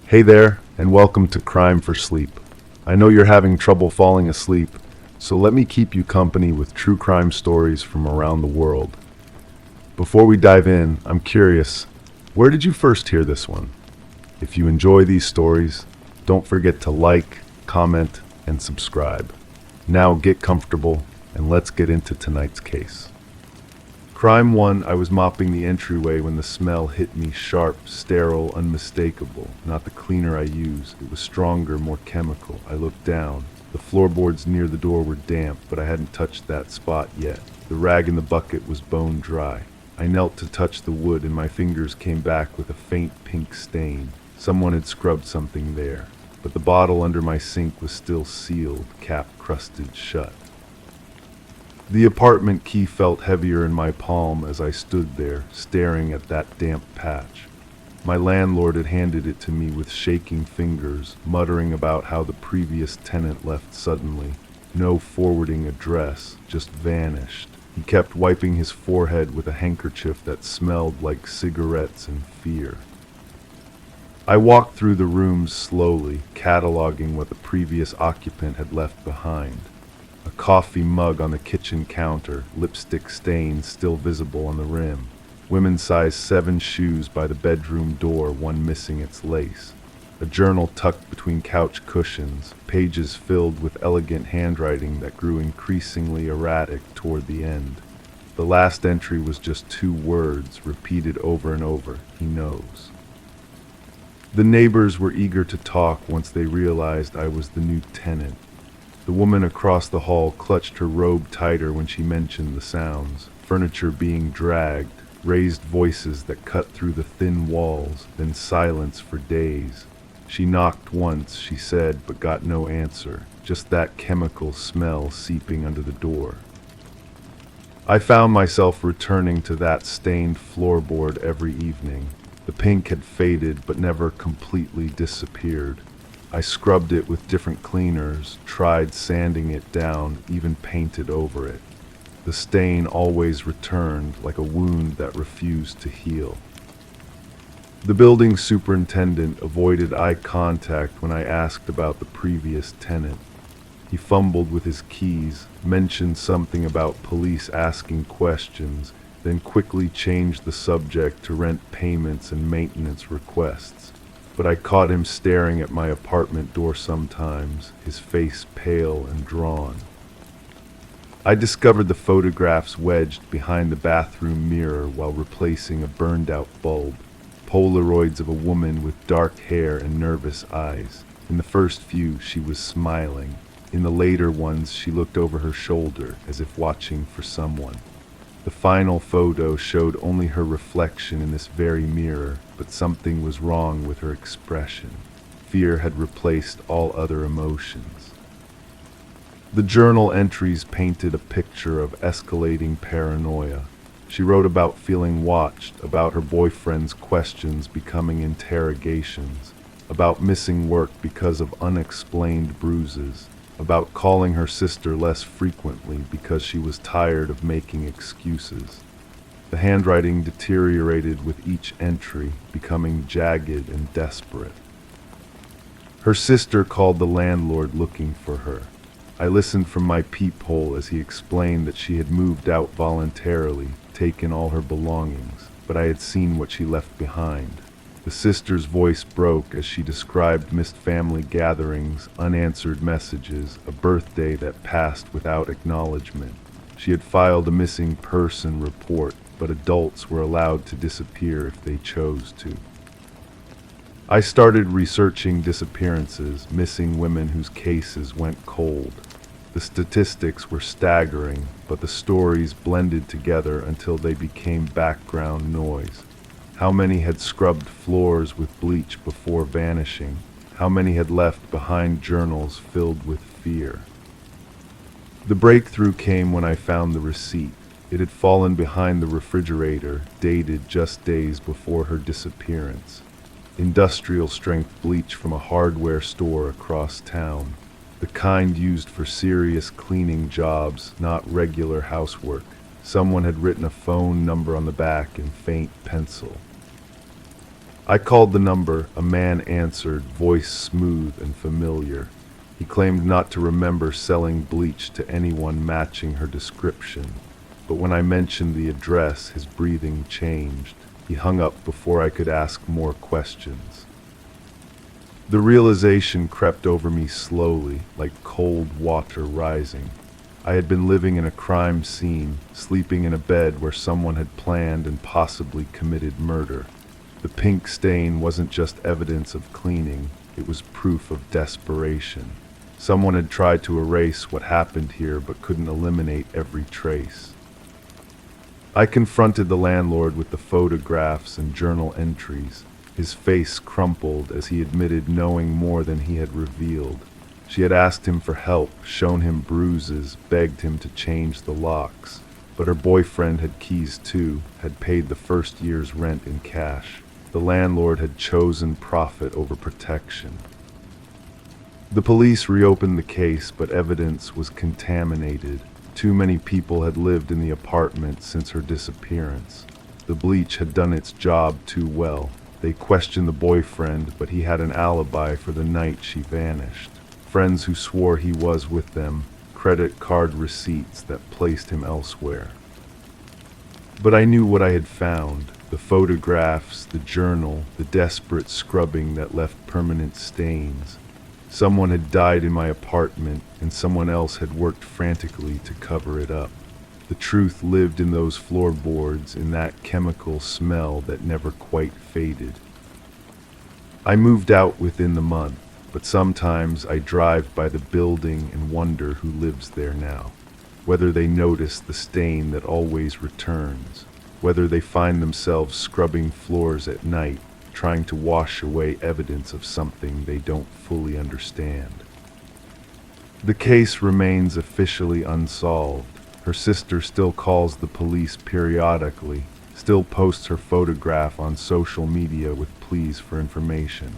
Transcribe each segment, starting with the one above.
Hey there, and welcome to Crime for Sleep. I know you're having trouble falling asleep, so let me keep you company with true crime stories from around the world. Before we dive in, I'm curious, where did you first hear this one? If you enjoy these stories, don't forget to like, comment, and subscribe. Now get comfortable, and let's get into tonight's case. Crime 1, I was mopping the entryway when the smell hit me sharp, sterile, unmistakable. Not the cleaner I use. It was stronger, more chemical. I looked down. The floorboards near the door were damp, but I hadn't touched that spot yet. The rag in the bucket was bone dry. I knelt to touch the wood and my fingers came back with a faint pink stain. Someone had scrubbed something there, but the bottle under my sink was still sealed, cap crusted shut. The apartment key felt heavier in my palm as I stood there, staring at that damp patch. My landlord had handed it to me with shaking fingers, muttering about how the previous tenant left suddenly. No forwarding address, just vanished. He kept wiping his forehead with a handkerchief that smelled like cigarettes and fear. I walked through the rooms slowly, cataloging what the previous occupant had left behind. A coffee mug on the kitchen counter, lipstick stains still visible on the rim. Women's size 7 shoes by the bedroom door, one missing its lace. A journal tucked between couch cushions, pages filled with elegant handwriting that grew increasingly erratic toward the end. The last entry was just 2 words, repeated over and over, "He knows." The neighbors were eager to talk once they realized I was the new tenant. The woman across the hall clutched her robe tighter when she mentioned the sounds. Furniture being dragged, raised voices that cut through the thin walls, then silence for days. She knocked once, she said, but got no answer, just that chemical smell seeping under the door. I found myself returning to that stained floorboard every evening. The pink had faded but never completely disappeared. I scrubbed it with different cleaners, tried sanding it down, even painted over it. The stain always returned, like a wound that refused to heal. The building superintendent avoided eye contact when I asked about the previous tenant. He fumbled with his keys, mentioned something about police asking questions, then quickly changed the subject to rent payments and maintenance requests. But I caught him staring at my apartment door sometimes, his face pale and drawn. I discovered the photographs wedged behind the bathroom mirror while replacing a burned-out bulb. Polaroids of a woman with dark hair and nervous eyes. In the first few, she was smiling. In the later ones, she looked over her shoulder, as if watching for someone. The final photo showed only her reflection in this very mirror, but something was wrong with her expression. Fear had replaced all other emotions. The journal entries painted a picture of escalating paranoia. She wrote about feeling watched, about her boyfriend's questions becoming interrogations, about missing work because of unexplained bruises, about calling her sister less frequently because she was tired of making excuses. The handwriting deteriorated with each entry, becoming jagged and desperate. Her sister called the landlord looking for her. I listened from my peephole as he explained that she had moved out voluntarily, taken all her belongings, but I had seen what she left behind. The sister's voice broke as she described missed family gatherings, unanswered messages, a birthday that passed without acknowledgement. She had filed a missing person report, but adults were allowed to disappear if they chose to. I started researching disappearances, missing women whose cases went cold. The statistics were staggering, but the stories blended together until they became background noise. How many had scrubbed floors with bleach before vanishing? How many had left behind journals filled with fear? The breakthrough came when I found the receipt. It had fallen behind the refrigerator, dated just days before her disappearance. Industrial-strength bleach from a hardware store across town. The kind used for serious cleaning jobs, not regular housework. Someone had written a phone number on the back in faint pencil. I called the number. A man answered, voice smooth and familiar. He claimed not to remember selling bleach to anyone matching her description, but when I mentioned the address, his breathing changed. He hung up before I could ask more questions. The realization crept over me slowly, like cold water rising. I had been living in a crime scene, sleeping in a bed where someone had planned and possibly committed murder. The pink stain wasn't just evidence of cleaning, it was proof of desperation. Someone had tried to erase what happened here but couldn't eliminate every trace. I confronted the landlord with the photographs and journal entries. His face crumpled as he admitted knowing more than he had revealed. She had asked him for help, shown him bruises, begged him to change the locks. But her boyfriend had keys too, had paid the first year's rent in cash. The landlord had chosen profit over protection. The police reopened the case, but evidence was contaminated. Too many people had lived in the apartment since her disappearance. The bleach had done its job too well. They questioned the boyfriend, but he had an alibi for the night she vanished. Friends who swore he was with them, credit card receipts that placed him elsewhere. But I knew what I had found. The photographs, the journal, the desperate scrubbing that left permanent stains. Someone had died in my apartment, and someone else had worked frantically to cover it up. The truth lived in those floorboards, in that chemical smell that never quite faded. I moved out within the month, but sometimes I drive by the building and wonder who lives there now. Whether they notice the stain that always returns, whether they find themselves scrubbing floors at night, trying to wash away evidence of something they don't fully understand. The case remains officially unsolved. Her sister still calls the police periodically, still posts her photograph on social media with pleas for information.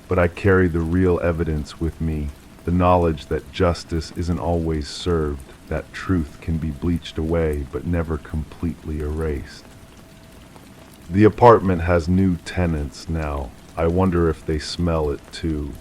But I carry the real evidence with me, the knowledge that justice isn't always served, that truth can be bleached away but never completely erased. The apartment has new tenants now. I wonder if they smell it too.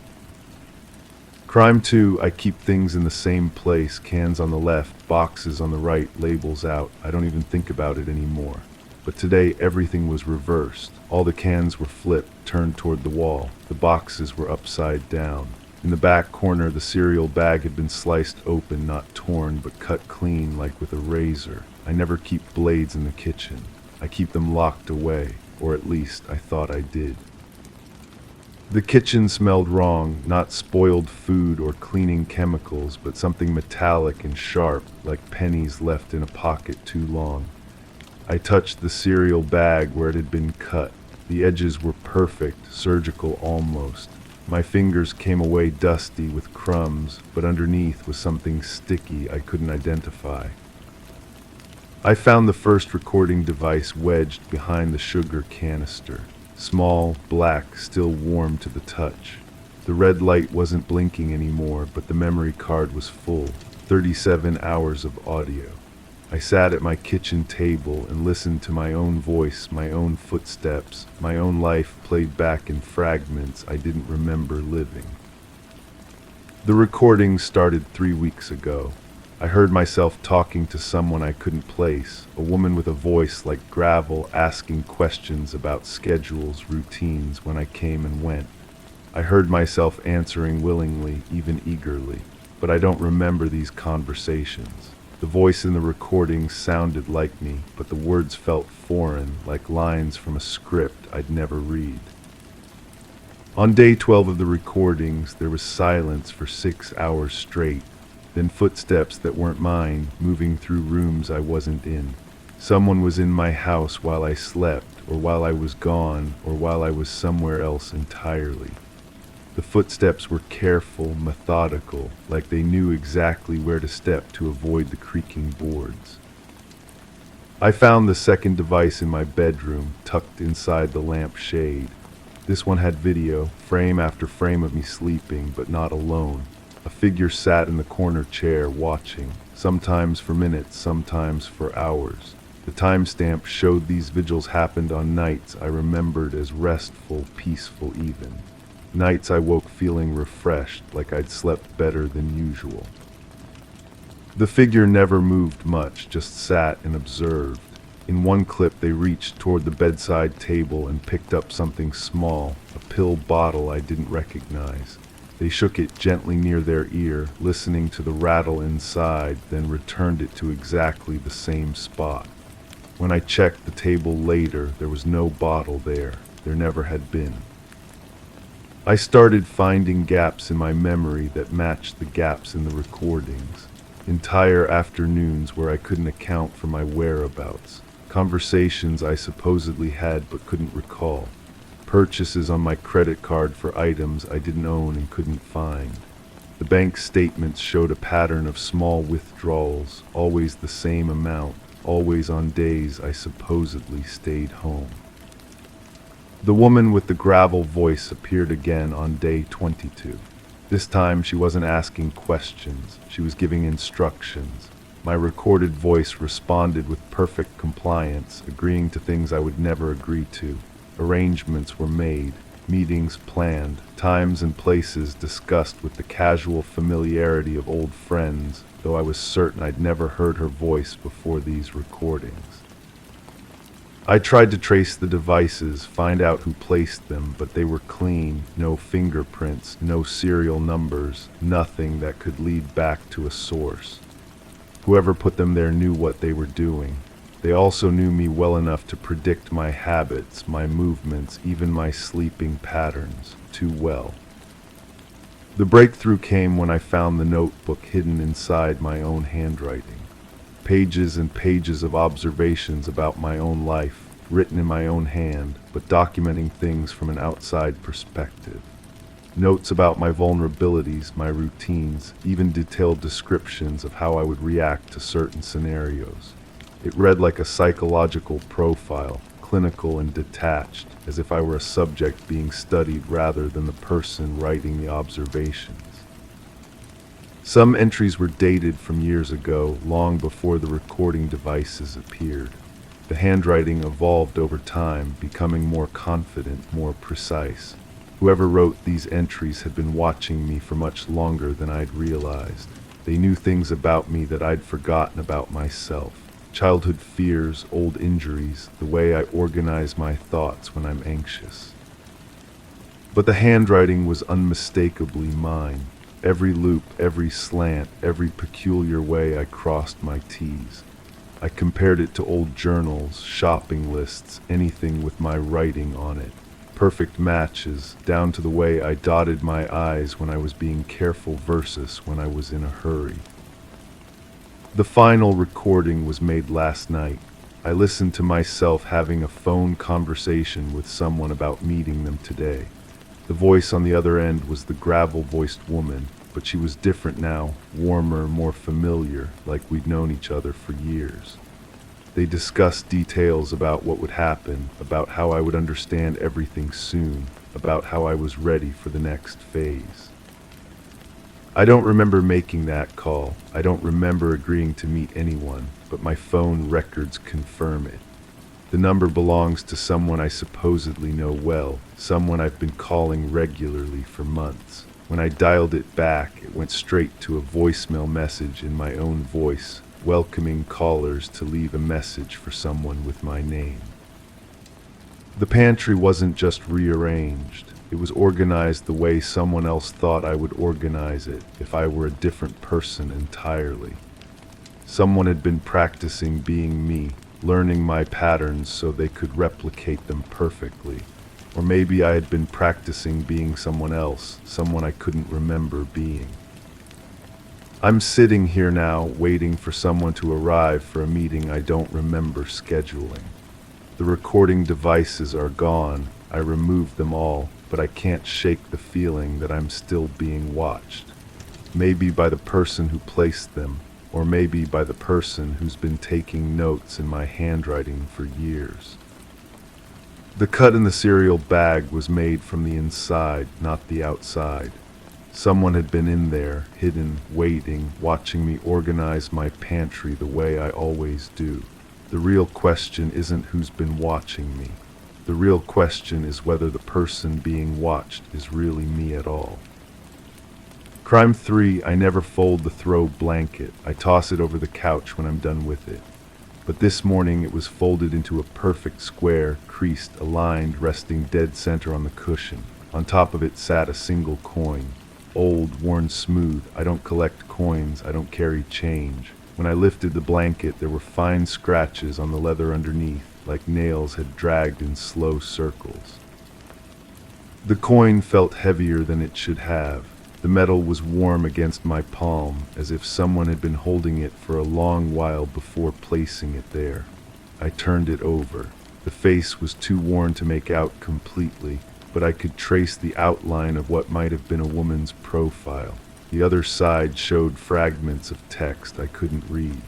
Crime 2, I keep things in the same place, cans on the left, boxes on the right, labels out. I don't even think about it anymore. But today everything was reversed. All the cans were flipped, turned toward the wall. The boxes were upside down. In the back corner, the cereal bag had been sliced open, not torn, but cut clean like with a razor. I never keep blades in the kitchen. I keep them locked away, or at least I thought I did. The kitchen smelled wrong, not spoiled food or cleaning chemicals, but something metallic and sharp, like pennies left in a pocket too long. I touched the cereal bag where it had been cut. The edges were perfect, surgical almost. My fingers came away dusty with crumbs, but underneath was something sticky I couldn't identify. I found the first recording device wedged behind the sugar canister. Small, black, still warm to the touch. The red light wasn't blinking anymore, but the memory card was full. 37 hours of audio. I sat at my kitchen table and listened to my own voice, my own footsteps, my own life played back in fragments I didn't remember living. The recording started 3 weeks ago. I heard myself talking to someone I couldn't place, a woman with a voice like gravel asking questions about schedules, routines, when I came and went. I heard myself answering willingly, even eagerly, but I don't remember these conversations. The voice in the recording sounded like me, but the words felt foreign, like lines from a script I'd never read. On day 12 of the recordings, there was silence for 6 hours straight. Then footsteps that weren't mine, moving through rooms I wasn't in. Someone was in my house while I slept, or while I was gone, or while I was somewhere else entirely. The footsteps were careful, methodical, like they knew exactly where to step to avoid the creaking boards. I found the second device in my bedroom, tucked inside the lamp shade. This one had video, frame after frame of me sleeping, but not alone. A figure sat in the corner chair watching, sometimes for minutes, sometimes for hours. The timestamp showed these vigils happened on nights I remembered as restful, peaceful even. Nights I woke feeling refreshed, like I'd slept better than usual. The figure never moved much, just sat and observed. In one clip they reached toward the bedside table and picked up something small, a pill bottle I didn't recognize. They shook it gently near their ear, listening to the rattle inside, then returned it to exactly the same spot. When I checked the table later, there was no bottle there. There never had been. I started finding gaps in my memory that matched the gaps in the recordings. Entire afternoons where I couldn't account for my whereabouts. Conversations I supposedly had but couldn't recall. Purchases on my credit card for items I didn't own and couldn't find. The bank statements showed a pattern of small withdrawals, always the same amount, always on days I supposedly stayed home. The woman with the gravel voice appeared again on day 22. This time she wasn't asking questions, she was giving instructions. My recorded voice responded with perfect compliance, agreeing to things I would never agree to. Arrangements were made, meetings planned, times and places discussed with the casual familiarity of old friends, though I was certain I'd never heard her voice before these recordings. I tried to trace the devices, find out who placed them, but they were clean, no fingerprints, no serial numbers, nothing that could lead back to a source. Whoever put them there knew what they were doing. They also knew me well enough to predict my habits, my movements, even my sleeping patterns, too well. The breakthrough came when I found the notebook hidden inside my own handwriting. Pages and pages of observations about my own life, written in my own hand, but documenting things from an outside perspective. Notes about my vulnerabilities, my routines, even detailed descriptions of how I would react to certain scenarios. It read like a psychological profile, clinical and detached, as if I were a subject being studied rather than the person writing the observations. Some entries were dated from years ago, long before the recording devices appeared. The handwriting evolved over time, becoming more confident, more precise. Whoever wrote these entries had been watching me for much longer than I'd realized. They knew things about me that I'd forgotten about myself. Childhood fears, old injuries, the way I organize my thoughts when I'm anxious. But the handwriting was unmistakably mine. Every loop, every slant, every peculiar way I crossed my T's. I compared it to old journals, shopping lists, anything with my writing on it. Perfect matches, down to the way I dotted my I's when I was being careful versus when I was in a hurry. The final recording was made last night. I listened to myself having a phone conversation with someone about meeting them today. The voice on the other end was the gravel-voiced woman, but she was different now, warmer, more familiar, like we'd known each other for years. They discussed details about what would happen, about how I would understand everything soon, about how I was ready for the next phase. I don't remember making that call. I don't remember agreeing to meet anyone, but my phone records confirm it. The number belongs to someone I supposedly know well, someone I've been calling regularly for months. When I dialed it back, it went straight to a voicemail message in my own voice, welcoming callers to leave a message for someone with my name. The pantry wasn't just rearranged. It was organized the way someone else thought I would organize it if I were a different person entirely. Someone had been practicing being me, learning my patterns so they could replicate them perfectly. Or maybe I had been practicing being someone else, someone I couldn't remember being. I'm sitting here now, waiting for someone to arrive for a meeting I don't remember scheduling. The recording devices are gone. I removed them all, but I can't shake the feeling that I'm still being watched. Maybe by the person who placed them, or maybe by the person who's been taking notes in my handwriting for years. The cut in the cereal bag was made from the inside, not the outside. Someone had been in there, hidden, waiting, watching me organize my pantry the way I always do. The real question isn't who's been watching me. The real question is whether the person being watched is really me at all. Crime 3, I never fold the throw blanket. I toss it over the couch when I'm done with it. But this morning it was folded into a perfect square, creased, aligned, resting dead center on the cushion. On top of it sat a single coin. Old, worn smooth. I don't collect coins. I don't carry change. When I lifted the blanket, there were fine scratches on the leather underneath, like nails had dragged in slow circles. The coin felt heavier than it should have. The metal was warm against my palm, as if someone had been holding it for a long while before placing it there. I turned it over. The face was too worn to make out completely, but I could trace the outline of what might have been a woman's profile. The other side showed fragments of text I couldn't read.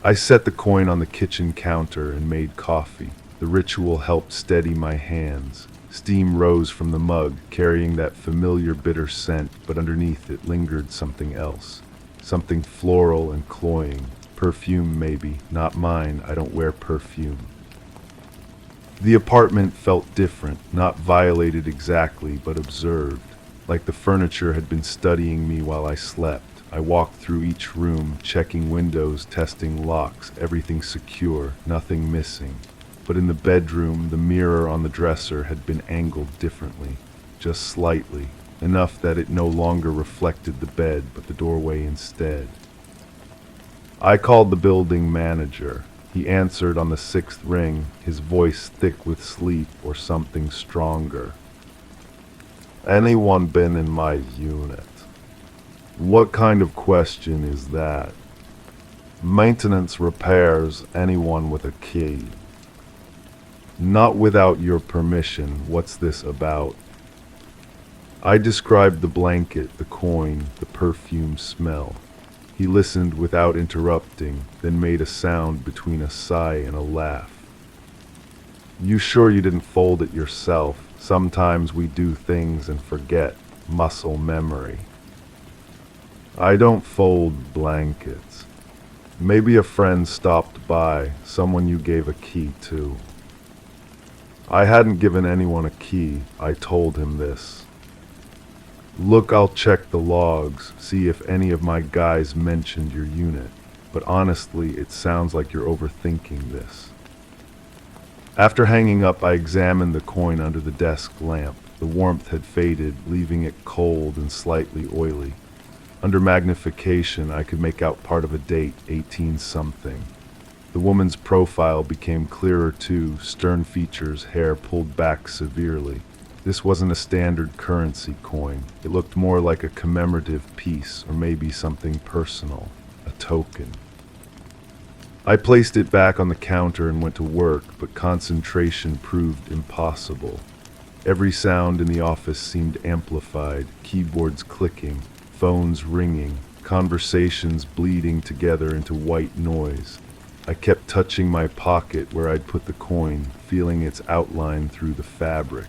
I set the coin on the kitchen counter and made coffee. The ritual helped steady my hands. Steam rose from the mug, carrying that familiar bitter scent, but underneath it lingered something else. Something floral and cloying. Perfume, maybe. Not mine. I don't wear perfume. The apartment felt different, not violated exactly, but observed. Like the furniture had been studying me while I slept. I walked through each room, checking windows, testing locks, everything secure, nothing missing. But in the bedroom, the mirror on the dresser had been angled differently, just slightly, enough that it no longer reflected the bed, but the doorway instead. I called the building manager. He answered on the 6th ring, his voice thick with sleep or something stronger. Anyone been in my unit? What kind of question is that? Maintenance repairs, anyone with a key. Not without your permission. What's this about? I described the blanket, the coin, the perfume smell. He listened without interrupting, then made a sound between a sigh and a laugh. You sure you didn't fold it yourself? Sometimes we do things and forget. Muscle memory. I don't fold blankets. Maybe a friend stopped by, someone you gave a key to. I hadn't given anyone a key. I told him this. Look, I'll check the logs, see if any of my guys mentioned your unit. But honestly, it sounds like you're overthinking this. After hanging up, I examined the coin under the desk lamp. The warmth had faded, leaving it cold and slightly oily. Under magnification, I could make out part of a date, 18-something. The woman's profile became clearer too, stern features, hair pulled back severely. This wasn't a standard currency coin. It looked more like a commemorative piece, or maybe something personal, a token. I placed it back on the counter and went to work, but concentration proved impossible. Every sound in the office seemed amplified, keyboards clicking, phones ringing, conversations bleeding together into white noise. I kept touching my pocket where I'd put the coin, feeling its outline through the fabric.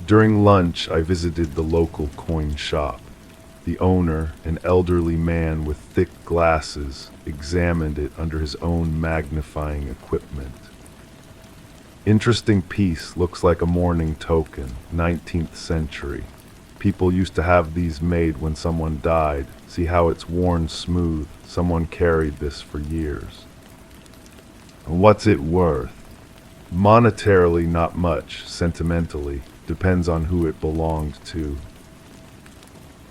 During lunch, I visited the local coin shop. The owner, an elderly man with thick glasses, examined it under his own magnifying equipment. Interesting piece, looks like a mourning token, 19th century. People used to have these made when someone died. See how it's worn smooth. Someone carried this for years. And what's it worth? Monetarily, not much. Sentimentally, depends on who it belonged to.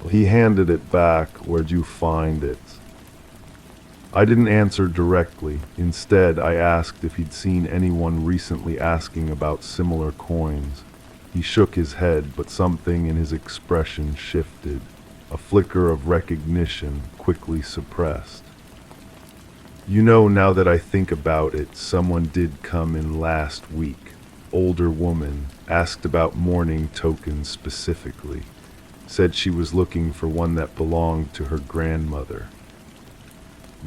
Well, he handed it back. Where'd you find it? I didn't answer directly. Instead, I asked if he'd seen anyone recently asking about similar coins. He shook his head, but something in his expression shifted. A flicker of recognition, quickly suppressed. You know, now that I think about it, someone did come in last week. Older woman, asked about mourning tokens specifically. Said she was looking for one that belonged to her grandmother.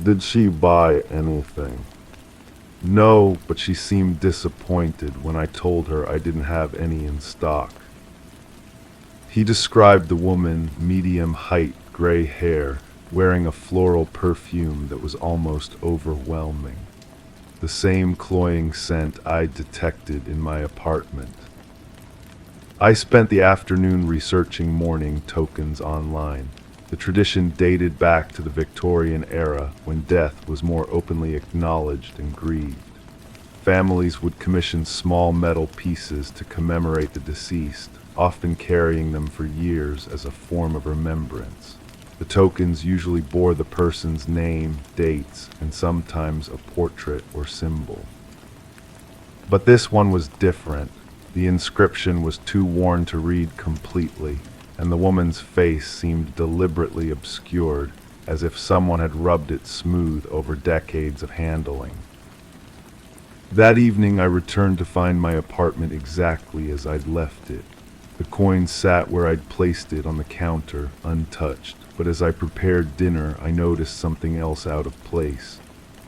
Did she buy anything? No, but she seemed disappointed when I told her I didn't have any in stock. He described the woman, medium height, gray hair, wearing a floral perfume that was almost overwhelming. The same cloying scent I'd detected in my apartment. I spent the afternoon researching mourning tokens online. The tradition dated back to the Victorian era when death was more openly acknowledged and grieved. Families would commission small metal pieces to commemorate the deceased, often carrying them for years as a form of remembrance. The tokens usually bore the person's name, dates, and sometimes a portrait or symbol. But this one was different. The inscription was too worn to read completely, and the woman's face seemed deliberately obscured, as if someone had rubbed it smooth over decades of handling. That evening I returned to find my apartment exactly as I'd left it. The coin sat where I'd placed it on the counter, untouched, but as I prepared dinner I noticed something else out of place.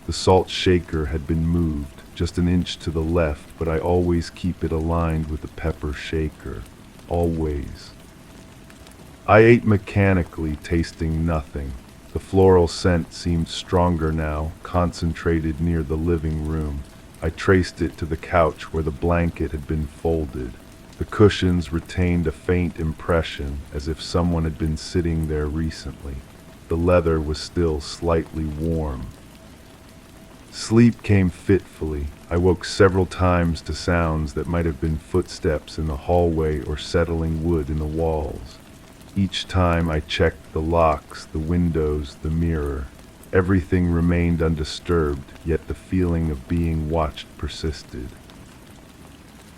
The salt shaker had been moved, just an inch to the left, but I always keep it aligned with the pepper shaker. Always. I ate mechanically, tasting nothing. The floral scent seemed stronger now, concentrated near the living room. I traced it to the couch where the blanket had been folded. The cushions retained a faint impression, as if someone had been sitting there recently. The leather was still slightly warm. Sleep came fitfully. I woke several times to sounds that might have been footsteps in the hallway or settling wood in the walls. Each time I checked the locks, the windows, the mirror. Everything remained undisturbed, yet the feeling of being watched persisted.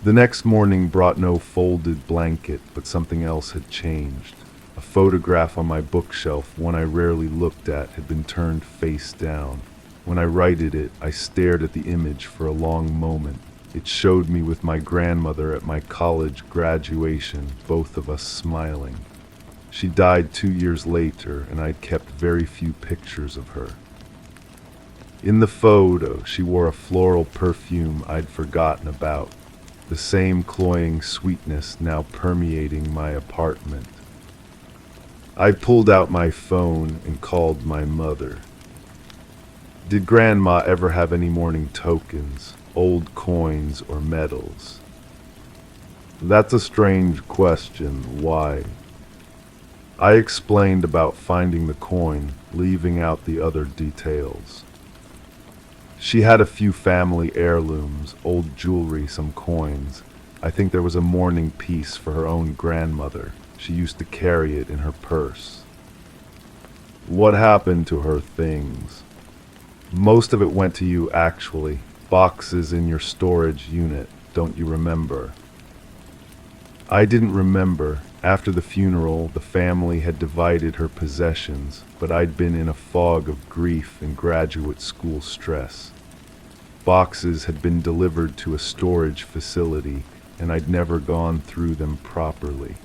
The next morning brought no folded blanket, but something else had changed. A photograph on my bookshelf, one I rarely looked at, had been turned face down. When I righted it, I stared at the image for a long moment. It showed me with my grandmother at my college graduation, both of us smiling. She died 2 years later, and I'd kept very few pictures of her. In the photo, she wore a floral perfume I'd forgotten about, the same cloying sweetness now permeating my apartment. I pulled out my phone and called my mother. Did Grandma ever have any mourning tokens, old coins or medals? That's a strange question. Why? I explained about finding the coin, leaving out the other details. She had a few family heirlooms, old jewelry, some coins. I think there was a mourning piece for her own grandmother. She used to carry it in her purse. What happened to her things? Most of it went to you, actually. Boxes in your storage unit, don't you remember? I didn't remember. After the funeral, the family had divided her possessions, but I'd been in a fog of grief and graduate school stress. Boxes had been delivered to a storage facility, and I'd never gone through them properly.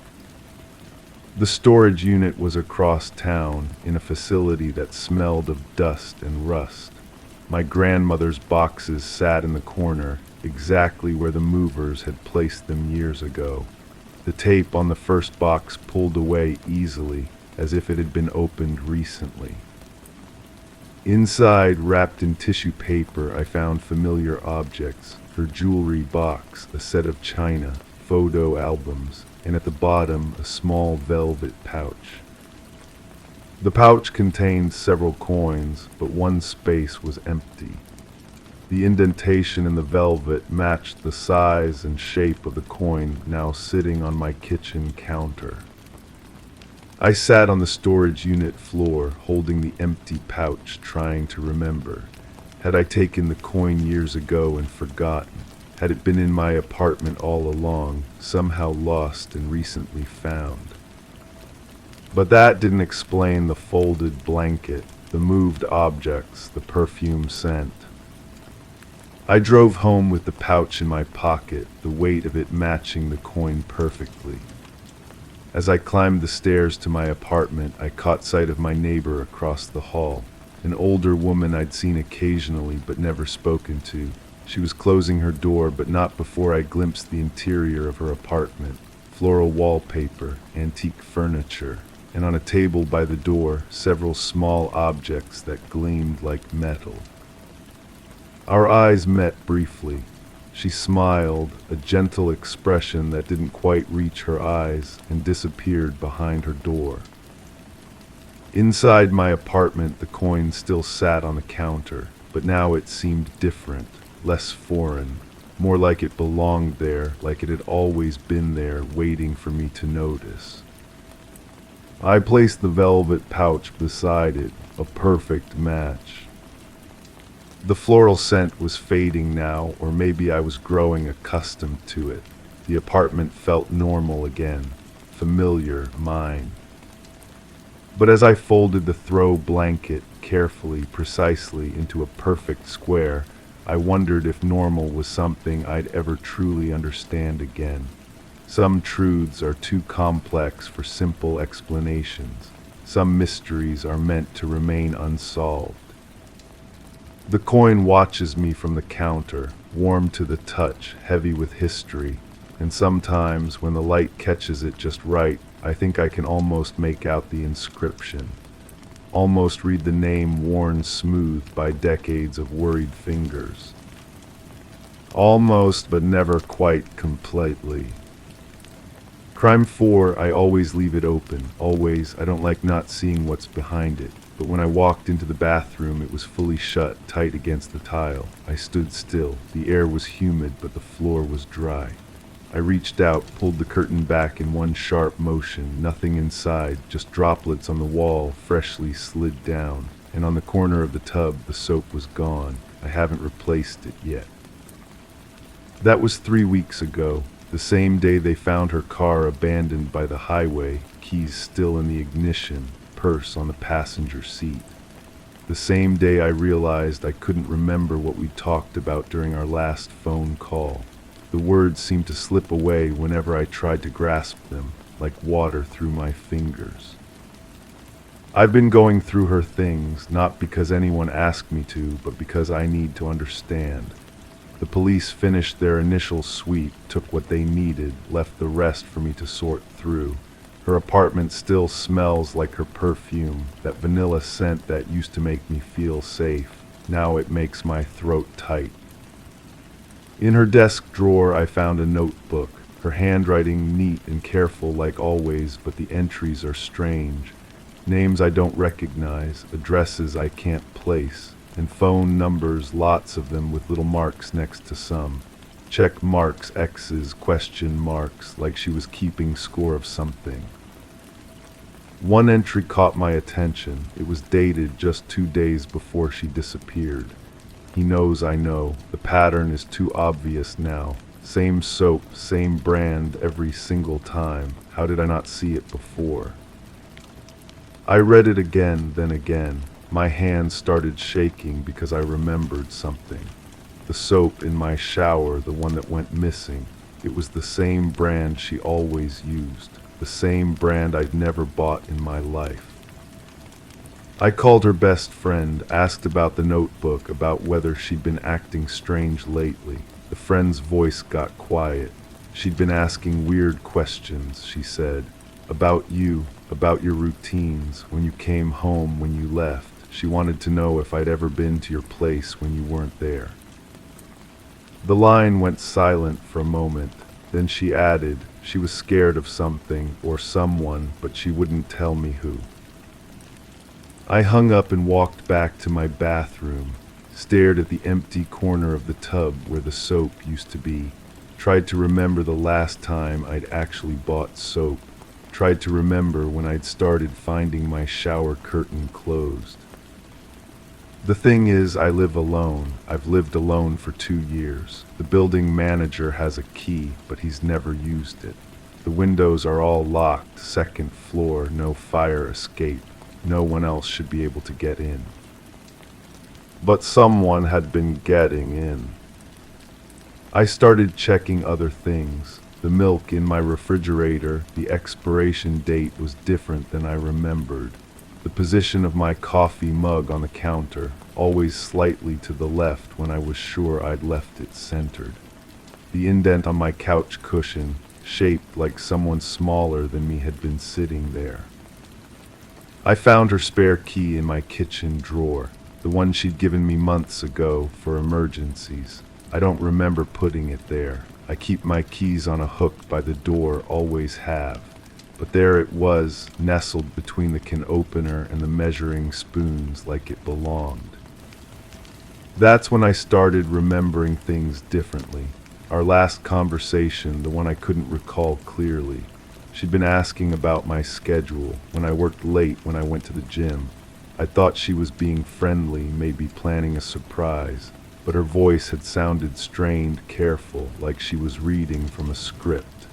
The storage unit was across town, in a facility that smelled of dust and rust. My grandmother's boxes sat in the corner, exactly where the movers had placed them years ago. The tape on the first box pulled away easily, as if it had been opened recently. Inside, wrapped in tissue paper, I found familiar objects: her jewelry box, a set of china, photo albums, and at the bottom a small velvet pouch. The pouch contained several coins, but one space was empty. The indentation in the velvet matched the size and shape of the coin now sitting on my kitchen counter. I sat on the storage unit floor, holding the empty pouch, trying to remember. Had I taken the coin years ago and forgotten? Had it been in my apartment all along, somehow lost and recently found? But that didn't explain the folded blanket, the moved objects, the perfume scent. I drove home with the pouch in my pocket, the weight of it matching the coin perfectly. As I climbed the stairs to my apartment, I caught sight of my neighbor across the hall, an older woman I'd seen occasionally but never spoken to. She was closing her door, but not before I glimpsed the interior of her apartment: floral wallpaper, antique furniture, and on a table by the door, several small objects that gleamed like metal. Our eyes met briefly. She smiled, a gentle expression that didn't quite reach her eyes, and disappeared behind her door. Inside my apartment, the coin still sat on the counter, but now it seemed different, less foreign, more like it belonged there, like it had always been there, waiting for me to notice. I placed the velvet pouch beside it, a perfect match. The floral scent was fading now, or maybe I was growing accustomed to it. The apartment felt normal again, familiar, mine. But as I folded the throw blanket carefully, precisely, into a perfect square, I wondered if normal was something I'd ever truly understand again. Some truths are too complex for simple explanations. Some mysteries are meant to remain unsolved. The coin watches me from the counter, warm to the touch, heavy with history, and sometimes, when the light catches it just right, I think I can almost make out the inscription, almost read the name worn smooth by decades of worried fingers. Almost, but never quite completely. Crime 4, I always leave it open, always. I don't like not seeing what's behind it. But when I walked into the bathroom, it was fully shut, tight against the tile. I stood still. The air was humid, but the floor was dry. I reached out, pulled the curtain back in one sharp motion. Nothing inside, just droplets on the wall, freshly slid down. And on the corner of the tub, the soap was gone. I haven't replaced it yet. That was 3 weeks ago, the same day they found her car abandoned by the highway, keys still in the ignition, purse on the passenger seat. The same day I realized I couldn't remember what we talked about during our last phone call. The words seemed to slip away whenever I tried to grasp them, like water through my fingers. I've been going through her things, not because anyone asked me to, but because I need to understand. The police finished their initial sweep, took what they needed, left the rest for me to sort through. Her apartment still smells like her perfume, that vanilla scent that used to make me feel safe. Now it makes my throat tight. In her desk drawer, I found a notebook, her handwriting neat and careful like always, but the entries are strange. Names I don't recognize, addresses I can't place, and phone numbers, lots of them with little marks next to some. Check marks, X's, question marks, like she was keeping score of something. One entry caught my attention. It was dated just 2 days before she disappeared. He knows I know. The pattern is too obvious now. Same soap, same brand every single time. How did I not see it before? I read it again, then again. My hands started shaking because I remembered something. The soap in my shower, the one that went missing. It was the same brand she always used. The same brand I'd never bought in my life. I called her best friend, asked about the notebook, about whether she'd been acting strange lately. The friend's voice got quiet. She'd been asking weird questions, she said. About you, about your routines, when you came home, when you left. She wanted to know if I'd ever been to your place when you weren't there. The line went silent for a moment. Then she added, she was scared of something or someone, but she wouldn't tell me who. I hung up and walked back to my bathroom, stared at the empty corner of the tub where the soap used to be, tried to remember the last time I'd actually bought soap, tried to remember when I'd started finding my shower curtain closed. The thing is, I live alone. I've lived alone for 2 years. The building manager has a key, but he's never used it. The windows are all locked, second floor, no fire escape. No one else should be able to get in. But someone had been getting in. I started checking other things. The milk in my refrigerator, the expiration date was different than I remembered. The position of my coffee mug on the counter, always slightly to the left when I was sure I'd left it centered. The indent on my couch cushion, shaped like someone smaller than me had been sitting there. I found her spare key in my kitchen drawer, the one she'd given me months ago for emergencies. I don't remember putting it there. I keep my keys on a hook by the door, always have. But there it was, nestled between the can opener and the measuring spoons like it belonged. That's when I started remembering things differently. Our last conversation, the one I couldn't recall clearly. She'd been asking about my schedule, when I worked late, when I went to the gym. I thought she was being friendly, maybe planning a surprise, but her voice had sounded strained, careful, like she was reading from a script.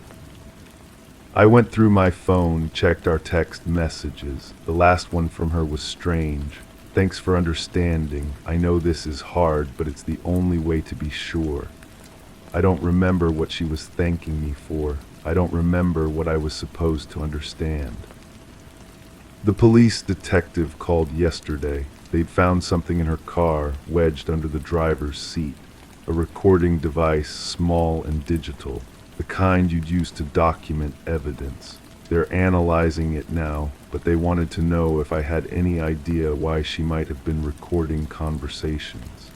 I went through my phone, checked our text messages. The last one from her was strange. Thanks for understanding. I know this is hard, but it's the only way to be sure. I don't remember what she was thanking me for. I don't remember what I was supposed to understand. The police detective called yesterday. They'd found something in her car, wedged under the driver's seat. A recording device, small and digital, the kind you'd use to document evidence. They're analyzing it now, but they wanted to know if I had any idea why she might have been recording conversations.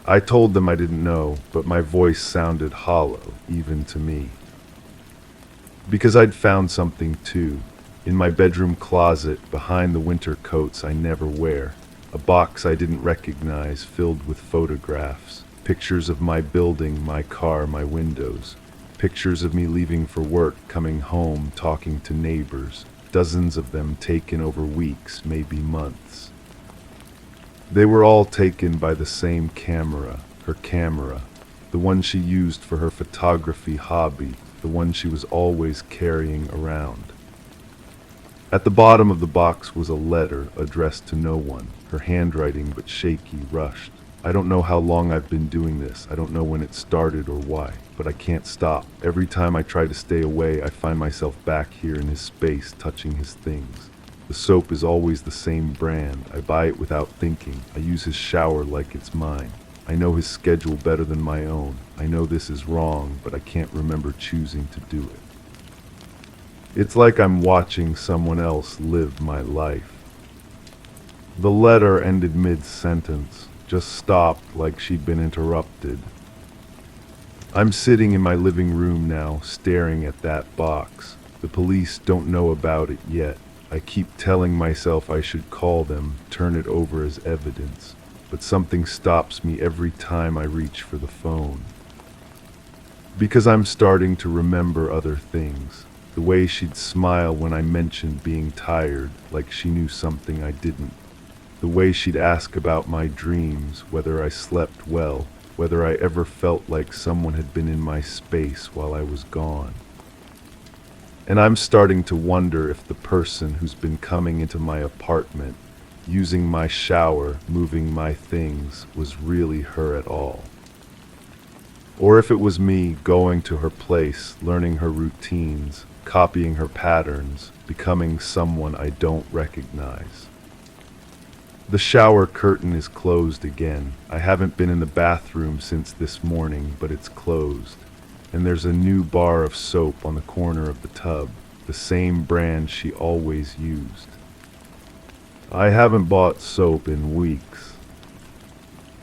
I told them I didn't know, but my voice sounded hollow, even to me. Because I'd found something too, in my bedroom closet behind the winter coats I never wear, a box I didn't recognize filled with photographs, pictures of my building, my car, my windows, pictures of me leaving for work, coming home, talking to neighbors, dozens of them taken over weeks, maybe months. They were all taken by the same camera, her camera, the one she used for her photography hobby, the one she was always carrying around. At the bottom of the box was a letter addressed to no one, her handwriting but shaky, rushed. I don't know how long I've been doing this. I don't know when it started or why, but I can't stop. Every time I try to stay away, I find myself back here in his space, touching his things. The soap is always the same brand. I buy it without thinking. I use his shower like it's mine. I know his schedule better than my own. I know this is wrong, but I can't remember choosing to do it. It's like I'm watching someone else live my life. The letter ended mid-sentence, just stopped like she'd been interrupted. I'm sitting in my living room now, staring at that box. The police don't know about it yet. I keep telling myself I should call them, turn it over as evidence. But something stops me every time I reach for the phone. Because I'm starting to remember other things. The way she'd smile when I mentioned being tired, like she knew something I didn't. The way she'd ask about my dreams, whether I slept well, whether I ever felt like someone had been in my space while I was gone. And I'm starting to wonder if the person who's been coming into my apartment, using my shower, moving my things, was really her at all. Or if it was me going to her place, learning her routines, copying her patterns, becoming someone I don't recognize. The shower curtain is closed again. I haven't been in the bathroom since this morning, but it's closed. And there's a new bar of soap on the corner of the tub, the same brand she always used. I haven't bought soap in weeks.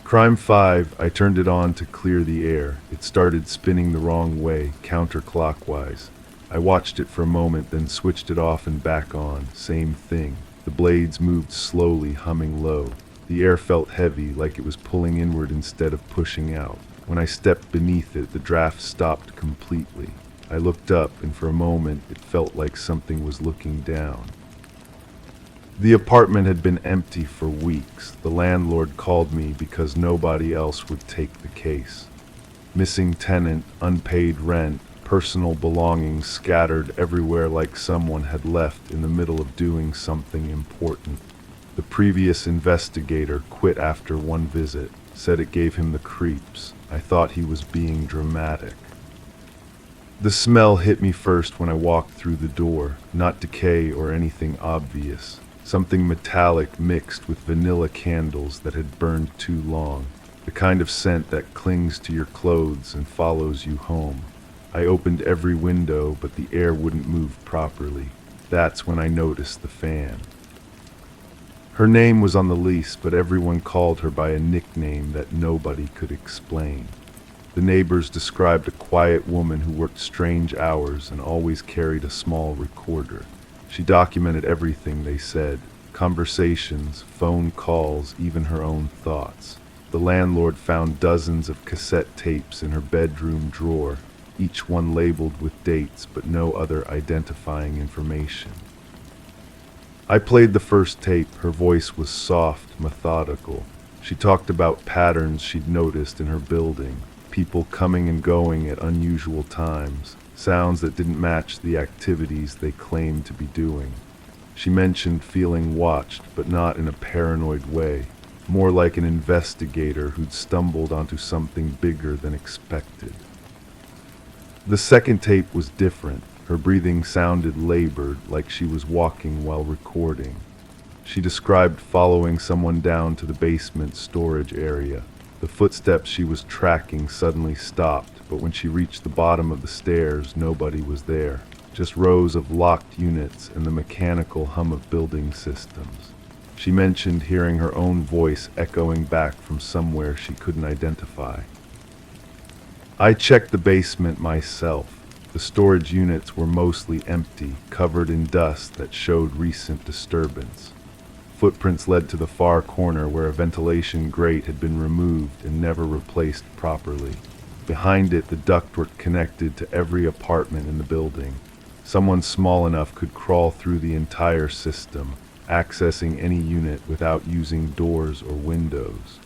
Crime 5, I turned it on to clear the air. It started spinning the wrong way, counterclockwise. I watched it for a moment, then switched it off and back on. Same thing. The blades moved slowly, humming low. The air felt heavy, like it was pulling inward instead of pushing out. When I stepped beneath it, the draft stopped completely. I looked up, and for a moment, it felt like something was looking down. The apartment had been empty for weeks. The landlord called me because nobody else would take the case. Missing tenant, unpaid rent, personal belongings scattered everywhere like someone had left in the middle of doing something important. The previous investigator quit after one visit, said it gave him the creeps. I thought he was being dramatic. The smell hit me first when I walked through the door, not decay or anything obvious. Something metallic mixed with vanilla candles that had burned too long, the kind of scent that clings to your clothes and follows you home. I opened every window, but the air wouldn't move properly. That's when I noticed the fan. Her name was on the lease, but everyone called her by a nickname that nobody could explain. The neighbors described a quiet woman who worked strange hours and always carried a small recorder. She documented everything they said, conversations, phone calls, even her own thoughts. The landlord found dozens of cassette tapes in her bedroom drawer, each one labeled with dates but no other identifying information. I played the first tape. Her voice was soft, methodical. She talked about patterns she'd noticed in her building, people coming and going at unusual times, sounds that didn't match the activities they claimed to be doing. She mentioned feeling watched, but not in a paranoid way, more like an investigator who'd stumbled onto something bigger than expected. The second tape was different. Her breathing sounded labored, like she was walking while recording. She described following someone down to the basement storage area. The footsteps she was tracking suddenly stopped, but when she reached the bottom of the stairs, nobody was there. Just rows of locked units and the mechanical hum of building systems. She mentioned hearing her own voice echoing back from somewhere she couldn't identify. I checked the basement myself. The storage units were mostly empty, covered in dust that showed recent disturbance. Footprints led to the far corner where a ventilation grate had been removed and never replaced properly. Behind it, the ductwork connected to every apartment in the building. Someone small enough could crawl through the entire system, accessing any unit without using doors or windows.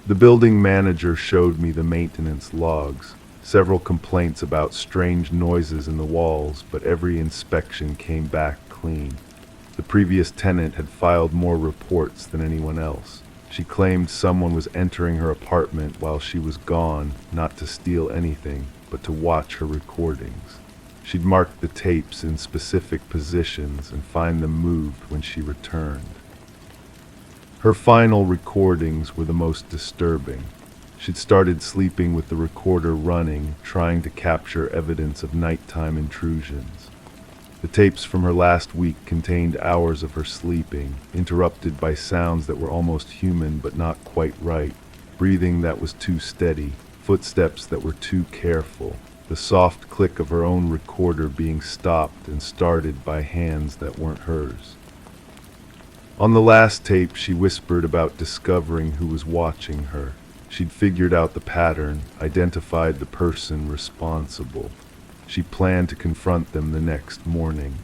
The building manager showed me the maintenance logs, several complaints about strange noises in the walls, but every inspection came back clean. The previous tenant had filed more reports than anyone else. She claimed someone was entering her apartment while she was gone, not to steal anything, but to watch her recordings. She'd marked the tapes in specific positions and find them moved when she returned. Her final recordings were the most disturbing. She'd started sleeping with the recorder running, trying to capture evidence of nighttime intrusions. The tapes from her last week contained hours of her sleeping, interrupted by sounds that were almost human but not quite right, breathing that was too steady, footsteps that were too careful, the soft click of her own recorder being stopped and started by hands that weren't hers. On the last tape, she whispered about discovering who was watching her. She'd figured out the pattern, identified the person responsible. She planned to confront them the next morning.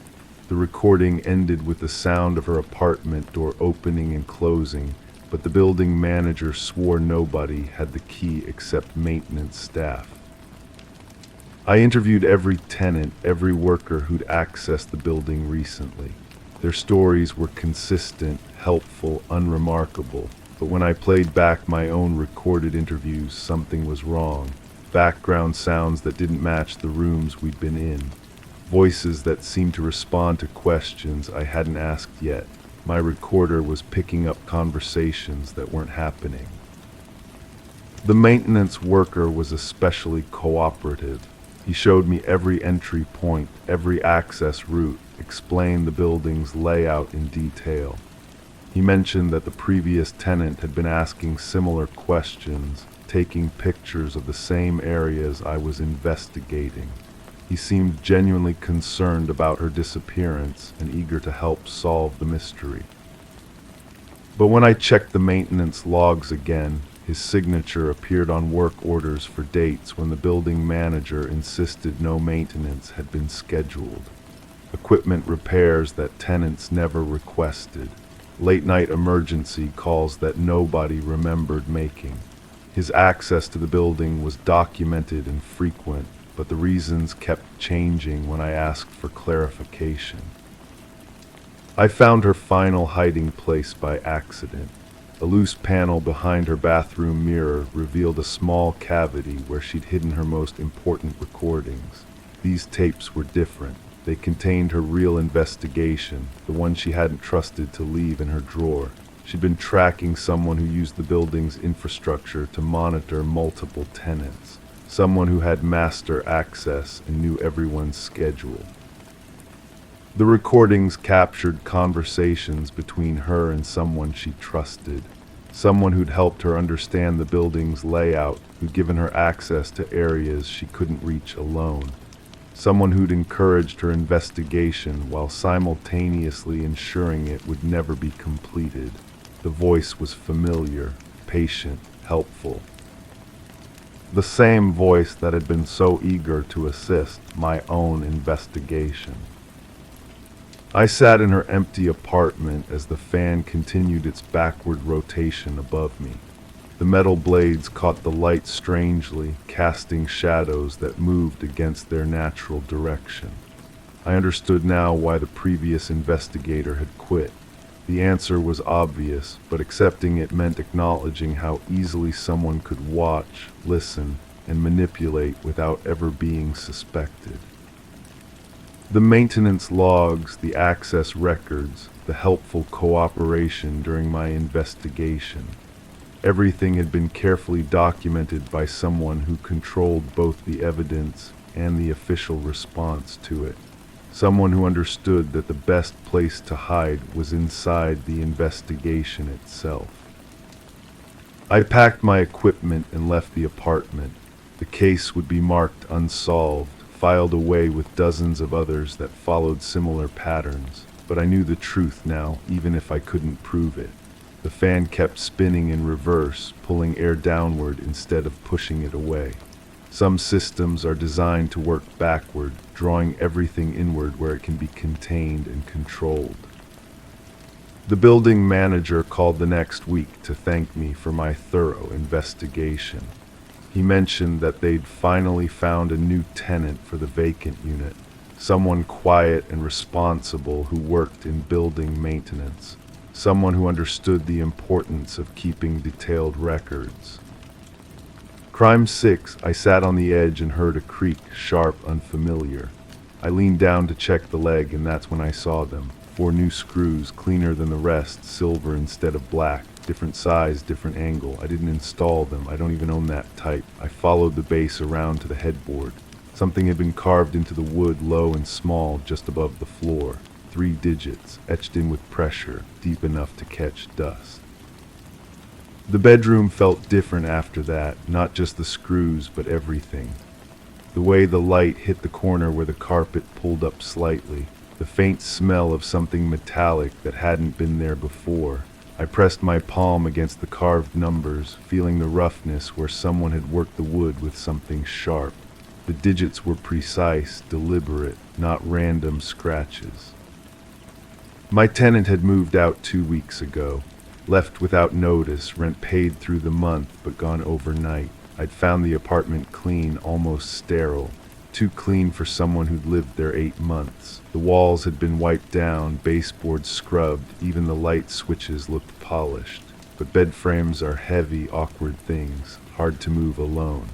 The recording ended with the sound of her apartment door opening and closing, but the building manager swore nobody had the key except maintenance staff. I interviewed every tenant, every worker who'd accessed the building recently. Their stories were consistent, helpful, unremarkable, but when I played back my own recorded interviews, something was wrong. Background sounds that didn't match the rooms we'd been in. Voices that seemed to respond to questions I hadn't asked yet. My recorder was picking up conversations that weren't happening. The maintenance worker was especially cooperative. He showed me every entry point, every access route, explained the building's layout in detail. He mentioned that the previous tenant had been asking similar questions, taking pictures of the same areas I was investigating. He seemed genuinely concerned about her disappearance and eager to help solve the mystery. But when I checked the maintenance logs again, his signature appeared on work orders for dates when the building manager insisted no maintenance had been scheduled. Equipment repairs that tenants never requested. Late-night emergency calls that nobody remembered making. His access to the building was documented and frequent, but the reasons kept changing when I asked for clarification. I found her final hiding place by accident. A loose panel behind her bathroom mirror revealed a small cavity where she'd hidden her most important recordings. These tapes were different. They contained her real investigation, the one she hadn't trusted to leave in her drawer. She'd been tracking someone who used the building's infrastructure to monitor multiple tenants, someone who had master access and knew everyone's schedule. The recordings captured conversations between her and someone she trusted, someone who'd helped her understand the building's layout, who'd given her access to areas she couldn't reach alone, someone who'd encouraged her investigation while simultaneously ensuring it would never be completed. The voice was familiar, patient, helpful. The same voice that had been so eager to assist my own investigation. I sat in her empty apartment as the fan continued its backward rotation above me. The metal blades caught the light strangely, casting shadows that moved against their natural direction. I understood now why the previous investigator had quit. The answer was obvious, but accepting it meant acknowledging how easily someone could watch, listen, and manipulate without ever being suspected. The maintenance logs, the access records, the helpful cooperation during my investigation. Everything had been carefully documented by someone who controlled both the evidence and the official response to it. Someone who understood that the best place to hide was inside the investigation itself. I packed my equipment and left the apartment. The case would be marked unsolved, filed away with dozens of others that followed similar patterns. But I knew the truth now, even if I couldn't prove it. The fan kept spinning in reverse, pulling air downward instead of pushing it away. Some systems are designed to work backward, drawing everything inward where it can be contained and controlled. The building manager called the next week to thank me for my thorough investigation. He mentioned that they'd finally found a new tenant for the vacant unit, someone quiet and responsible who worked in building maintenance, someone who understood the importance of keeping detailed records. Crime 6, I sat on the edge and heard a creak, sharp, unfamiliar. I leaned down to check the leg, and that's when I saw them. 4 new screws, cleaner than the rest, silver instead of black. Different size, different angle. I didn't install them. I don't even own that type. I followed the base around to the headboard. Something had been carved into the wood, low and small, just above the floor. 3 digits, etched in with pressure, deep enough to catch dust. The bedroom felt different after that, not just the screws, but everything. The way the light hit the corner where the carpet pulled up slightly, the faint smell of something metallic that hadn't been there before. I pressed my palm against the carved numbers, feeling the roughness where someone had worked the wood with something sharp. The digits were precise, deliberate, not random scratches. My tenant had moved out 2 weeks ago, left without notice, rent paid through the month but gone overnight. I'd found the apartment clean, almost sterile. Too clean for someone who'd lived there 8 months. The walls had been wiped down, baseboards scrubbed, even the light switches looked polished. But bed frames are heavy, awkward things, hard to move alone.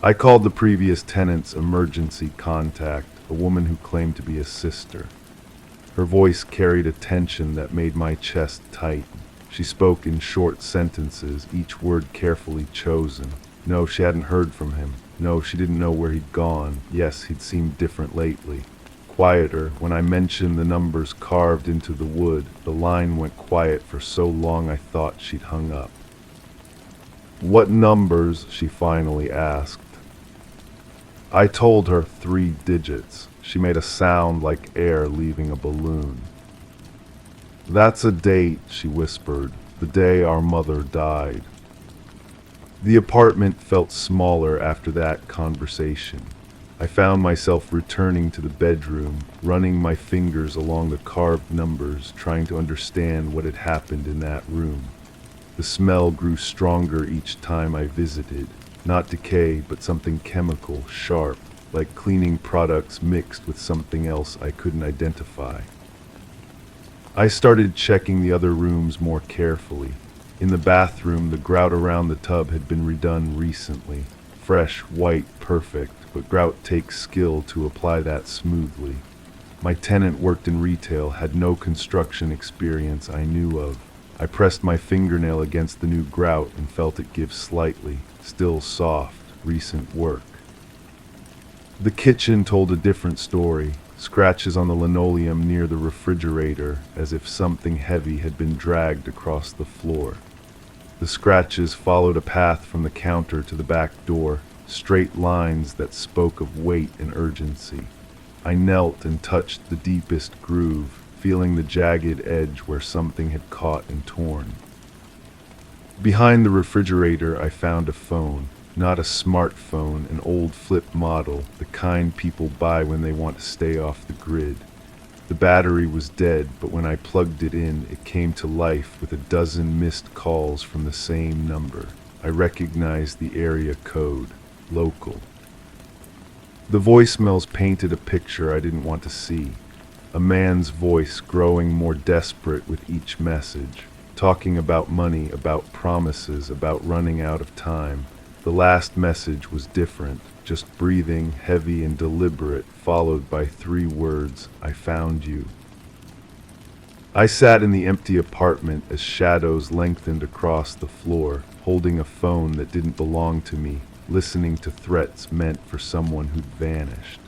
I called the previous tenant's emergency contact, a woman who claimed to be a sister. Her voice carried a tension that made my chest tighten. She spoke in short sentences, each word carefully chosen. No, she hadn't heard from him. No, she didn't know where he'd gone. Yes, he'd seemed different lately. Quieter. When I mentioned the numbers carved into the wood, the line went quiet for so long I thought she'd hung up. "What numbers?" she finally asked. I told her 3 digits. She made a sound like air leaving a balloon. "That's a date," she whispered, "the day our mother died." The apartment felt smaller after that conversation. I found myself returning to the bedroom, running my fingers along the carved numbers, trying to understand what had happened in that room. The smell grew stronger each time I visited. Not decay, but something chemical, sharp, like cleaning products mixed with something else I couldn't identify. I started checking the other rooms more carefully. In the bathroom, the grout around the tub had been redone recently. Fresh, white, perfect, but grout takes skill to apply that smoothly. My tenant worked in retail, had no construction experience I knew of. I pressed my fingernail against the new grout and felt it give slightly, still soft, recent work. The kitchen told a different story. scratches on the linoleum near the refrigerator as if something heavy had been dragged across the floor. The scratches followed a path from the counter to the back door, straight lines that spoke of weight and urgency. I knelt and touched the deepest groove, feeling the jagged edge where something had caught and torn. Behind the refrigerator, I found a phone. Not a smartphone, an old flip model, the kind people buy when they want to stay off the grid. The battery was dead, but when I plugged it in, it came to life with a dozen missed calls from the same number. I recognized the area code, local. The voicemails painted a picture I didn't want to see. A man's voice growing more desperate with each message, talking about money, about promises, about running out of time. The last message was different, just breathing, heavy and deliberate, followed by 3 words, "I found you." I sat in the empty apartment as shadows lengthened across the floor, holding a phone that didn't belong to me, listening to threats meant for someone who'd vanished.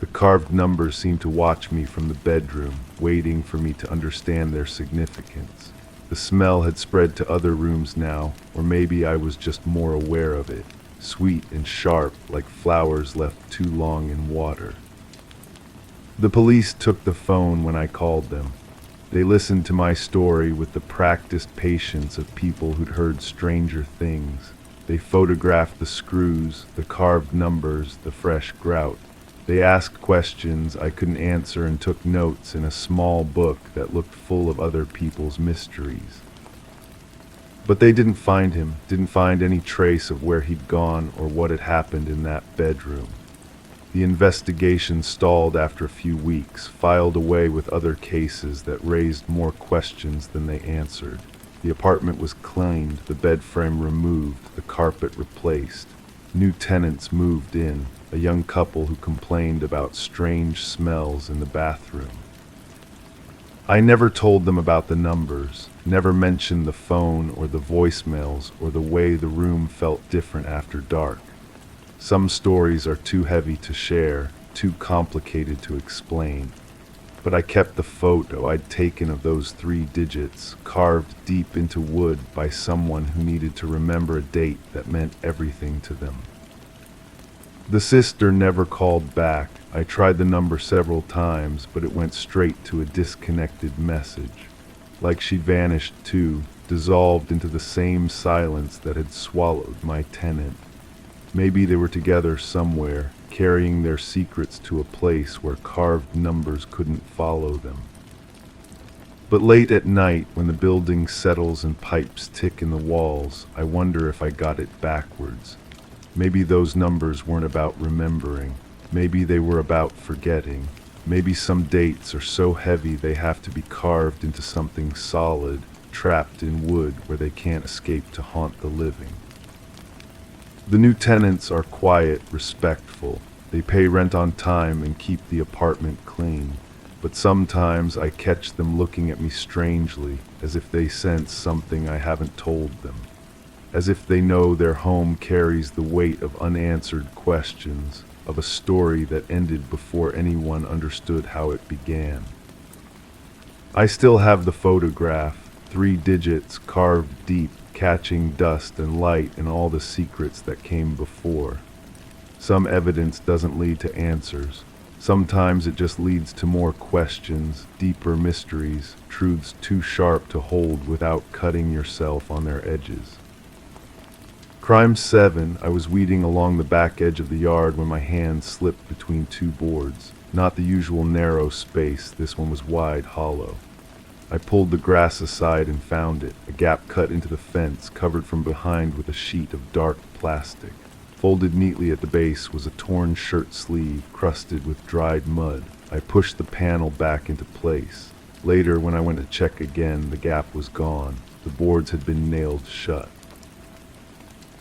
The carved numbers seemed to watch me from the bedroom, waiting for me to understand their significance. The smell had spread to other rooms now, or maybe I was just more aware of it, sweet and sharp like flowers left too long in water. The police took the phone when I called them. They listened to my story with the practiced patience of people who'd heard stranger things. They photographed the screws, the carved numbers, the fresh grout. They asked questions I couldn't answer and took notes in a small book that looked full of other people's mysteries. But they didn't find him, didn't find any trace of where he'd gone or what had happened in that bedroom. The investigation stalled after a few weeks, filed away with other cases that raised more questions than they answered. The apartment was cleaned, the bed frame removed, the carpet replaced. New tenants moved in, a young couple who complained about strange smells in the bathroom. I never told them about the numbers, never mentioned the phone or the voicemails or the way the room felt different after dark. Some stories are too heavy to share, too complicated to explain. But I kept the photo I'd taken of those 3 digits, carved deep into wood by someone who needed to remember a date that meant everything to them. The sister never called back. I tried the number several times, but it went straight to a disconnected message. Like she'd vanished too, dissolved into the same silence that had swallowed my tenant. Maybe they were together somewhere, carrying their secrets to a place where carved numbers couldn't follow them. But late at night, when the building settles and pipes tick in the walls, I wonder if I got it backwards. Maybe those numbers weren't about remembering. Maybe they were about forgetting. Maybe some dates are so heavy they have to be carved into something solid, trapped in wood where they can't escape to haunt the living. The new tenants are quiet, respectful. They pay rent on time and keep the apartment clean. But sometimes I catch them looking at me strangely, as if they sense something I haven't told them. As if they know their home carries the weight of unanswered questions, of a story that ended before anyone understood how it began. I still have the photograph, 3 digits carved deep, catching dust and light and all the secrets that came before. Some evidence doesn't lead to answers. Sometimes it just leads to more questions, deeper mysteries, truths too sharp to hold without cutting yourself on their edges. Crime 7, I was weeding along the back edge of the yard when my hand slipped between 2 boards. Not the usual narrow space, this one was wide, hollow. I pulled the grass aside and found it, a gap cut into the fence, covered from behind with a sheet of dark plastic. Folded neatly at the base was a torn shirt sleeve, crusted with dried mud. I pushed the panel back into place. Later, when I went to check again, the gap was gone. The boards had been nailed shut.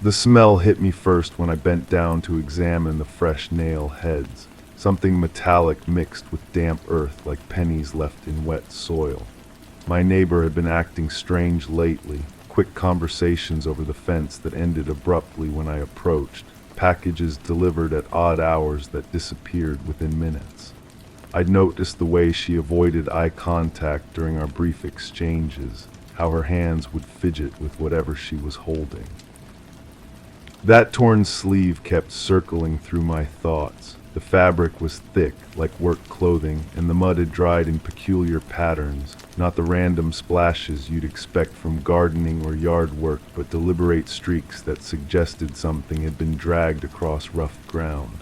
The smell hit me first when I bent down to examine the fresh nail heads, something metallic mixed with damp earth like pennies left in wet soil. My neighbor had been acting strange lately, quick conversations over the fence that ended abruptly when I approached, packages delivered at odd hours that disappeared within minutes. I'd noticed the way she avoided eye contact during our brief exchanges, how her hands would fidget with whatever she was holding. That torn sleeve kept circling through my thoughts. The fabric was thick, like work clothing, and the mud had dried in peculiar patterns, not the random splashes you'd expect from gardening or yard work, but deliberate streaks that suggested something had been dragged across rough ground.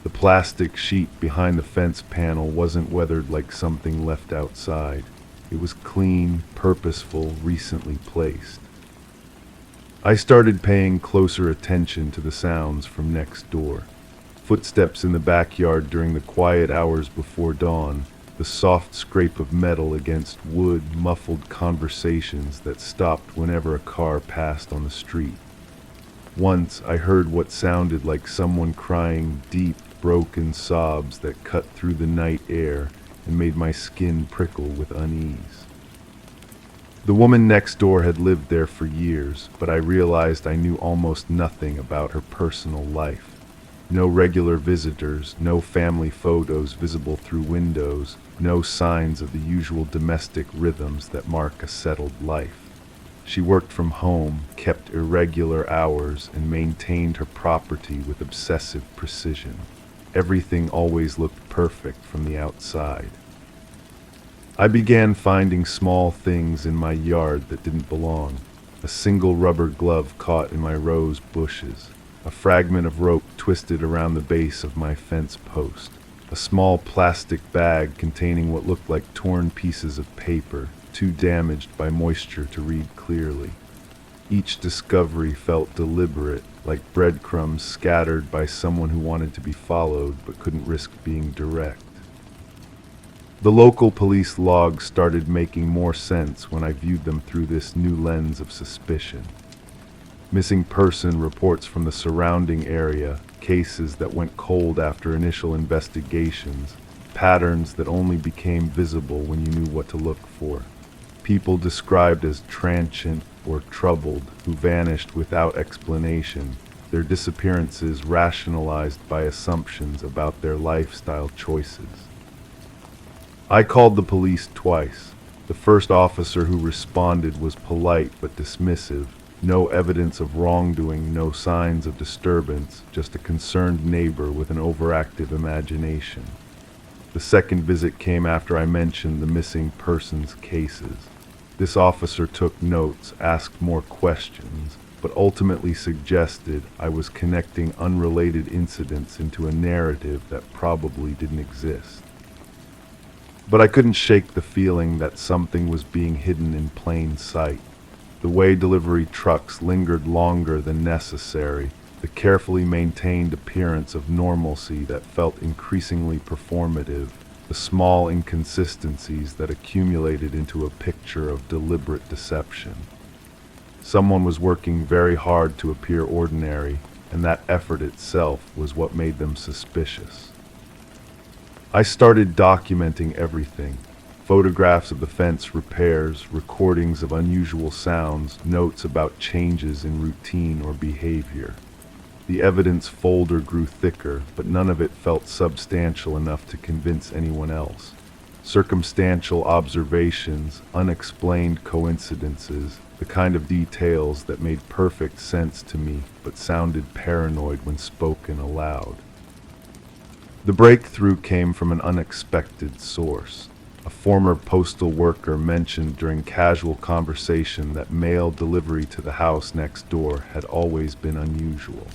The plastic sheet behind the fence panel wasn't weathered like something left outside. It was clean, purposeful, recently placed. I started paying closer attention to the sounds from next door. Footsteps in the backyard during the quiet hours before dawn, the soft scrape of metal against wood, muffled conversations that stopped whenever a car passed on the street. Once I heard what sounded like someone crying deep, broken sobs that cut through the night air and made my skin prickle with unease. The woman next door had lived there for years, but I realized I knew almost nothing about her personal life. No regular visitors, no family photos visible through windows, no signs of the usual domestic rhythms that mark a settled life. She worked from home, kept irregular hours, and maintained her property with obsessive precision. Everything always looked perfect from the outside. I began finding small things in my yard that didn't belong. A single rubber glove caught in my rose bushes. A fragment of rope twisted around the base of my fence post. A small plastic bag containing what looked like torn pieces of paper, too damaged by moisture to read clearly. Each discovery felt deliberate, like breadcrumbs scattered by someone who wanted to be followed but couldn't risk being direct. The local police logs started making more sense when I viewed them through this new lens of suspicion. Missing person reports from the surrounding area, cases that went cold after initial investigations, patterns that only became visible when you knew what to look for. People described as transient or troubled who vanished without explanation, their disappearances rationalized by assumptions about their lifestyle choices. I called the police twice. The first officer who responded was polite but dismissive. No evidence of wrongdoing, no signs of disturbance, just a concerned neighbor with an overactive imagination. The second visit came after I mentioned the missing persons cases. This officer took notes, asked more questions, but ultimately suggested I was connecting unrelated incidents into a narrative that probably didn't exist. But I couldn't shake the feeling that something was being hidden in plain sight. The way delivery trucks lingered longer than necessary, the carefully maintained appearance of normalcy that felt increasingly performative, the small inconsistencies that accumulated into a picture of deliberate deception. Someone was working very hard to appear ordinary, and that effort itself was what made them suspicious. I started documenting everything. Photographs of the fence repairs, recordings of unusual sounds, notes about changes in routine or behavior. The evidence folder grew thicker, but none of it felt substantial enough to convince anyone else. Circumstantial observations, unexplained coincidences, the kind of details that made perfect sense to me but sounded paranoid when spoken aloud. The breakthrough came from an unexpected source. A former postal worker mentioned during casual conversation that mail delivery to the house next door had always been unusual.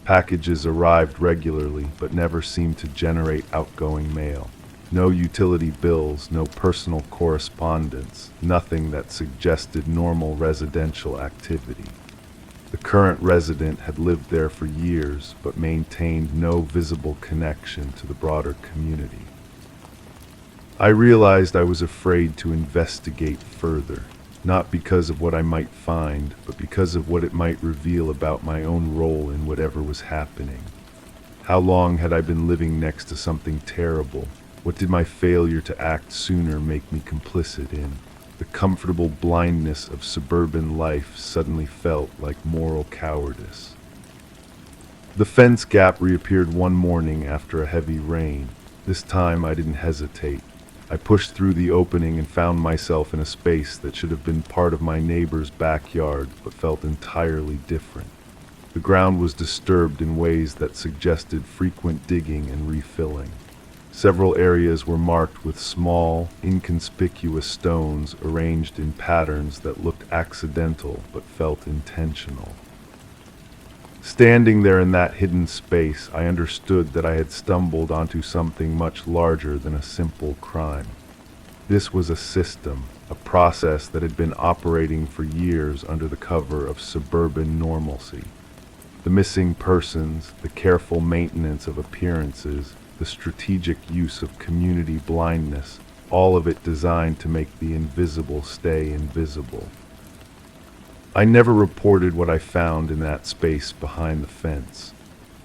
Packages arrived regularly but never seemed to generate outgoing mail. No utility bills, no personal correspondence, nothing that suggested normal residential activity. The current resident had lived there for years but maintained no visible connection to the broader community. I realized I was afraid to investigate further, not because of what I might find, but because of what it might reveal about my own role in whatever was happening. How long had I been living next to something terrible? What did my failure to act sooner make me complicit in? The comfortable blindness of suburban life suddenly felt like moral cowardice. The fence gap reappeared one morning after a heavy rain. This time I didn't hesitate. I pushed through the opening and found myself in a space that should have been part of my neighbor's backyard, but felt entirely different. The ground was disturbed in ways that suggested frequent digging and refilling. Several areas were marked with small, inconspicuous stones arranged in patterns that looked accidental but felt intentional. Standing there in that hidden space, I understood that I had stumbled onto something much larger than a simple crime. This was a system, a process that had been operating for years under the cover of suburban normalcy. The missing persons, the careful maintenance of appearances, the strategic use of community blindness, all of it designed to make the invisible stay invisible. I never reported what I found in that space behind the fence.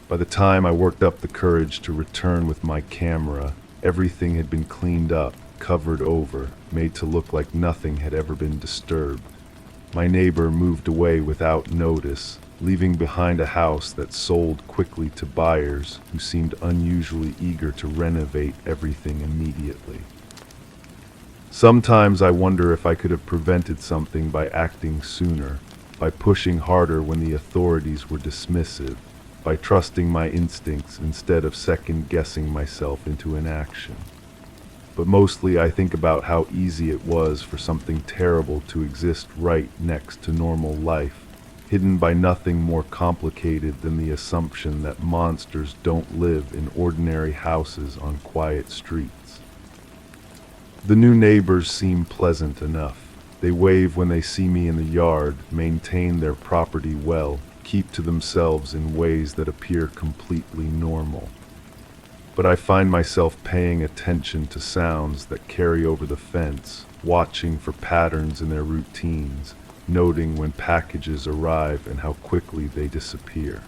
By the time I worked up the courage to return with my camera, everything had been cleaned up, covered over, made to look like nothing had ever been disturbed. My neighbor moved away without notice, leaving behind a house that sold quickly to buyers who seemed unusually eager to renovate everything immediately. Sometimes I wonder if I could have prevented something by acting sooner, by pushing harder when the authorities were dismissive, by trusting my instincts instead of second-guessing myself into inaction. But mostly I think about how easy it was for something terrible to exist right next to normal life, hidden by nothing more complicated than the assumption that monsters don't live in ordinary houses on quiet streets. The new neighbors seem pleasant enough. They wave when they see me in the yard, maintain their property well, keep to themselves in ways that appear completely normal. But I find myself paying attention to sounds that carry over the fence, watching for patterns in their routines, noting when packages arrive and how quickly they disappear.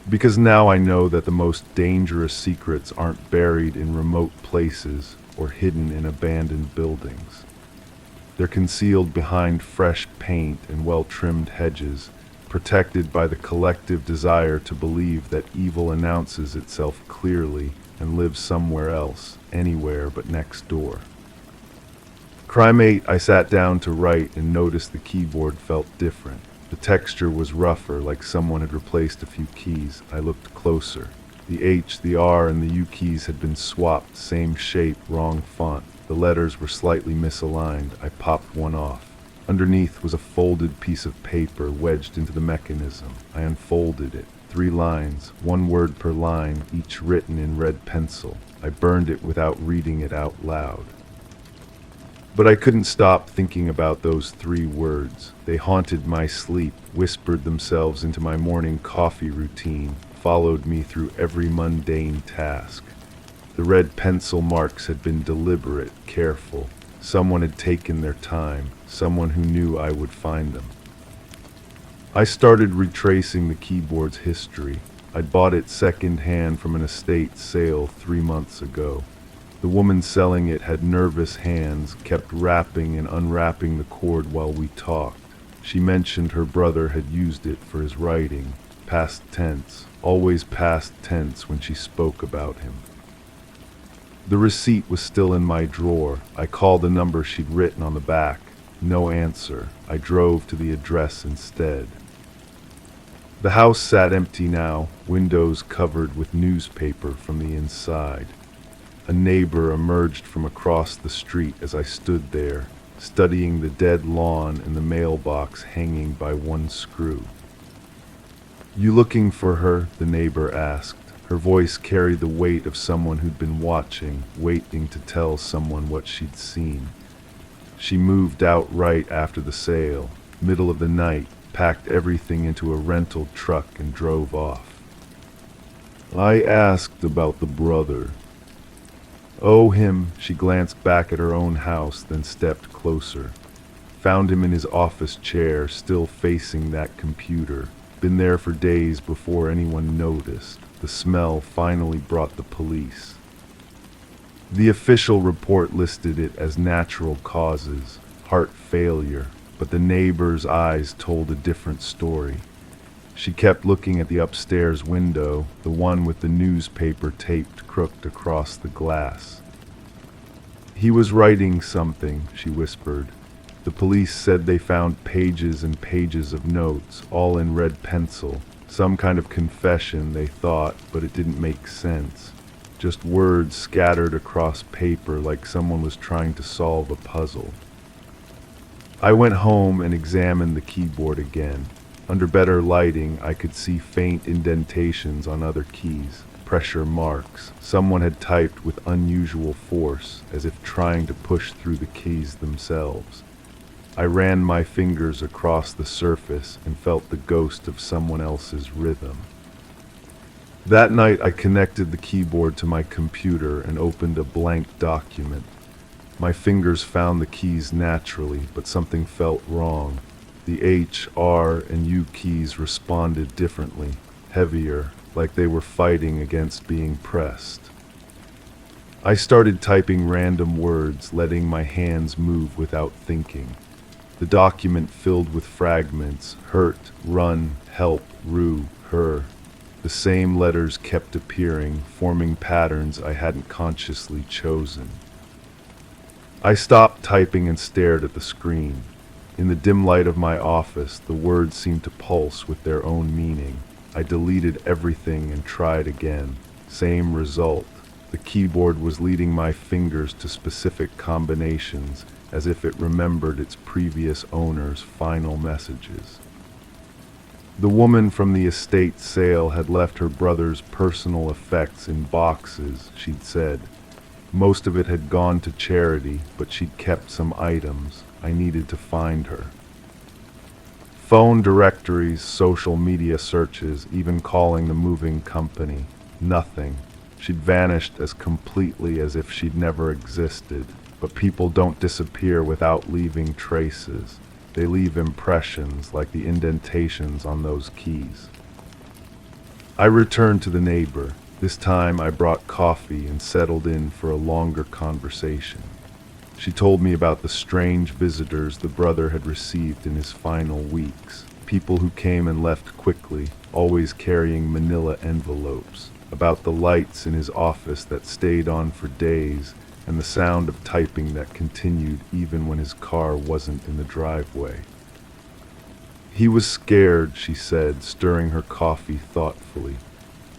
Because now I know that the most dangerous secrets aren't buried in remote places or hidden in abandoned buildings. They're concealed behind fresh paint and well-trimmed hedges, protected by the collective desire to believe that evil announces itself clearly and lives somewhere else, anywhere but next door. Crime 8, I sat down to write and noticed the keyboard felt different. The texture was rougher, like someone had replaced a few keys. I looked closer. The H, the R, and the U keys had been swapped, same shape, wrong font. The letters were slightly misaligned. I popped one off. Underneath was a folded piece of paper wedged into the mechanism. I unfolded it. 3 lines, 1 word per line, each written in red pencil. I burned it without reading it out loud. But I couldn't stop thinking about those 3 words. They haunted my sleep, whispered themselves into my morning coffee routine, followed me through every mundane task. The red pencil marks had been deliberate, careful. Someone had taken their time, someone who knew I would find them. I started retracing the keyboard's history. I'd bought it second-hand from an estate sale 3 months ago. The woman selling it had nervous hands, kept wrapping and unwrapping the cord while we talked. She mentioned her brother had used it for his writing. Past tense, always past tense when she spoke about him. The receipt was still in my drawer. I called the number she'd written on the back. No answer. I drove to the address instead. The house sat empty now, windows covered with newspaper from the inside. A neighbor emerged from across the street as I stood there, studying the dead lawn and the mailbox hanging by one screw. "You looking for her?" the neighbor asked. Her voice carried the weight of someone who'd been watching, waiting to tell someone what she'd seen. She moved out right after the sale, middle of the night, packed everything into a rental truck and drove off. I asked about the brother. "Oh, him." She glanced back at her own house, then stepped closer. Found him in his office chair, still facing that computer. Been there for days before anyone noticed. The smell finally brought the police. The official report listed it as natural causes, heart failure, but the neighbor's eyes told a different story. She kept looking at the upstairs window, the one with the newspaper taped crooked across the glass. "He was writing something," she whispered. "The police said they found pages and pages of notes, all in red pencil. Some kind of confession, they thought, but it didn't make sense. Just words scattered across paper like someone was trying to solve a puzzle." I went home and examined the keyboard again. Under better lighting, I could see faint indentations on other keys, pressure marks. Someone had typed with unusual force, as if trying to push through the keys themselves. I ran my fingers across the surface and felt the ghost of someone else's rhythm. That night, I connected the keyboard to my computer and opened a blank document. My fingers found the keys naturally, but something felt wrong. The H, R, and U keys responded differently, heavier, like they were fighting against being pressed. I started typing random words, letting my hands move without thinking. The document filled with fragments: hurt, run, help, rue, her. The same letters kept appearing, forming patterns I hadn't consciously chosen. I stopped typing and stared at the screen. In the dim light of my office, the words seemed to pulse with their own meaning. I deleted everything and tried again. Same result. The keyboard was leading my fingers to specific combinations, as if it remembered its previous owner's final messages. The woman from the estate sale had left her brother's personal effects in boxes, she'd said. Most of it had gone to charity, but she'd kept some items. I needed to find her. Phone directories, social media searches, even calling the moving company. Nothing. She'd vanished as completely as if she'd never existed. But people don't disappear without leaving traces. They leave impressions, like the indentations on those keys. I returned to the neighbor. This time I brought coffee and settled in for a longer conversation. She told me about the strange visitors the brother had received in his final weeks. People who came and left quickly, always carrying manila envelopes. About the lights in his office that stayed on for days, and the sound of typing that continued even when his car wasn't in the driveway. He was scared, she said, stirring her coffee thoughtfully.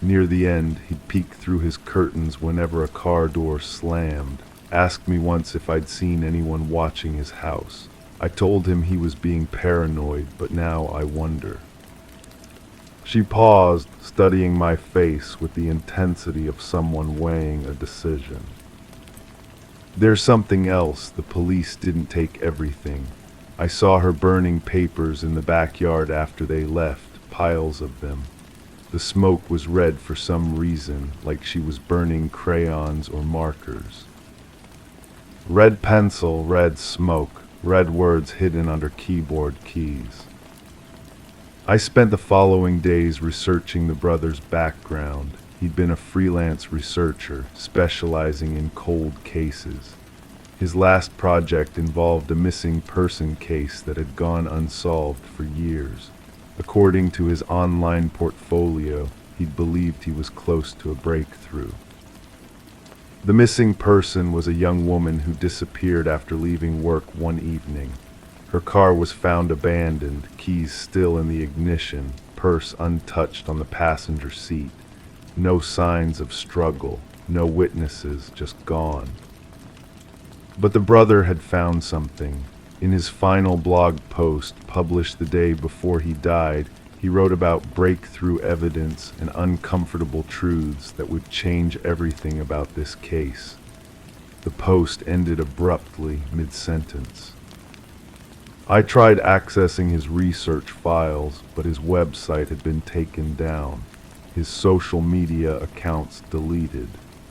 Near the end, he'd peek through his curtains whenever a car door slammed. Asked me once if I'd seen anyone watching his house. I told him he was being paranoid, but now I wonder. She paused, studying my face with the intensity of someone weighing a decision. "There's something else. The police didn't take everything. I saw her burning papers in the backyard after they left, piles of them. The smoke was red for some reason, like she was burning crayons or markers. Red pencil, red smoke, red words hidden under keyboard keys." I spent the following days researching the brother's background. He'd been a freelance researcher, specializing in cold cases. His last project involved a missing person case that had gone unsolved for years. According to his online portfolio, he'd believed he was close to a breakthrough. The missing person was a young woman who disappeared after leaving work one evening. Her car was found abandoned, keys still in the ignition, purse untouched on the passenger seat. No signs of struggle, no witnesses, just gone. But the brother had found something. In his final blog post, published the day before he died, he wrote about breakthrough evidence and uncomfortable truths that would change everything about this case. The post ended abruptly, mid-sentence. I tried accessing his research files, but his website had been taken down. His social media accounts deleted.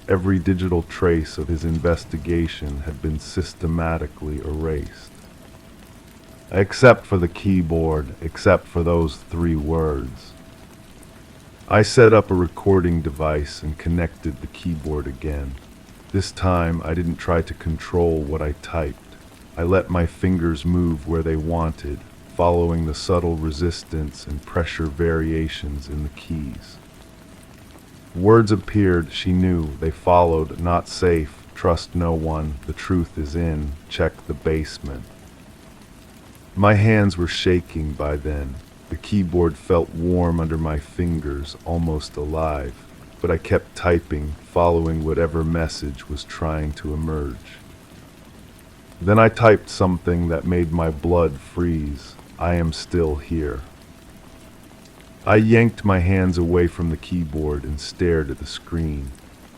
Every digital trace of his investigation had been systematically erased. Except for the keyboard, except for those 3 words. I set up a recording device and connected the keyboard again. This time, I didn't try to control what I typed. I let my fingers move where they wanted, following the subtle resistance and pressure variations in the keys. Words appeared, she knew, they followed, not safe, trust no one, the truth is in, check the basement. My hands were shaking by then. The keyboard felt warm under my fingers, almost alive, but I kept typing, following whatever message was trying to emerge. Then I typed something that made my blood freeze. I am still here. I yanked my hands away from the keyboard and stared at the screen.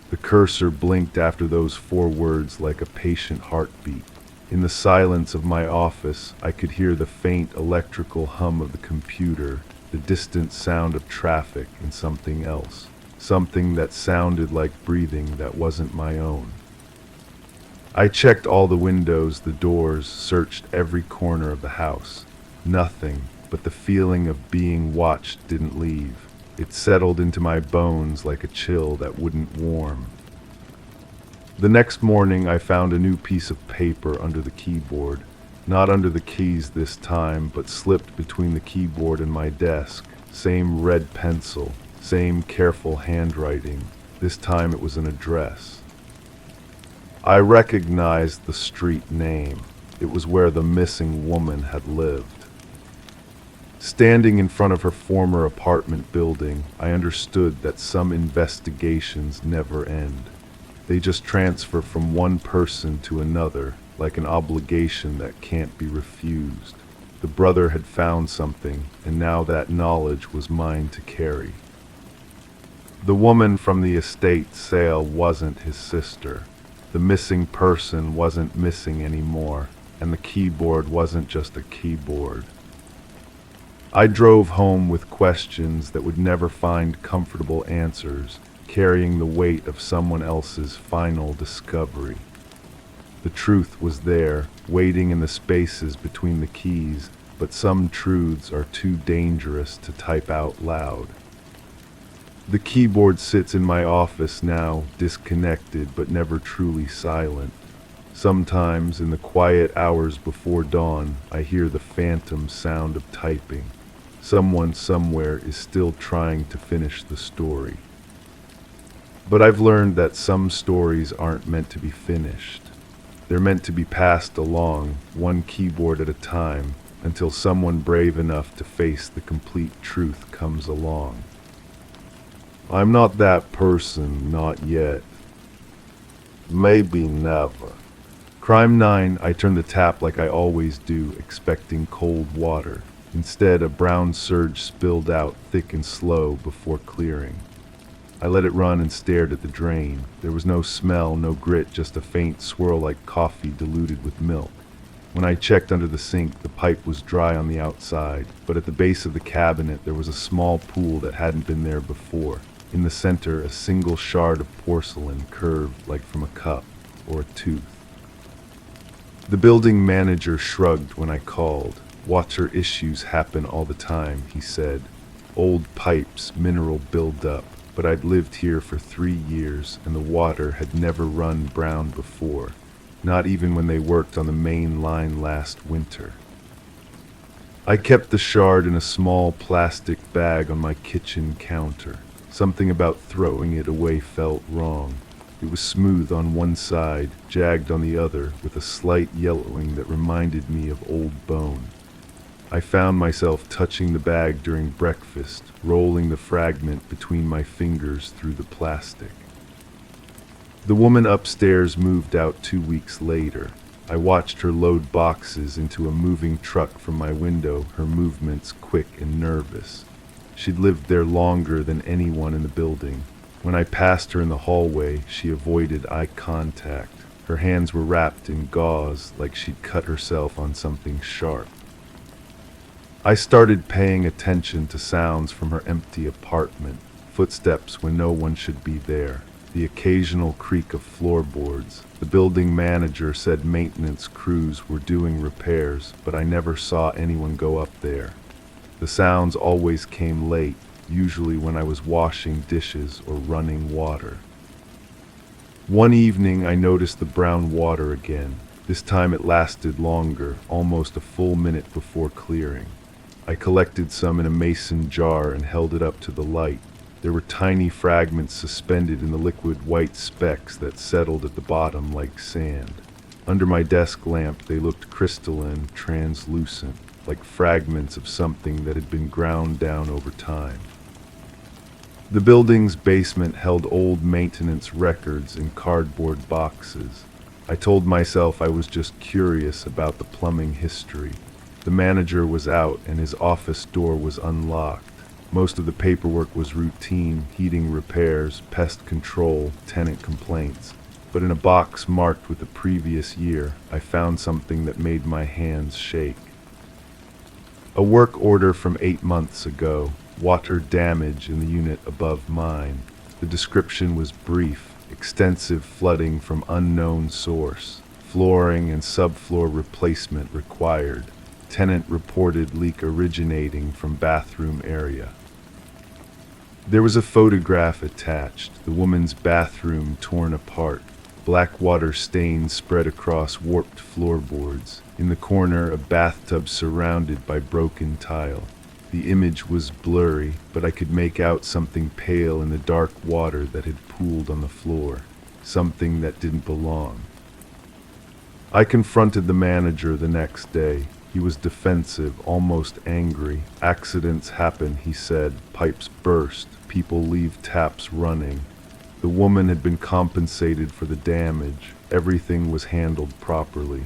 The cursor blinked after those 4 words like a patient heartbeat. In the silence of my office, I could hear the faint electrical hum of the computer, the distant sound of traffic, and something else. Something that sounded like breathing that wasn't my own. I checked all the windows, the doors, searched every corner of the house. Nothing, but the feeling of being watched didn't leave. It settled into my bones like a chill that wouldn't warm. The next morning I found a new piece of paper under the keyboard, not under the keys this time, but slipped between the keyboard and my desk. Same red pencil, same careful handwriting. This time it was an address. I recognized the street name. It was where the missing woman had lived. Standing in front of her former apartment building, I understood that some investigations never end. They just transfer from one person to another, like an obligation that can't be refused. The brother had found something, and now that knowledge was mine to carry. The woman from the estate sale wasn't his sister. The missing person wasn't missing anymore, and the keyboard wasn't just a keyboard. I drove home with questions that would never find comfortable answers, carrying the weight of someone else's final discovery. The truth was there, waiting in the spaces between the keys, but some truths are too dangerous to type out loud. The keyboard sits in my office now, disconnected but never truly silent. Sometimes, in the quiet hours before dawn, I hear the phantom sound of typing. Someone somewhere is still trying to finish the story. But I've learned that some stories aren't meant to be finished. They're meant to be passed along, one keyboard at a time, until someone brave enough to face the complete truth comes along. I'm not that person, not yet. Maybe never. Crime 9, I turned the tap like I always do, expecting cold water. Instead, a brown surge spilled out thick and slow before clearing. I let it run and stared at the drain. There was no smell, no grit, just a faint swirl like coffee diluted with milk. When I checked under the sink, the pipe was dry on the outside, but at the base of the cabinet there was a small pool that hadn't been there before. In the center, a single shard of porcelain curved like from a cup or a tooth. The building manager shrugged when I called. Water issues happen all the time, he said. Old pipes, mineral buildup. But I'd lived here for 3 years, and the water had never run brown before, not even when they worked on the main line last winter. I kept the shard in a small plastic bag on my kitchen counter. Something about throwing it away felt wrong. It was smooth on one side, jagged on the other, with a slight yellowing that reminded me of old bone. I found myself touching the bag during breakfast, rolling the fragment between my fingers through the plastic. The woman upstairs moved out 2 weeks later. I watched her load boxes into a moving truck from my window, her movements quick and nervous. She'd lived there longer than anyone in the building. When I passed her in the hallway, she avoided eye contact. Her hands were wrapped in gauze, like she'd cut herself on something sharp. I started paying attention to sounds from her empty apartment, footsteps when no one should be there, the occasional creak of floorboards. The building manager said maintenance crews were doing repairs, but I never saw anyone go up there. The sounds always came late, usually when I was washing dishes or running water. One evening I noticed the brown water again. This time it lasted longer, almost a full minute before clearing. I collected some in a mason jar and held it up to the light. There were tiny fragments suspended in the liquid white specks that settled at the bottom like sand. Under my desk lamp, they looked crystalline, translucent, like fragments of something that had been ground down over time. The building's basement held old maintenance records in cardboard boxes. I told myself I was just curious about the plumbing history. The manager was out and his office door was unlocked. Most of the paperwork was routine: heating repairs, pest control, tenant complaints. But in a box marked with the previous year, I found something that made my hands shake. A work order from 8 months ago: water damage in the unit above mine. The description was brief: extensive flooding from unknown source. Flooring and subfloor replacement required. Tenant reported leak originating from bathroom area. There was a photograph attached: the woman's bathroom torn apart. Black water stains spread across warped floorboards. In the corner, a bathtub surrounded by broken tile. The image was blurry, but I could make out something pale in the dark water that had pooled on the floor. Something that didn't belong. I confronted the manager the next day. He was defensive, almost angry. Accidents happen, he said. Pipes burst. People leave taps running. The woman had been compensated for the damage. Everything was handled properly.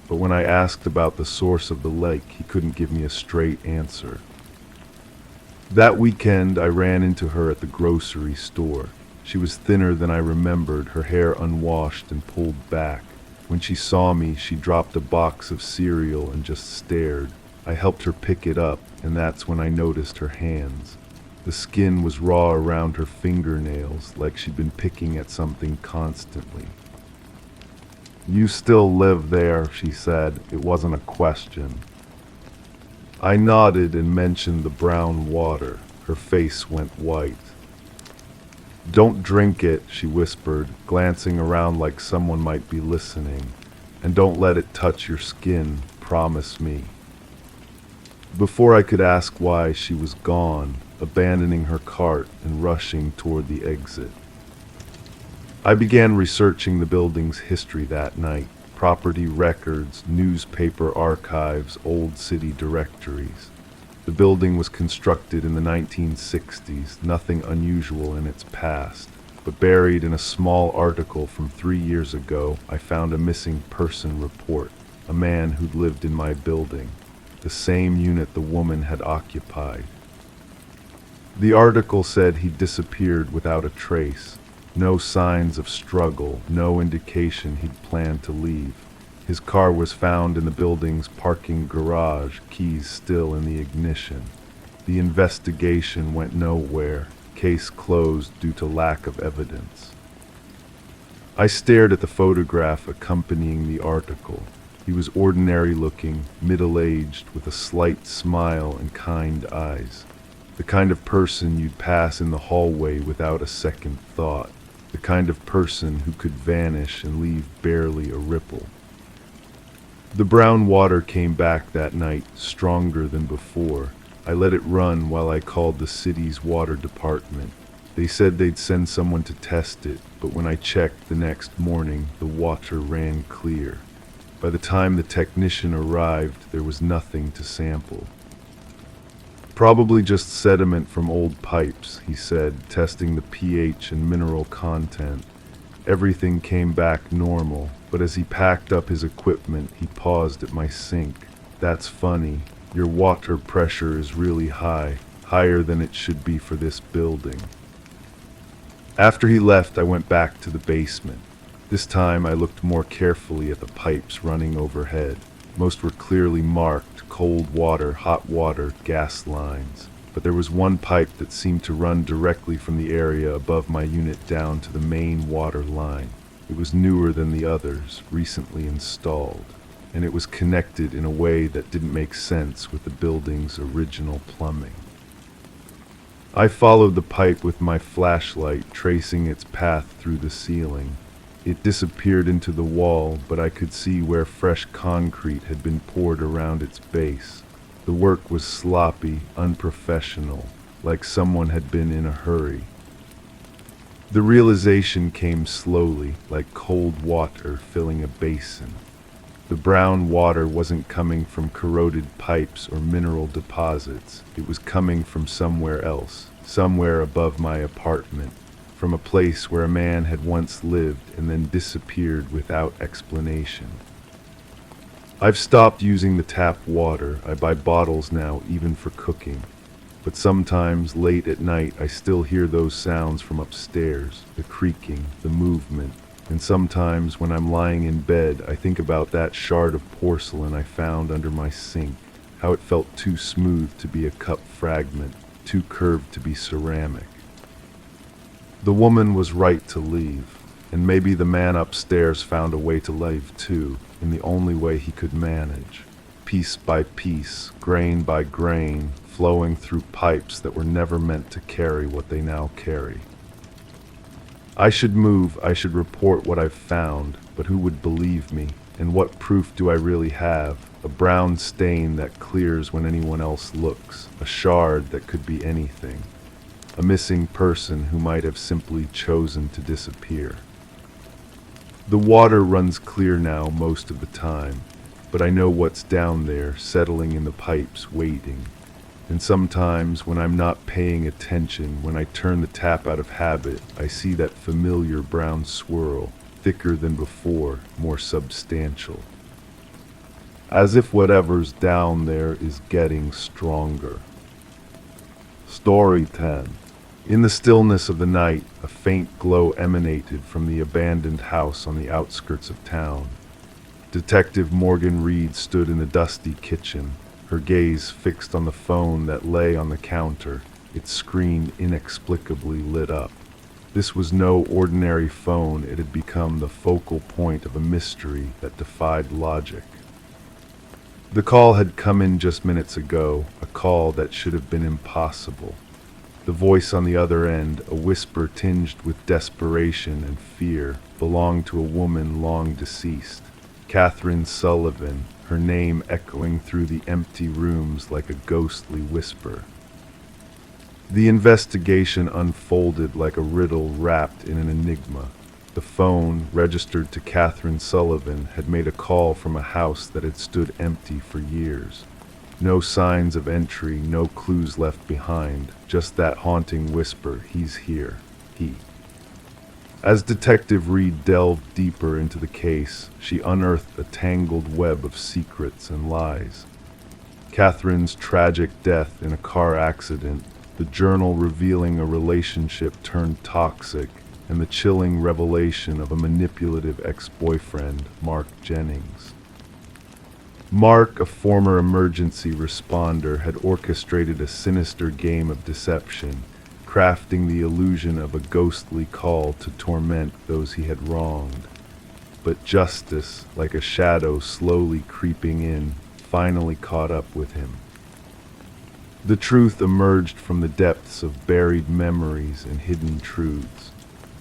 But when I asked about the source of the leak, he couldn't give me a straight answer. That weekend, I ran into her at the grocery store. She was thinner than I remembered, her hair unwashed and pulled back. When she saw me, she dropped a box of cereal and just stared. I helped her pick it up, and that's when I noticed her hands. The skin was raw around her fingernails, like she'd been picking at something constantly. "You still live there," she said. It wasn't a question. I nodded and mentioned the brown water. Her face went white. "Don't drink it," she whispered, glancing around like someone might be listening. "And don't let it touch your skin, promise me." Before I could ask why, she was gone, abandoning her cart and rushing toward the exit. I began researching the building's history that night: property records, newspaper archives, old city directories. The building was constructed in the 1960s, nothing unusual in its past. But buried in a small article from 3 years ago, I found a missing person report: a man who'd lived in my building, the same unit the woman had occupied. The article said he'd disappeared without a trace. No signs of struggle, no indication he'd planned to leave. His car was found in the building's parking garage, keys still in the ignition. The investigation went nowhere. Case closed due to lack of evidence. I stared at the photograph accompanying the article. He was ordinary looking, middle-aged, with a slight smile and kind eyes. The kind of person you'd pass in the hallway without a second thought. The kind of person who could vanish and leave barely a ripple. The brown water came back that night, stronger than before. I let it run while I called the city's water department. They said they'd send someone to test it, but when I checked the next morning, the water ran clear. By the time the technician arrived, there was nothing to sample. "Probably just sediment from old pipes," he said, testing the pH and mineral content. Everything came back normal, but as he packed up his equipment, he paused at my sink. "That's funny. Your water pressure is really high, higher than it should be for this building." After he left, I went back to the basement. This time I looked more carefully at the pipes running overhead. Most were clearly marked: cold water, hot water, gas lines. But there was one pipe that seemed to run directly from the area above my unit down to the main water line. It was newer than the others, recently installed, and it was connected in a way that didn't make sense with the building's original plumbing. I followed the pipe with my flashlight, tracing its path through the ceiling. It disappeared into the wall, but I could see where fresh concrete had been poured around its base. The work was sloppy, unprofessional, like someone had been in a hurry. The realization came slowly, like cold water filling a basin. The brown water wasn't coming from corroded pipes or mineral deposits. It was coming from somewhere else, somewhere above my apartment, from a place where a man had once lived and then disappeared without explanation. I've stopped using the tap water. I buy bottles now, even for cooking. But sometimes, late at night, I still hear those sounds from upstairs, the creaking, the movement. And sometimes, when I'm lying in bed, I think about that shard of porcelain I found under my sink, how it felt too smooth to be a cup fragment, too curved to be ceramic. The woman was right to leave, and maybe the man upstairs found a way to leave too, in the only way he could manage, piece by piece, grain by grain, flowing through pipes that were never meant to carry what they now carry. I should move, I should report what I've found, but who would believe me? And what proof do I really have? A brown stain that clears when anyone else looks, a shard that could be anything, a missing person who might have simply chosen to disappear. The water runs clear now most of the time, but I know what's down there, settling in the pipes, waiting. And sometimes, when I'm not paying attention, when I turn the tap out of habit, I see that familiar brown swirl, thicker than before, more substantial. As if whatever's down there is getting stronger. Story 10. In the stillness of the night, a faint glow emanated from the abandoned house on the outskirts of town. Detective Morgan Reed stood in the dusty kitchen, her gaze fixed on the phone that lay on the counter, its screen inexplicably lit up. This was no ordinary phone. It had become the focal point of a mystery that defied logic. The call had come in just minutes ago, a call that should have been impossible. The voice on the other end, a whisper tinged with desperation and fear, belonged to a woman long deceased, Catherine Sullivan, her name echoing through the empty rooms like a ghostly whisper. The investigation unfolded like a riddle wrapped in an enigma. The phone, registered to Catherine Sullivan, had made a call from a house that had stood empty for years. No signs of entry, no clues left behind, just that haunting whisper, "He's here, he." As Detective Reed delved deeper into the case, she unearthed a tangled web of secrets and lies. Catherine's tragic death in a car accident, the journal revealing a relationship turned toxic, and the chilling revelation of a manipulative ex-boyfriend, Mark Jennings. Mark, a former emergency responder, had orchestrated a sinister game of deception, crafting the illusion of a ghostly call to torment those he had wronged. But justice, like a shadow slowly creeping in, finally caught up with him. The truth emerged from the depths of buried memories and hidden truths.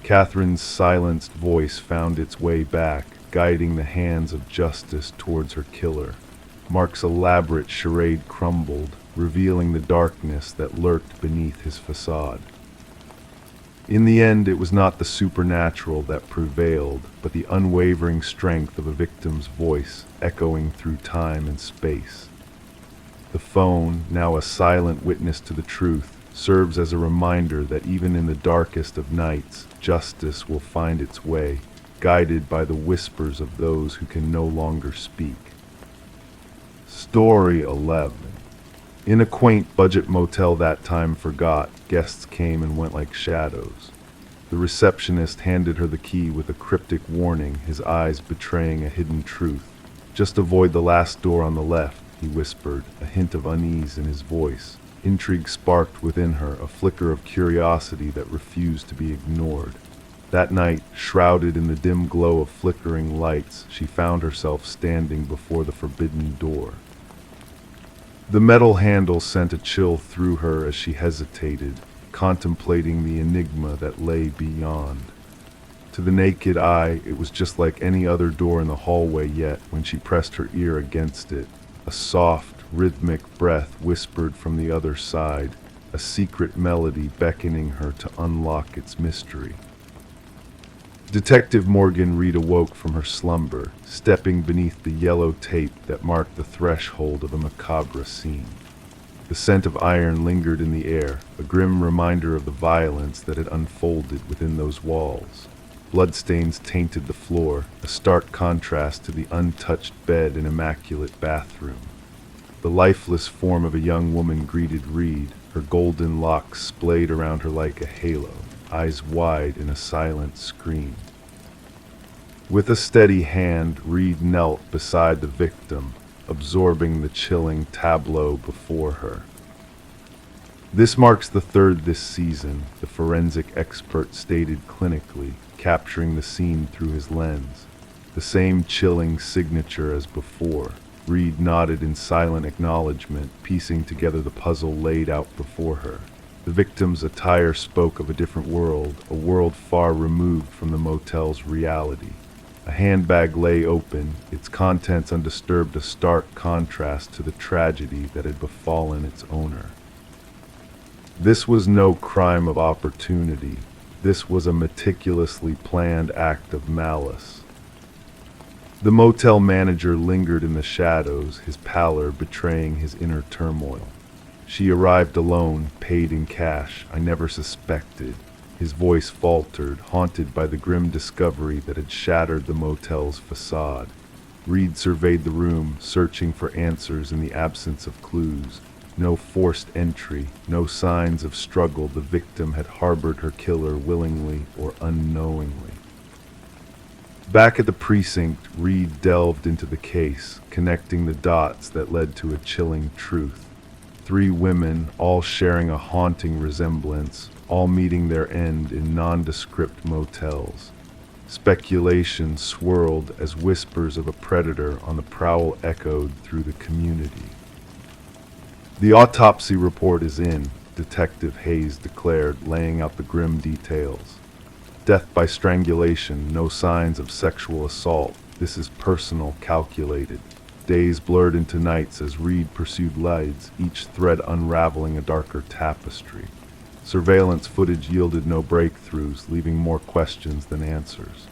Catherine's silenced voice found its way back, guiding the hands of justice towards her killer. Mark's elaborate charade crumbled, revealing the darkness that lurked beneath his facade. In the end, it was not the supernatural that prevailed, but the unwavering strength of a victim's voice echoing through time and space. The phone, now a silent witness to the truth, serves as a reminder that even in the darkest of nights, justice will find its way, guided by the whispers of those who can no longer speak. Story 11. In a quaint budget motel that time forgot, guests came and went like shadows. The receptionist handed her the key with a cryptic warning, his eyes betraying a hidden truth. "Just avoid the last door on the left," he whispered, a hint of unease in his voice. Intrigue sparked within her, a flicker of curiosity that refused to be ignored. That night, shrouded in the dim glow of flickering lights, she found herself standing before the forbidden door. The metal handle sent a chill through her as she hesitated, contemplating the enigma that lay beyond. To the naked eye, it was just like any other door in the hallway, yet when she pressed her ear against it, a soft, rhythmic breath whispered from the other side, a secret melody beckoning her to unlock its mystery. Detective Morgan Reed awoke from her slumber, stepping beneath the yellow tape that marked the threshold of a macabre scene. The scent of iron lingered in the air, a grim reminder of the violence that had unfolded within those walls. Bloodstains tainted the floor, a stark contrast to the untouched bed and immaculate bathroom. The lifeless form of a young woman greeted Reed, her golden locks splayed around her like a halo, eyes wide in a silent scream. With a steady hand, Reed knelt beside the victim, absorbing the chilling tableau before her. This marks the third this season, the forensic expert stated clinically, capturing the scene through his lens. The same chilling signature as before. Reed nodded in silent acknowledgement, piecing together the puzzle laid out before her. The victim's attire spoke of a different world, a world far removed from the motel's reality. A handbag lay open, its contents undisturbed, a stark contrast to the tragedy that had befallen its owner. This was no crime of opportunity. This was a meticulously planned act of malice. The motel manager lingered in the shadows, his pallor betraying his inner turmoil. She arrived alone, paid in cash. I never suspected. His voice faltered, haunted by the grim discovery that had shattered the motel's facade. Reed surveyed the room, searching for answers in the absence of clues. No forced entry, no signs of struggle. The victim had harbored her killer willingly or unknowingly. Back at the precinct, Reed delved into the case, connecting the dots that led to a chilling truth. 3 women, all sharing a haunting resemblance, all meeting their end in nondescript motels. Speculation swirled as whispers of a predator on the prowl echoed through the community. The autopsy report is in, Detective Hayes declared, laying out the grim details. Death by strangulation, no signs of sexual assault. This is personal, calculated. Days blurred into nights as Reed pursued leads, each thread unraveling a darker tapestry. Surveillance footage yielded no breakthroughs, leaving more questions than answers.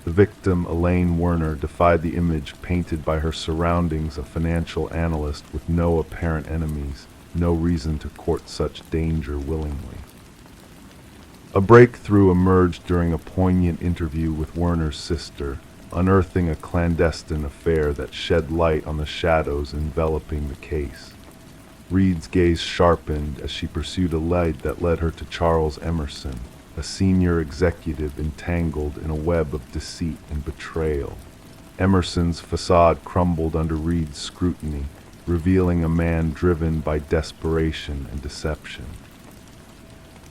The victim, Elaine Werner, defied the image painted by her surroundings, a financial analyst with no apparent enemies, no reason to court such danger willingly. A breakthrough emerged during a poignant interview with Werner's sister, unearthing a clandestine affair that shed light on the shadows enveloping the case. Reed's gaze sharpened as she pursued a lead that led her to Charles Emerson, a senior executive entangled in a web of deceit and betrayal. Emerson's facade crumbled under Reed's scrutiny, revealing a man driven by desperation and deception.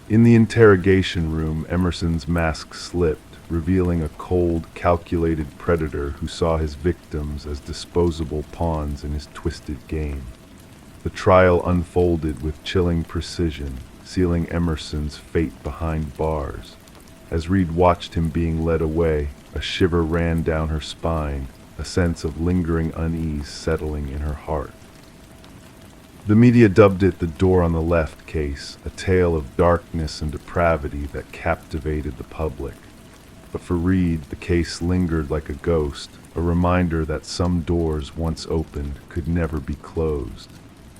In the interrogation room, Emerson's mask slipped, revealing a cold, calculated predator who saw his victims as disposable pawns in his twisted game. The trial unfolded with chilling precision, sealing Emerson's fate behind bars. As Reed watched him being led away, a shiver ran down her spine, a sense of lingering unease settling in her heart. The media dubbed it the Door on the Left case, a tale of darkness and depravity that captivated the public. But for Reed, the case lingered like a ghost, a reminder that some doors once opened could never be closed.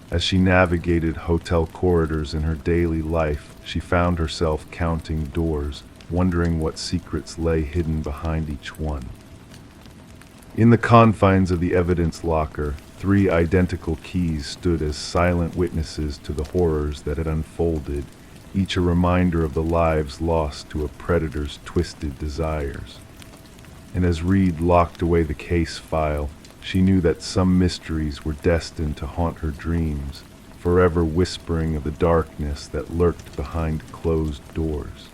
As she navigated hotel corridors in her daily life, she found herself counting doors, wondering what secrets lay hidden behind each one. In the confines of the evidence locker, 3 identical keys stood as silent witnesses to the horrors that had unfolded, each a reminder of the lives lost to a predator's twisted desires. And as Reed locked away the case file, she knew that some mysteries were destined to haunt her dreams, forever whispering of the darkness that lurked behind closed doors.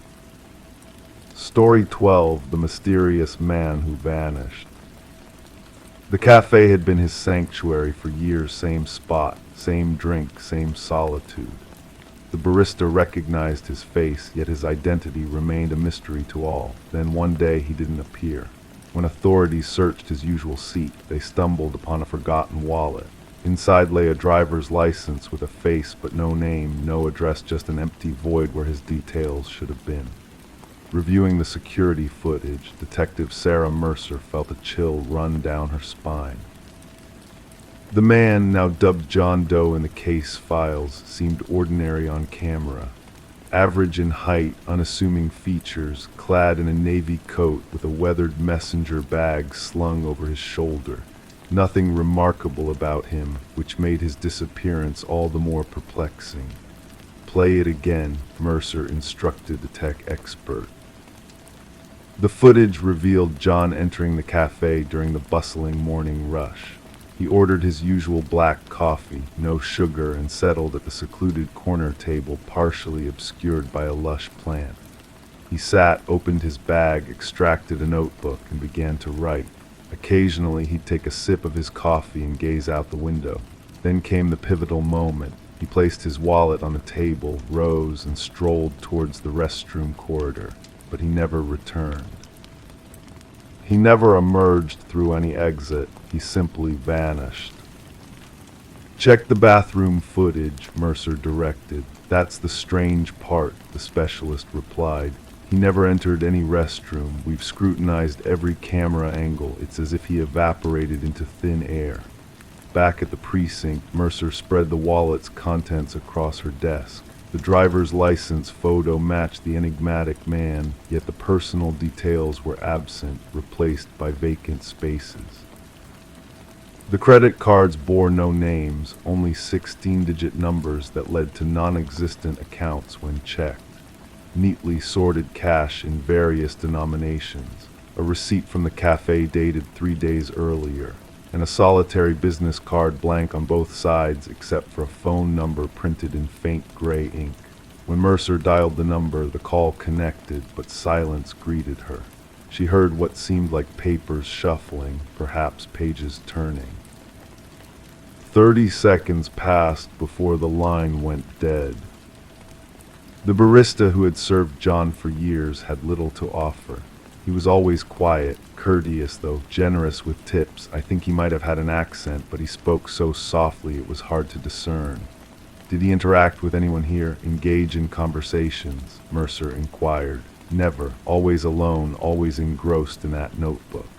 Story 12: The Mysterious Man Who Vanished. The cafe had been his sanctuary for years, same spot, same drink, same solitude. The barista recognized his face, yet his identity remained a mystery to all. Then one day he didn't appear. When authorities searched his usual seat, they stumbled upon a forgotten wallet. Inside lay a driver's license with a face but no name, no address, just an empty void where his details should have been. Reviewing the security footage, Detective Sarah Mercer felt a chill run down her spine. The man, now dubbed John Doe in the case files, seemed ordinary on camera. Average in height, unassuming features, clad in a navy coat with a weathered messenger bag slung over his shoulder. Nothing remarkable about him, which made his disappearance all the more perplexing. "Play it again," Mercer instructed the tech expert. The footage revealed John entering the cafe during the bustling morning rush. He ordered his usual black coffee, no sugar, and settled at the secluded corner table partially obscured by a lush plant. He sat, opened his bag, extracted a notebook, and began to write. Occasionally he'd take a sip of his coffee and gaze out the window. Then came the pivotal moment. He placed his wallet on the table, rose, and strolled towards the restroom corridor, but he never returned. He never emerged through any exit. He simply vanished. "Check the bathroom footage," Mercer directed. "That's the strange part," the specialist replied. "He never entered any restroom. We've scrutinized every camera angle. It's as if he evaporated into thin air." Back at the precinct, Mercer spread the wallet's contents across her desk. The driver's license photo matched the enigmatic man, yet the personal details were absent, replaced by vacant spaces. The credit cards bore no names, only 16-digit numbers that led to non-existent accounts when checked. Neatly sorted cash in various denominations, a receipt from the cafe dated 3 days earlier, and a solitary business card blank on both sides except for a phone number printed in faint gray ink. When Mercer dialed the number, the call connected, but silence greeted her. She heard what seemed like papers shuffling, perhaps pages turning. 30 seconds passed before the line went dead. The barista who had served John for years had little to offer. He was always quiet, courteous though generous with tips. I think he might have had an accent, but he spoke so softly it was hard to discern. "Did he interact with anyone here, engage in conversations?" Mercer inquired. "Never. Always alone, always engrossed in that notebook."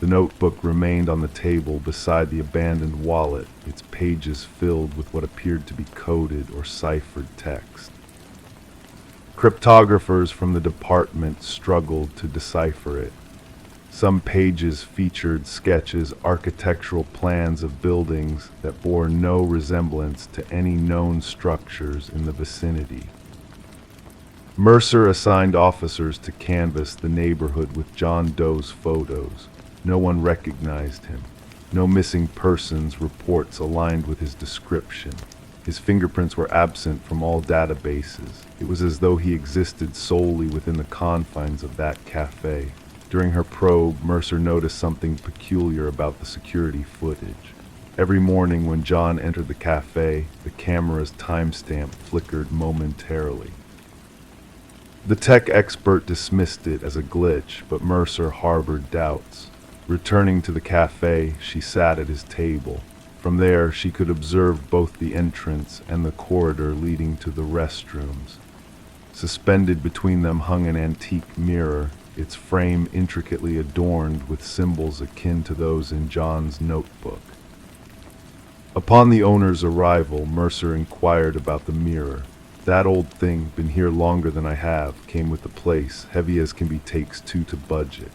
The notebook remained on the table beside the abandoned wallet, its pages filled with what appeared to be coded or ciphered text. Cryptographers from the department struggled to decipher it. Some pages featured sketches, architectural plans of buildings that bore no resemblance to any known structures in the vicinity. Mercer assigned officers to canvass the neighborhood with John Doe's photos. No one recognized him. No missing persons reports aligned with his description. His fingerprints were absent from all databases. It was as though he existed solely within the confines of that cafe. During her probe, Mercer noticed something peculiar about the security footage. Every morning when John entered the cafe, the camera's timestamp flickered momentarily. The tech expert dismissed it as a glitch, but Mercer harbored doubts. Returning to the cafe, she sat at his table. From there, she could observe both the entrance and the corridor leading to the restrooms. Suspended between them hung an antique mirror, its frame intricately adorned with symbols akin to those in John's notebook. Upon the owner's arrival, Mercer inquired about the mirror. "That old thing, been here longer than I have, came with the place, heavy as can be, takes two to budget."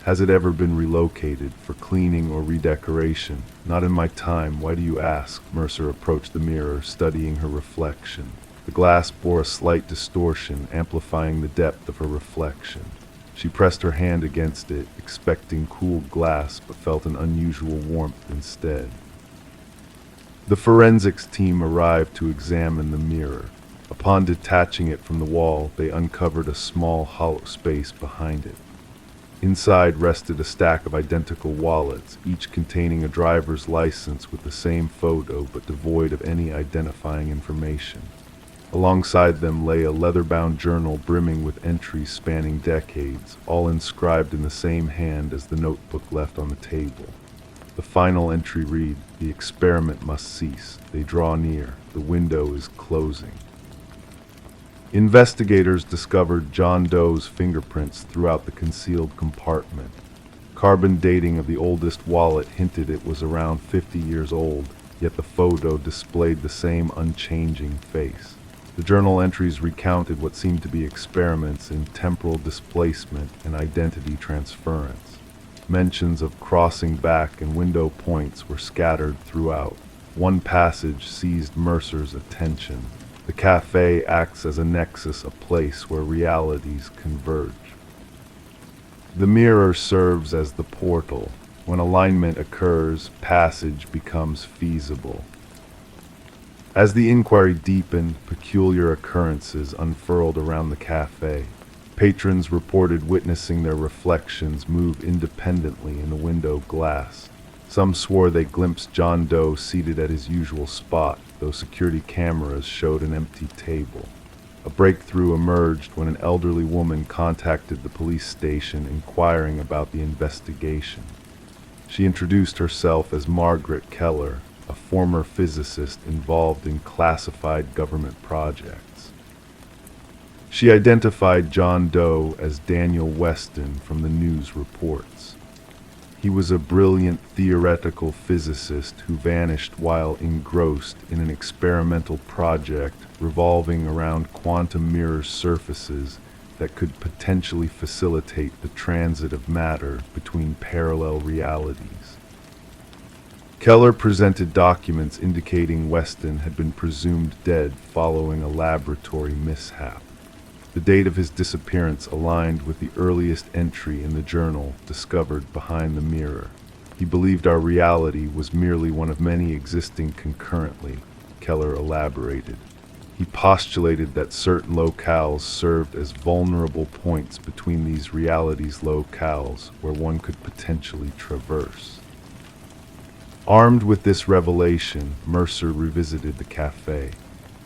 "Has it ever been relocated for cleaning or redecoration?" "Not in my time. Why do you ask?" Mercer approached the mirror, studying her reflection. The glass bore a slight distortion, amplifying the depth of her reflection. She pressed her hand against it, expecting cool glass, but felt an unusual warmth instead. The forensics team arrived to examine the mirror. Upon detaching it from the wall, they uncovered a small hollow space behind it. Inside rested a stack of identical wallets, each containing a driver's license with the same photo but devoid of any identifying information. Alongside them lay a leather-bound journal brimming with entries spanning decades, all inscribed in the same hand as the notebook left on the table. The final entry read, "The experiment must cease. They draw near. The window is closing." Investigators discovered John Doe's fingerprints throughout the concealed compartment. Carbon dating of the oldest wallet hinted it was around 50 years old, yet the photo displayed the same unchanging face. The journal entries recounted what seemed to be experiments in temporal displacement and identity transference. Mentions of crossing back and window points were scattered throughout. One passage seized Mercer's attention. The cafe acts as a nexus, a place where realities converge. The mirror serves as the portal. When alignment occurs, passage becomes feasible. As the inquiry deepened, peculiar occurrences unfurled around the cafe. Patrons reported witnessing their reflections move independently in the window glass. Some swore they glimpsed John Doe seated at his usual spot, though security cameras showed an empty table. A breakthrough emerged when an elderly woman contacted the police station inquiring about the investigation. She introduced herself as Margaret Keller, a former physicist involved in classified government projects. She identified John Doe as Daniel Weston from the news reports. He was a brilliant theoretical physicist who vanished while engrossed in an experimental project revolving around quantum mirror surfaces that could potentially facilitate the transit of matter between parallel realities. Keller presented documents indicating Weston had been presumed dead following a laboratory mishap. The date of his disappearance aligned with the earliest entry in the journal discovered behind the mirror. He believed our reality was merely one of many existing concurrently, Keller elaborated. He postulated that certain locales served as vulnerable points between these realities' locales where one could potentially traverse. Armed with this revelation, Mercer revisited the cafe.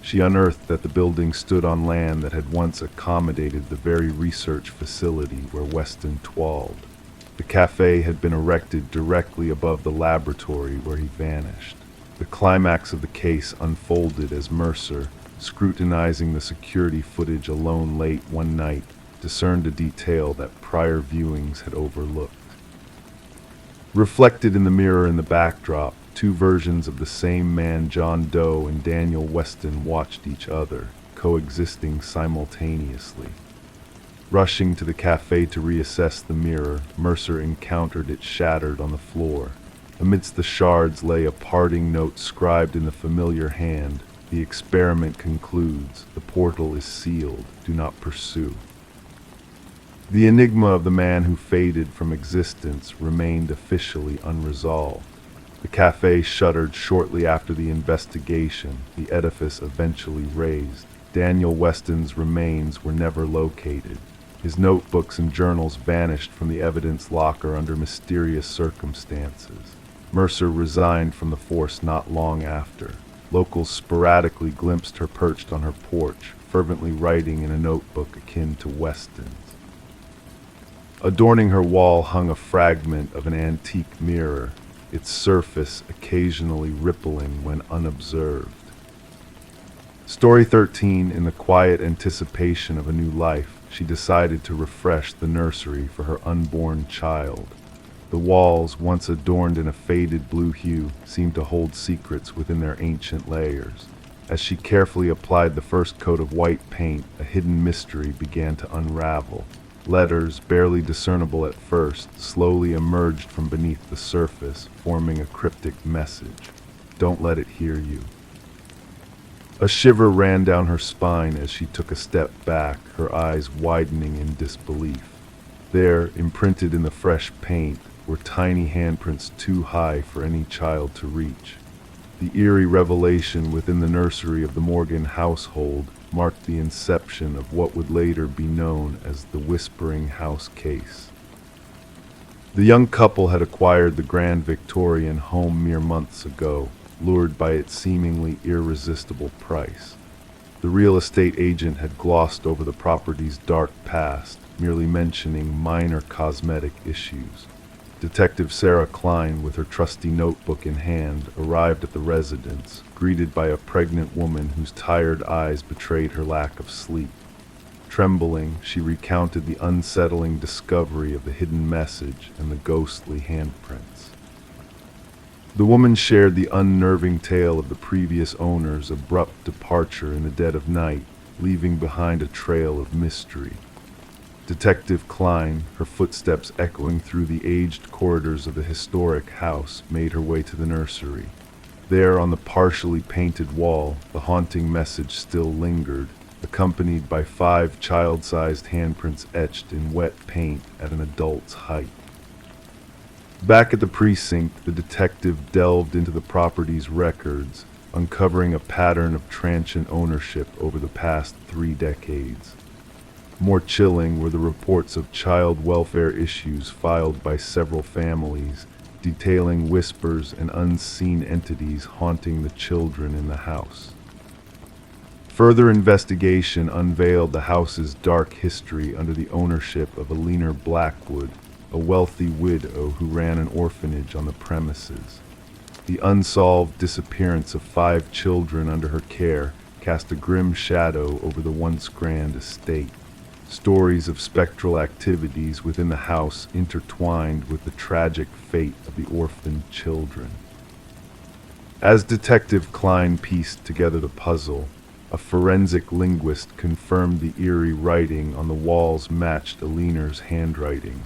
She unearthed that the building stood on land that had once accommodated the very research facility where Weston twalled. The cafe had been erected directly above the laboratory where he vanished. The climax of the case unfolded as Mercer, scrutinizing the security footage alone late one night, discerned a detail that prior viewings had overlooked. Reflected in the mirror in the backdrop, two versions of the same man, John Doe and Daniel Weston, watched each other, coexisting simultaneously. Rushing to the cafe to reassess the mirror, Mercer encountered it shattered on the floor. Amidst the shards lay a parting note scribed in the familiar hand. "The experiment concludes. The portal is sealed. Do not pursue." The enigma of the man who faded from existence remained officially unresolved. The cafe shuttered shortly after the investigation, the edifice eventually razed. Daniel Weston's remains were never located. His notebooks and journals vanished from the evidence locker under mysterious circumstances. Mercer resigned from the force not long after. Locals sporadically glimpsed her perched on her porch, fervently writing in a notebook akin to Weston's. Adorning her wall hung a fragment of an antique mirror, its surface occasionally rippling when unobserved. Story 13. In the quiet anticipation of a new life, she decided to refresh the nursery for her unborn child. The walls, once adorned in a faded blue hue, seemed to hold secrets within their ancient layers. As she carefully applied the first coat of white paint, a hidden mystery began to unravel. Letters, barely discernible at first, slowly emerged from beneath the surface, forming a cryptic message. "Don't let it hear you." A shiver ran down her spine as she took a step back, her eyes widening in disbelief. There, imprinted in the fresh paint, were tiny handprints too high for any child to reach. The eerie revelation within the nursery of the Morgan household marked the inception of what would later be known as the Whispering House case. The young couple had acquired the grand Victorian home mere months ago, lured by its seemingly irresistible price. The real estate agent had glossed over the property's dark past, merely mentioning minor cosmetic issues. Detective Sarah Klein, with her trusty notebook in hand, arrived at the residence, greeted by a pregnant woman whose tired eyes betrayed her lack of sleep. Trembling, she recounted the unsettling discovery of the hidden message and the ghostly handprints. The woman shared the unnerving tale of the previous owner's abrupt departure in the dead of night, leaving behind a trail of mystery. Detective Klein, her footsteps echoing through the aged corridors of the historic house, made her way to the nursery. There, on the partially painted wall, the haunting message still lingered, accompanied by 5 child-sized handprints etched in wet paint at an adult's height. Back at the precinct, the detective delved into the property's records, uncovering a pattern of transient ownership over the past 3 decades. More chilling were the reports of child welfare issues filed by several families, detailing whispers and unseen entities haunting the children in the house. Further investigation unveiled the house's dark history under the ownership of Eleanor Blackwood, a wealthy widow who ran an orphanage on the premises. The unsolved disappearance of 5 children under her care cast a grim shadow over the once grand estate. Stories of spectral activities within the house intertwined with the tragic fate of the orphaned children. As Detective Klein pieced together the puzzle, a forensic linguist confirmed the eerie writing on the walls matched Eleanor's handwriting,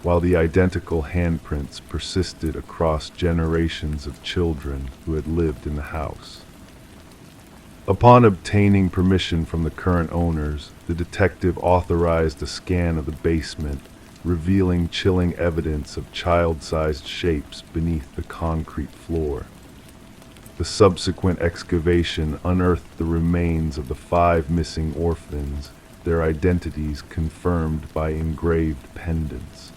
while the identical handprints persisted across generations of children who had lived in the house. Upon obtaining permission from the current owners, the detective authorized a scan of the basement, revealing chilling evidence of child-sized shapes beneath the concrete floor. The subsequent excavation unearthed the remains of the 5 missing orphans, their identities confirmed by engraved pendants.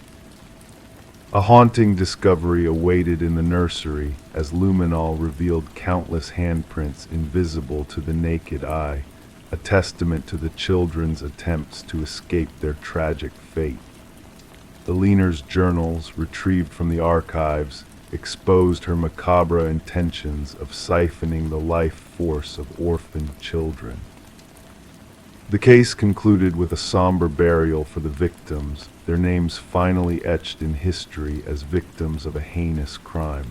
A haunting discovery awaited in the nursery as luminol revealed countless handprints invisible to the naked eye, a testament to the children's attempts to escape their tragic fate. Eleanor's journals, retrieved from the archives, exposed her macabre intentions of siphoning the life force of orphaned children. The case concluded with a somber burial for the victims, their names finally etched in history as victims of a heinous crime.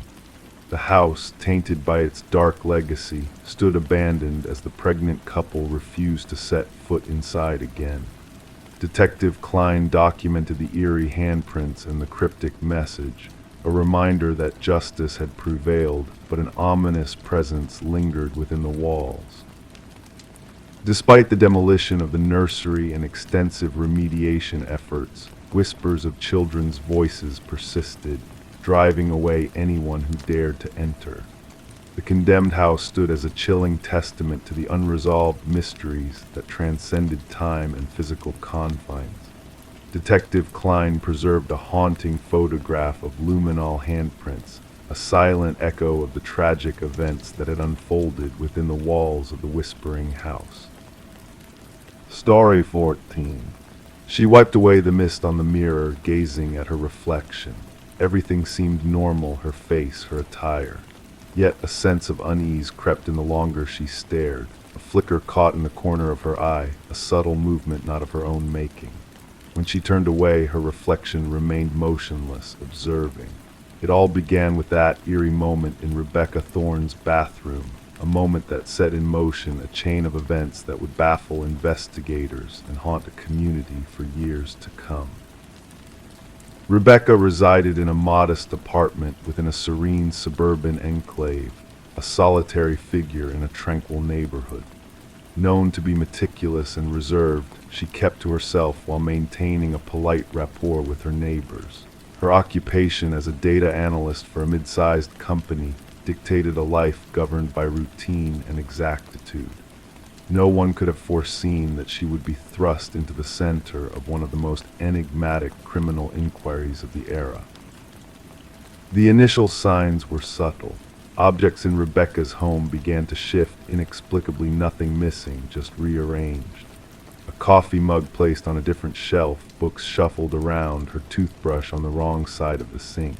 The house, tainted by its dark legacy, stood abandoned as the pregnant couple refused to set foot inside again. Detective Klein documented the eerie handprints and the cryptic message, a reminder that justice had prevailed, but an ominous presence lingered within the walls. Despite the demolition of the nursery and extensive remediation efforts, whispers of children's voices persisted, driving away anyone who dared to enter. The condemned house stood as a chilling testament to the unresolved mysteries that transcended time and physical confines. Detective Klein preserved a haunting photograph of luminol handprints, a silent echo of the tragic events that had unfolded within the walls of the Whispering House. Story 14. She wiped away the mist on the mirror, gazing at her reflection. Everything seemed normal, her face, her attire. Yet a sense of unease crept in the longer she stared, a flicker caught in the corner of her eye, a subtle movement not of her own making. When she turned away, her reflection remained motionless, observing. It all began with that eerie moment in Rebecca Thorne's bathroom, a moment that set in motion a chain of events that would baffle investigators and haunt a community for years to come. Rebecca resided in a modest apartment within a serene suburban enclave, a solitary figure in a tranquil neighborhood. Known to be meticulous and reserved, she kept to herself while maintaining a polite rapport with her neighbors. Her occupation as a data analyst for a mid-sized company dictated a life governed by routine and exactitude. No one could have foreseen that she would be thrust into the center of one of the most enigmatic criminal inquiries of the era. The initial signs were subtle. Objects in Rebecca's home began to shift, inexplicably nothing missing, just rearranged. A coffee mug placed on a different shelf, books shuffled around, her toothbrush on the wrong side of the sink.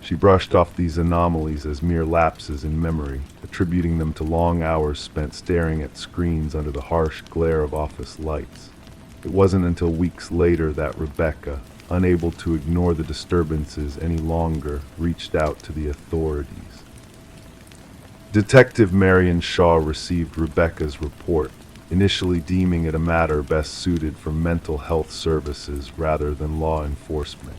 She brushed off these anomalies as mere lapses in memory, attributing them to long hours spent staring at screens under the harsh glare of office lights. It wasn't until weeks later that Rebecca, unable to ignore the disturbances any longer, reached out to the authorities. Detective Marion Shaw received Rebecca's report, initially deeming it a matter best suited for mental health services rather than law enforcement.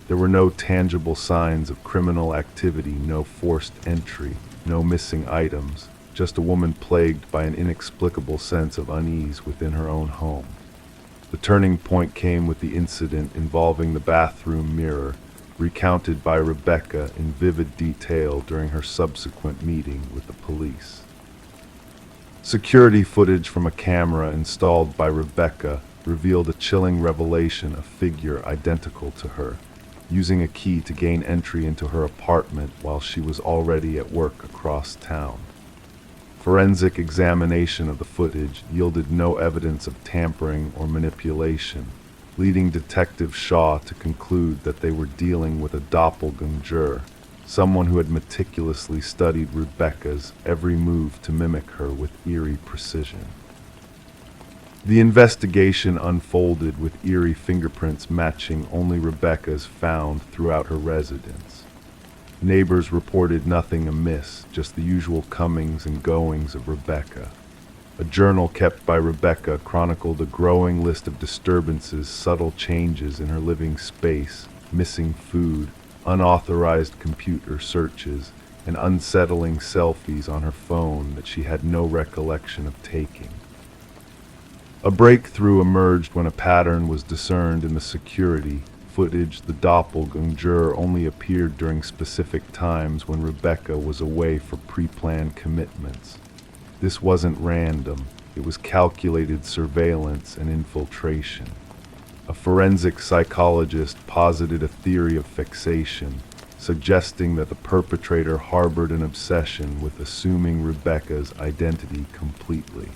There were no tangible signs of criminal activity, no forced entry, no missing items, just a woman plagued by an inexplicable sense of unease within her own home. The turning point came with the incident involving the bathroom mirror, recounted by Rebecca in vivid detail during her subsequent meeting with the police. Security footage from a camera installed by Rebecca revealed a chilling revelation: a figure identical to her, using a key to gain entry into her apartment while she was already at work across town. Forensic examination of the footage yielded no evidence of tampering or manipulation, leading Detective Shaw to conclude that they were dealing with a doppelganger, someone who had meticulously studied Rebecca's every move to mimic her with eerie precision. The investigation unfolded with eerie fingerprints matching only Rebecca's found throughout her residence. Neighbors reported nothing amiss, just the usual comings and goings of Rebecca. A journal kept by Rebecca chronicled a growing list of disturbances, subtle changes in her living space, missing food, unauthorized computer searches, and unsettling selfies on her phone that she had no recollection of taking. A breakthrough emerged when a pattern was discerned in the security footage. The doppelganger only appeared during specific times when Rebecca was away for pre-planned commitments. This wasn't random, it was calculated surveillance and infiltration. A forensic psychologist posited a theory of fixation, suggesting that the perpetrator harbored an obsession with assuming Rebecca's identity completely.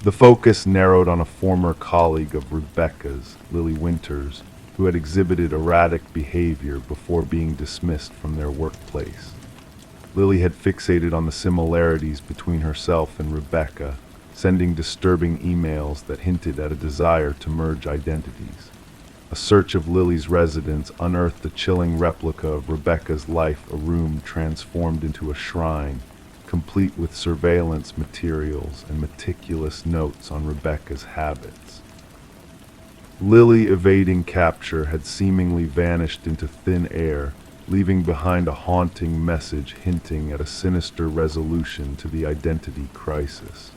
The focus narrowed on a former colleague of Rebecca's, Lily Winters, who had exhibited erratic behavior before being dismissed from their workplace. Lily had fixated on the similarities between herself and Rebecca, sending disturbing emails that hinted at a desire to merge identities. A search of Lily's residence unearthed a chilling replica of Rebecca's life, a room transformed into a shrine, complete with surveillance materials and meticulous notes on Rebecca's habits. Lily, evading capture, had seemingly vanished into thin air, leaving behind a haunting message hinting at a sinister resolution to the identity crisis.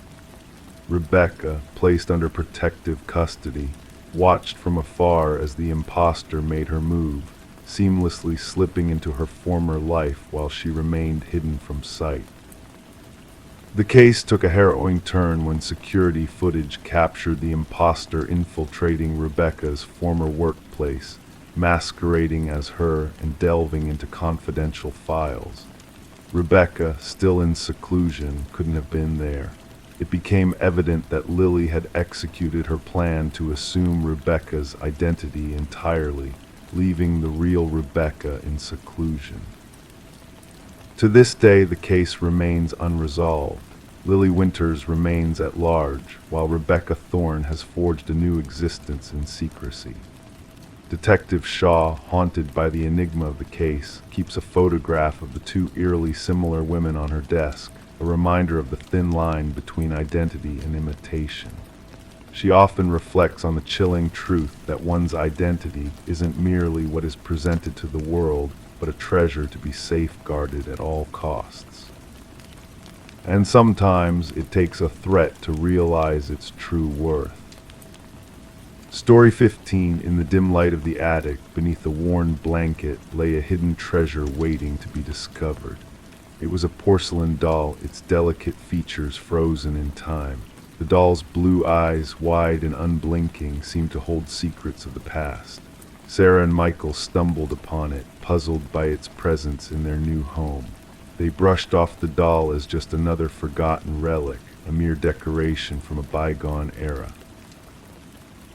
Rebecca, placed under protective custody, watched from afar as the imposter made her move, seamlessly slipping into her former life while she remained hidden from sight. The case took a harrowing turn when security footage captured the imposter infiltrating Rebecca's former workplace, masquerading as her and delving into confidential files. Rebecca, still in seclusion, couldn't have been there. It became evident that Lily had executed her plan to assume Rebecca's identity entirely, leaving the real Rebecca in seclusion. To this day, the case remains unresolved. Lily Winters remains at large, while Rebecca Thorne has forged a new existence in secrecy. Detective Shaw, haunted by the enigma of the case, keeps a photograph of the two eerily similar women on her desk, a reminder of the thin line between identity and imitation. She often reflects on the chilling truth that one's identity isn't merely what is presented to the world, but a treasure to be safeguarded at all costs. And sometimes it takes a threat to realize its true worth. Story 15. In the dim light of the attic, beneath a worn blanket, lay a hidden treasure waiting to be discovered. It was a porcelain doll, its delicate features frozen in time. The doll's blue eyes, wide and unblinking, seemed to hold secrets of the past. Sarah and Michael stumbled upon it, puzzled by its presence in their new home. They brushed off the doll as just another forgotten relic, a mere decoration from a bygone era.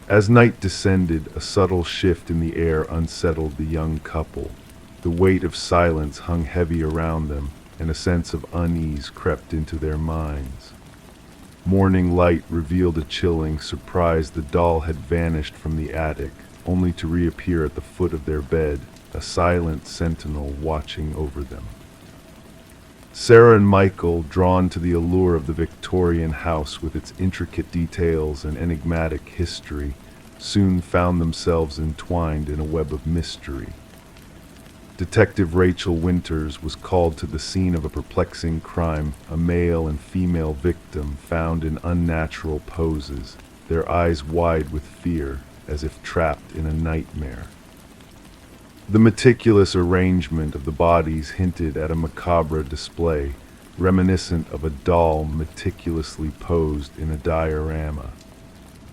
As night descended, a subtle shift in the air unsettled the young couple. The weight of silence hung heavy around them, and a sense of unease crept into their minds. Morning light revealed a chilling surprise. The doll had vanished from the attic, only to reappear at the foot of their bed, a silent sentinel watching over them. Sarah and Michael, drawn to the allure of the Victorian house with its intricate details and enigmatic history, soon found themselves entwined in a web of mystery. Detective Rachel Winters was called to the scene of a perplexing crime, a male and female victim found in unnatural poses, their eyes wide with fear, as if trapped in a nightmare. The meticulous arrangement of the bodies hinted at a macabre display, reminiscent of a doll meticulously posed in a diorama.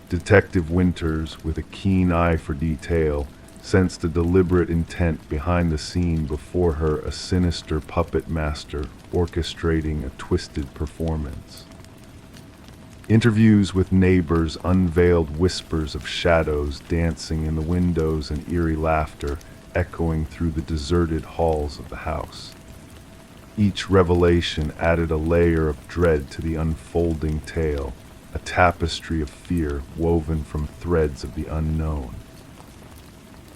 Detective Winters, with a keen eye for detail, sensed a deliberate intent behind the scene, before her a sinister puppet master orchestrating a twisted performance. Interviews with neighbors unveiled whispers of shadows dancing in the windows and eerie laughter echoing through the deserted halls of the house. Each revelation added a layer of dread to the unfolding tale, a tapestry of fear woven from threads of the unknown.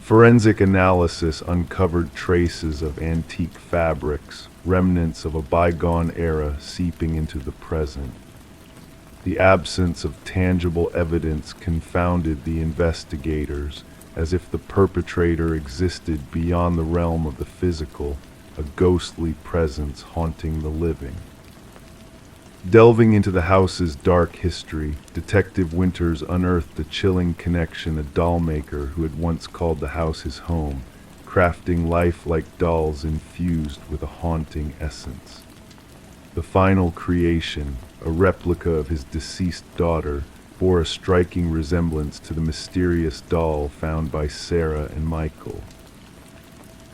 Forensic analysis uncovered traces of antique fabrics, remnants of a bygone era seeping into the present. The absence of tangible evidence confounded the investigators, as if the perpetrator existed beyond the realm of the physical, a ghostly presence haunting the living. Delving into the house's dark history, Detective Winters unearthed a chilling connection. A doll maker who had once called the house his home, crafting lifelike dolls infused with a haunting essence. The final creation, a replica of his deceased daughter, bore a striking resemblance to the mysterious doll found by Sarah and Michael.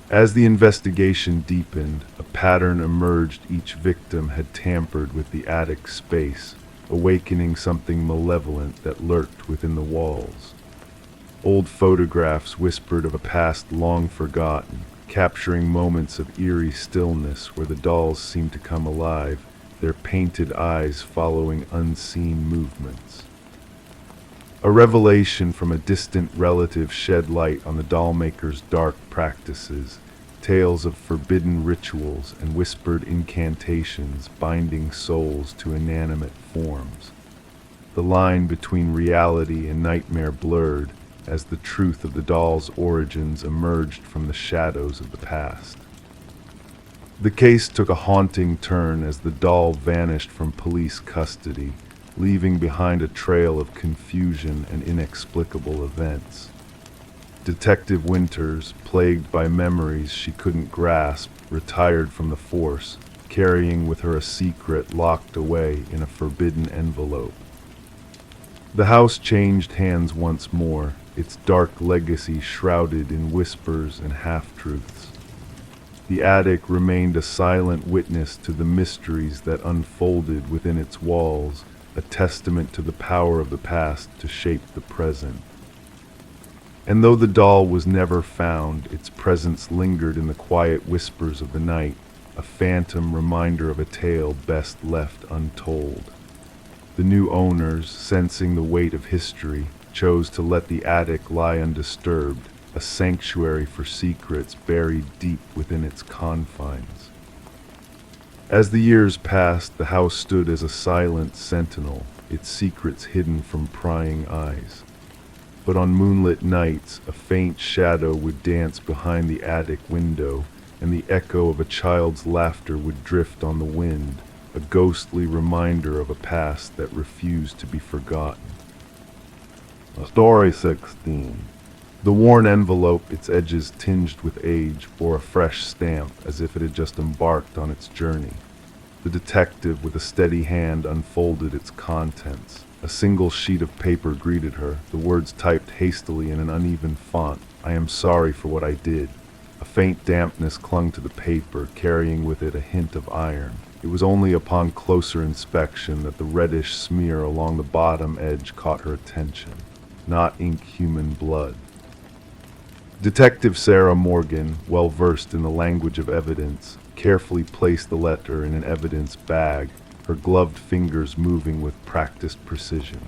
As the investigation deepened, a pattern emerged. Each victim had tampered with the attic space, awakening something malevolent that lurked within the walls. Old photographs whispered of a past long forgotten, capturing moments of eerie stillness where the dolls seemed to come alive, their painted eyes following unseen movements. A revelation from a distant relative shed light on the dollmaker's dark practices, tales of forbidden rituals and whispered incantations binding souls to inanimate forms. The line between reality and nightmare blurred as the truth of the doll's origins emerged from the shadows of the past. The case took a haunting turn as the doll vanished from police custody, leaving behind a trail of confusion and inexplicable events. Detective Winters, plagued by memories she couldn't grasp, retired from the force, carrying with her a secret locked away in a forbidden envelope. The house changed hands once more, its dark legacy shrouded in whispers and half-truths. The attic remained a silent witness to the mysteries that unfolded within its walls, a testament to the power of the past to shape the present. And though the doll was never found, its presence lingered in the quiet whispers of the night, a phantom reminder of a tale best left untold. The new owners, sensing the weight of history, chose to let the attic lie undisturbed, a sanctuary for secrets buried deep within its confines. As the years passed, the house stood as a silent sentinel, its secrets hidden from prying eyes. But on moonlit nights, a faint shadow would dance behind the attic window, and the echo of a child's laughter would drift on the wind, a ghostly reminder of a past that refused to be forgotten. Story 16. The worn envelope, its edges tinged with age, bore a fresh stamp, as if it had just embarked on its journey. The detective, with a steady hand, unfolded its contents. A single sheet of paper greeted her, the words typed hastily in an uneven font, I am sorry for what I did. A faint dampness clung to the paper, carrying with it a hint of iron. It was only upon closer inspection that the reddish smear along the bottom edge caught her attention. Not ink, human blood. Detective Sarah Morgan, well versed in the language of evidence, carefully placed the letter in an evidence bag, her gloved fingers moving with practiced precision.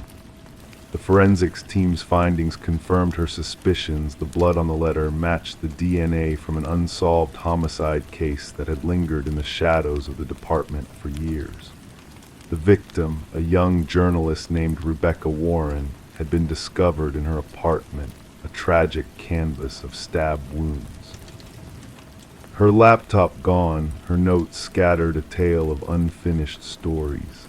The forensics team's findings confirmed her suspicions. The blood on the letter matched the DNA from an unsolved homicide case that had lingered in the shadows of the department for years. The victim, a young journalist named Rebecca Warren, had been discovered in her apartment, a tragic canvas of stab wounds. Her laptop gone, her notes scattered a tale of unfinished stories.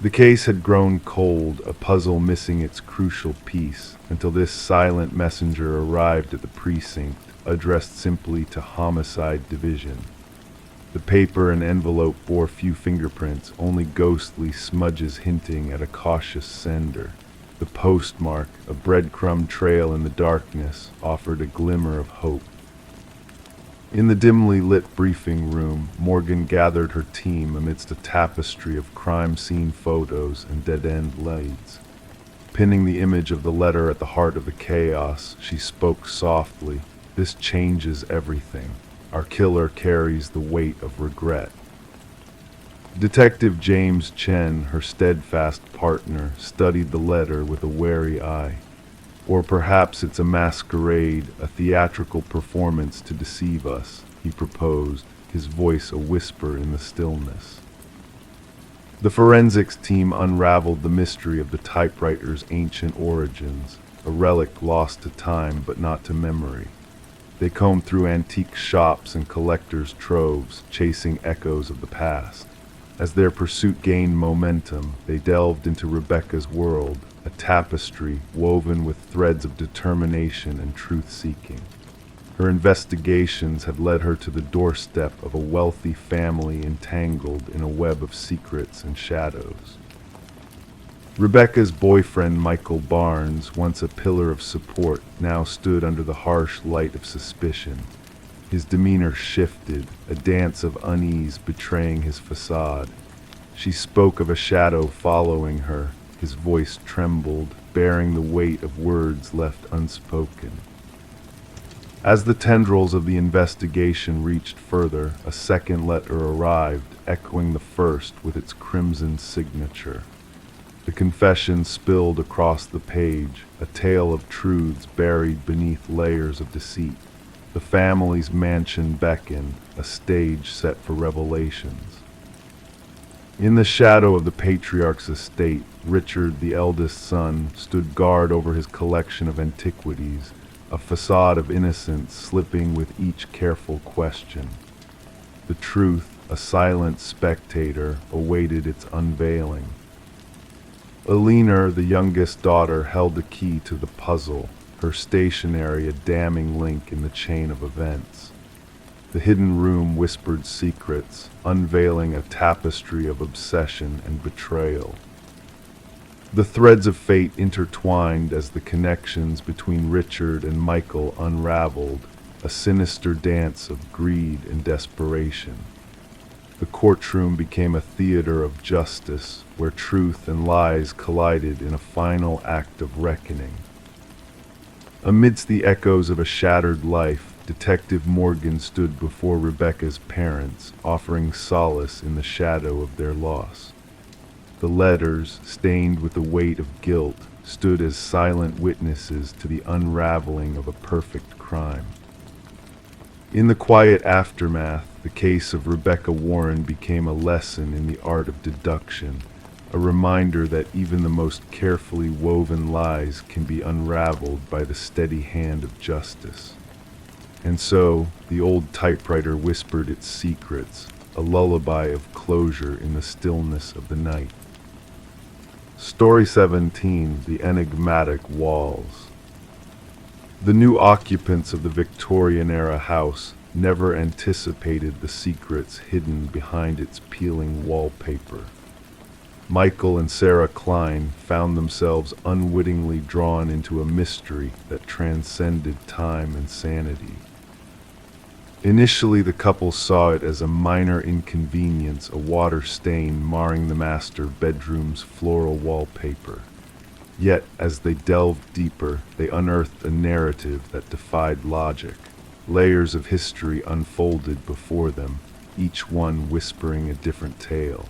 The case had grown cold, a puzzle missing its crucial piece, until this silent messenger arrived at the precinct, addressed simply to Homicide Division. The paper and envelope bore few fingerprints, only ghostly smudges hinting at a cautious sender. The postmark, a breadcrumb trail in the darkness, offered a glimmer of hope. In the dimly lit briefing room, Morgan gathered her team amidst a tapestry of crime scene photos and dead-end leads. Pinning the image of the letter at the heart of the chaos, she spoke softly. "This changes everything. Our killer carries the weight of regret." Detective James Chen, her steadfast partner, studied the letter with a wary eye. Or perhaps it's a masquerade, a theatrical performance to deceive us, he proposed, his voice a whisper in the stillness. The forensics team unraveled the mystery of the typewriter's ancient origins, a relic lost to time but not to memory. They combed through antique shops and collectors' troves, chasing echoes of the past. As their pursuit gained momentum, they delved into Rebecca's world, a tapestry woven with threads of determination and truth-seeking. Her investigations had led her to the doorstep of a wealthy family entangled in a web of secrets and shadows. Rebecca's boyfriend, Michael Barnes, once a pillar of support, now stood under the harsh light of suspicion. His demeanor shifted, a dance of unease betraying his facade. She spoke of a shadow following her. His voice trembled, bearing the weight of words left unspoken. As the tendrils of the investigation reached further, a second letter arrived, echoing the first with its crimson signature. The confession spilled across the page, a tale of truths buried beneath layers of deceit. The family's mansion beckoned, a stage set for revelations. In the shadow of the patriarch's estate, Richard, the eldest son, stood guard over his collection of antiquities, a facade of innocence slipping with each careful question. The truth, a silent spectator, awaited its unveiling. Elinor, the youngest daughter, held the key to the puzzle, her stationery a damning link in the chain of events. The hidden room whispered secrets, unveiling a tapestry of obsession and betrayal. The threads of fate intertwined as the connections between Richard and Michael unraveled, a sinister dance of greed and desperation. The courtroom became a theater of justice, where truth and lies collided in a final act of reckoning. Amidst the echoes of a shattered life, Detective Morgan stood before Rebecca's parents, offering solace in the shadow of their loss. The letters, stained with the weight of guilt, stood as silent witnesses to the unraveling of a perfect crime. In the quiet aftermath, the case of Rebecca Warren became a lesson in the art of deduction, a reminder that even the most carefully woven lies can be unraveled by the steady hand of justice. And so, the old typewriter whispered its secrets, a lullaby of closure in the stillness of the night. Story 17, The Enigmatic Walls. The new occupants of the Victorian-era house never anticipated the secrets hidden behind its peeling wallpaper. Michael and Sarah Klein found themselves unwittingly drawn into a mystery that transcended time and sanity. Initially, the couple saw it as a minor inconvenience, a water stain marring the master bedroom's floral wallpaper. Yet, as they delved deeper, they unearthed a narrative that defied logic. Layers of history unfolded before them, each one whispering a different tale.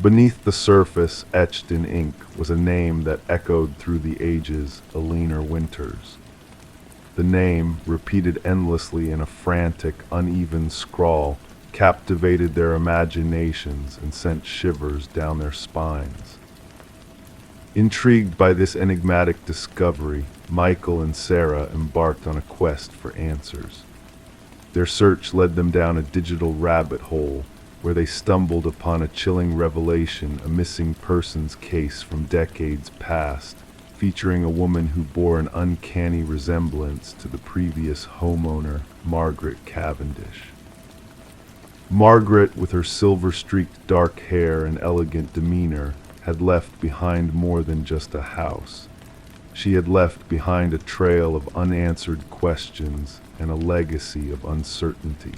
Beneath the surface, etched in ink, was a name that echoed through the ages, Alina Winters. The name, repeated endlessly in a frantic, uneven scrawl, captivated their imaginations and sent shivers down their spines. Intrigued by this enigmatic discovery, Michael and Sarah embarked on a quest for answers. Their search led them down a digital rabbit hole, where they stumbled upon a chilling revelation, a missing persons case from decades past, featuring a woman who bore an uncanny resemblance to the previous homeowner, Margaret Cavendish. Margaret, with her silver-streaked dark hair and elegant demeanor, had left behind more than just a house. She had left behind a trail of unanswered questions and a legacy of uncertainty.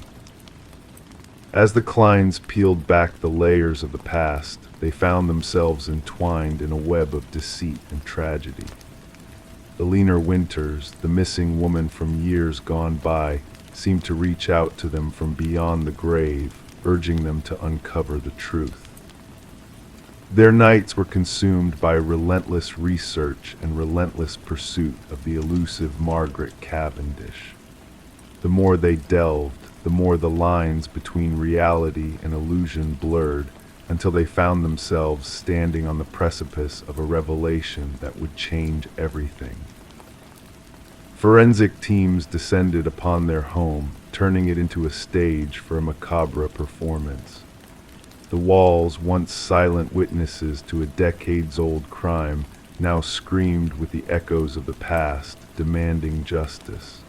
As the Kleins peeled back the layers of the past, they found themselves entwined in a web of deceit and tragedy. Alina Winters, the missing woman from years gone by, seemed to reach out to them from beyond the grave, urging them to uncover the truth. Their nights were consumed by relentless research and relentless pursuit of the elusive Margaret Cavendish. The more they delved, the more the lines between reality and illusion blurred, until they found themselves standing on the precipice of a revelation that would change everything. Forensic teams descended upon their home, turning it into a stage for a macabre performance. The walls, once silent witnesses to a decades-old crime, now screamed with the echoes of the past, demanding justice.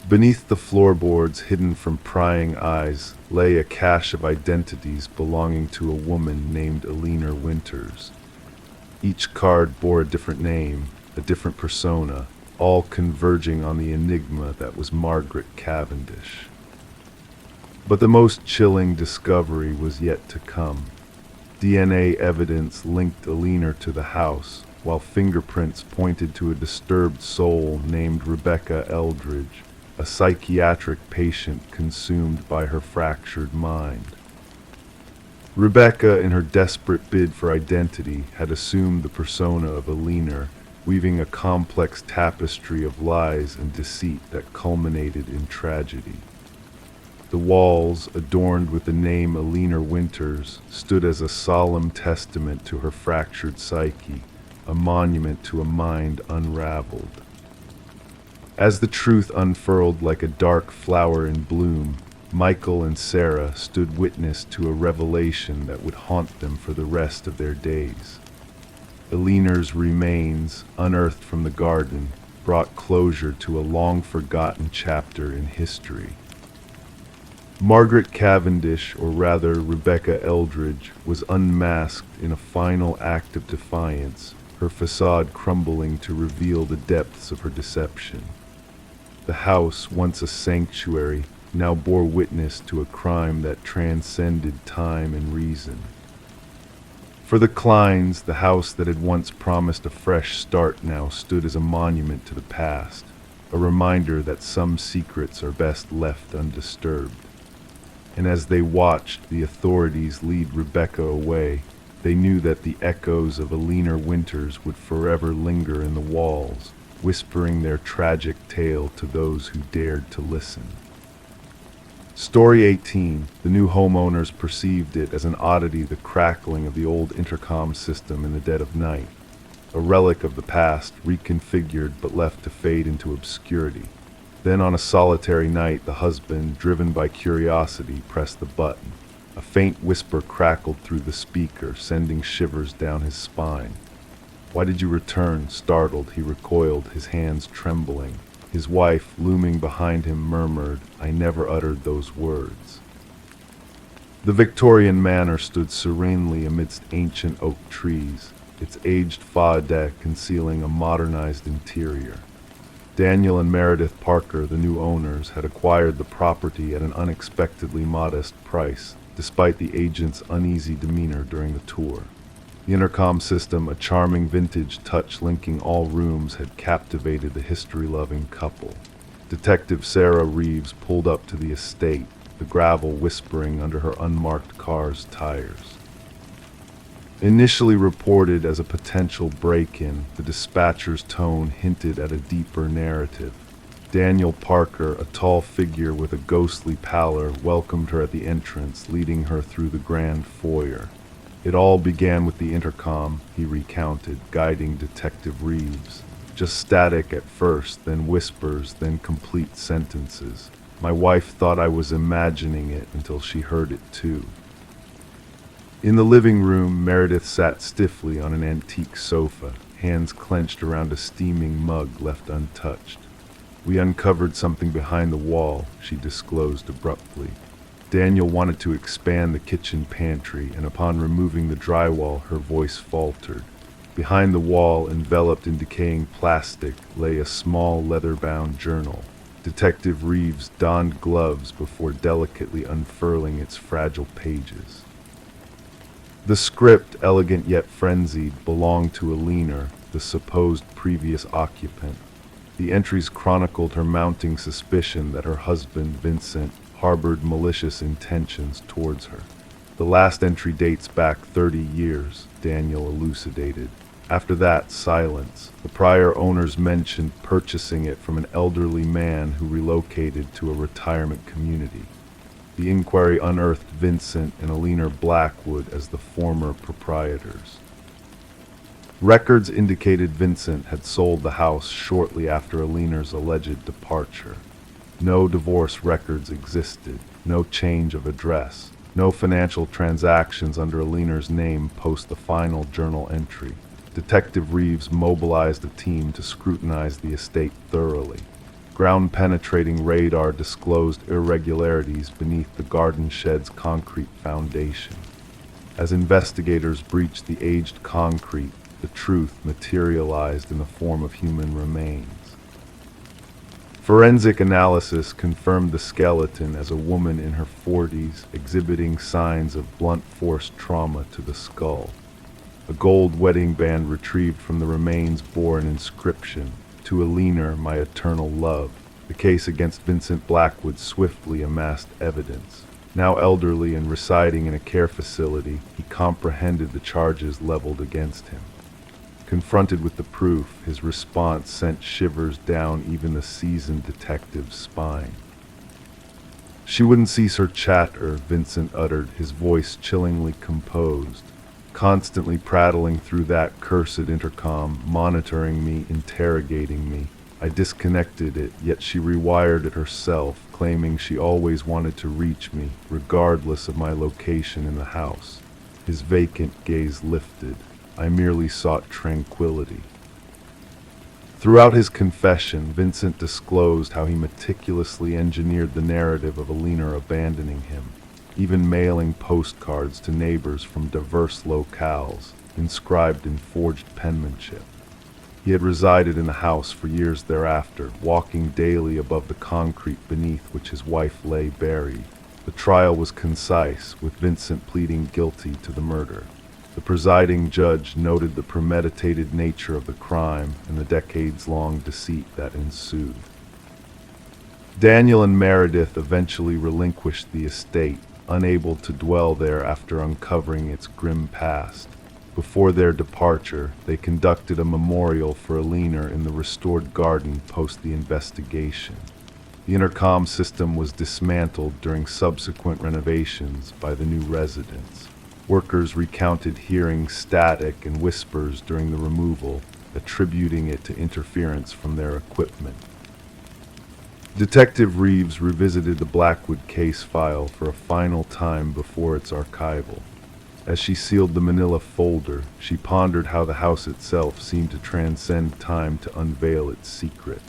Beneath the floorboards, hidden from prying eyes, lay a cache of identities belonging to a woman named Alina Winters. Each card bore a different name, a different persona, all converging on the enigma that was Margaret Cavendish. But the most chilling discovery was yet to come. DNA evidence linked Alina to the house, while fingerprints pointed to a disturbed soul named Rebecca Eldridge, a psychiatric patient consumed by her fractured mind. Rebecca, in her desperate bid for identity, had assumed the persona of Alina, weaving a complex tapestry of lies and deceit that culminated in tragedy. The walls, adorned with the name Alina Winters, stood as a solemn testament to her fractured psyche, a monument to a mind unraveled. As the truth unfurled like a dark flower in bloom, Michael and Sarah stood witness to a revelation that would haunt them for the rest of their days. Alina's remains, unearthed from the garden, brought closure to a long-forgotten chapter in history. Margaret Cavendish, or rather Rebecca Eldridge, was unmasked in a final act of defiance, her facade crumbling to reveal the depths of her deception. The house, once a sanctuary, now bore witness to a crime that transcended time and reason. For the Kleins, the house that had once promised a fresh start now stood as a monument to the past, a reminder that some secrets are best left undisturbed. And as they watched the authorities lead Rebecca away, they knew that the echoes of Alina Winters would forever linger in the walls, whispering their tragic tale to those who dared to listen. Story 18. The new homeowners perceived it as an oddity, the crackling of the old intercom system in the dead of night, a relic of the past, reconfigured but left to fade into obscurity. Then on a solitary night, the husband, driven by curiosity, pressed the button. A faint whisper crackled through the speaker, sending shivers down his spine. "Why did you return?" Startled, he recoiled, his hands trembling. His wife, looming behind him, murmured, "I never uttered those words." The Victorian manor stood serenely amidst ancient oak trees, its aged fa-deck concealing a modernized interior. Daniel and Meredith Parker, the new owners, had acquired the property at an unexpectedly modest price, despite the agent's uneasy demeanor during the tour. The intercom system, a charming vintage touch linking all rooms, had captivated the history-loving couple. Detective Sarah Reeves pulled up to the estate, the gravel whispering under her unmarked car's tires. Initially reported as a potential break-in, the dispatcher's tone hinted at a deeper narrative. Daniel Parker, a tall figure with a ghostly pallor, welcomed her at the entrance, leading her through the grand foyer. It all began with the intercom, he recounted, guiding Detective Reeves. Just static at first, then whispers, then complete sentences. My wife thought I was imagining it until she heard it too. In the living room, Meredith sat stiffly on an antique sofa, hands clenched around a steaming mug left untouched. We uncovered something behind the wall, she disclosed abruptly. Daniel wanted to expand the kitchen pantry, and upon removing the drywall, her voice faltered. Behind the wall, enveloped in decaying plastic, lay a small leather-bound journal. Detective Reeves donned gloves before delicately unfurling its fragile pages. The script, elegant yet frenzied, belonged to Alina, the supposed previous occupant. The entries chronicled her mounting suspicion that her husband, Vincent, harbored malicious intentions towards her. The last entry dates back 30 years, Daniel elucidated. After that, silence. The prior owners mentioned purchasing it from an elderly man who relocated to a retirement community. The inquiry unearthed Vincent and Alina Blackwood as the former proprietors. Records indicated Vincent had sold the house shortly after Alina's alleged departure. No divorce records existed, no change of address, no financial transactions under Alina's name post the final journal entry. Detective Reeves mobilized a team to scrutinize the estate thoroughly. Ground-penetrating radar disclosed irregularities beneath the garden shed's concrete foundation. As investigators breached the aged concrete, the truth materialized in the form of human remains. Forensic analysis confirmed the skeleton as a woman in her 40s, exhibiting signs of blunt force trauma to the skull. A gold wedding band retrieved from the remains bore an inscription, "To Alina, my eternal love." The case against Vincent Blackwood swiftly amassed evidence. Now elderly and residing in a care facility, he comprehended the charges leveled against him. Confronted with the proof, his response sent shivers down even the seasoned detective's spine. "She wouldn't cease her chatter," Vincent uttered, his voice chillingly composed. "Constantly prattling through that cursed intercom, monitoring me, interrogating me. I disconnected it, yet she rewired it herself, claiming she always wanted to reach me, regardless of my location in the house." His vacant gaze lifted. "I merely sought tranquility." Throughout his confession, Vincent disclosed how he meticulously engineered the narrative of Alina abandoning him, even mailing postcards to neighbors from diverse locales, inscribed in forged penmanship. He had resided in the house for years thereafter, walking daily above the concrete beneath which his wife lay buried. The trial was concise, with Vincent pleading guilty to the murder. The presiding judge noted the premeditated nature of the crime and the decades-long deceit that ensued. Daniel and Meredith eventually relinquished the estate, unable to dwell there after uncovering its grim past. Before their departure, they conducted a memorial for Alina in the restored garden post the investigation. The intercom system was dismantled during subsequent renovations by the new residents. Workers recounted hearing static and whispers during the removal, attributing it to interference from their equipment. Detective Reeves revisited the Blackwood case file for a final time before its archival. As she sealed the manila folder, she pondered how the house itself seemed to transcend time to unveil its secret.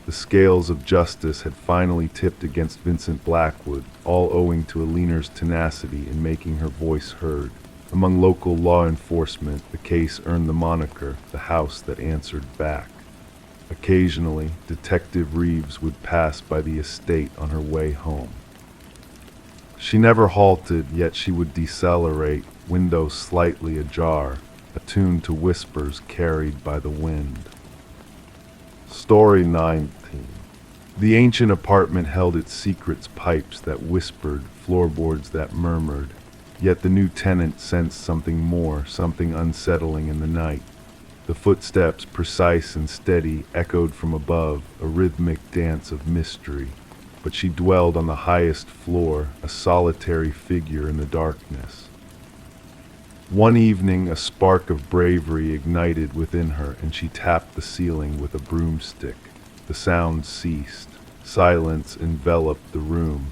The scales of justice had finally tipped against Vincent Blackwood, all owing to Alina's tenacity in making her voice heard. Among local law enforcement, the case earned the moniker, the house that answered back. Occasionally, Detective Reeves would pass by the estate on her way home. She never halted, yet she would decelerate, windows slightly ajar, attuned to whispers carried by the wind. Story 19. The ancient apartment held its secrets, pipes that whispered, floorboards that murmured, yet the new tenant sensed something more, something unsettling in the night. The footsteps, precise and steady, echoed from above, a rhythmic dance of mystery. But she dwelled on the highest floor, a solitary figure in the darkness. One evening, a spark of bravery ignited within her, and she tapped the ceiling with a broomstick. The sound ceased. Silence enveloped the room.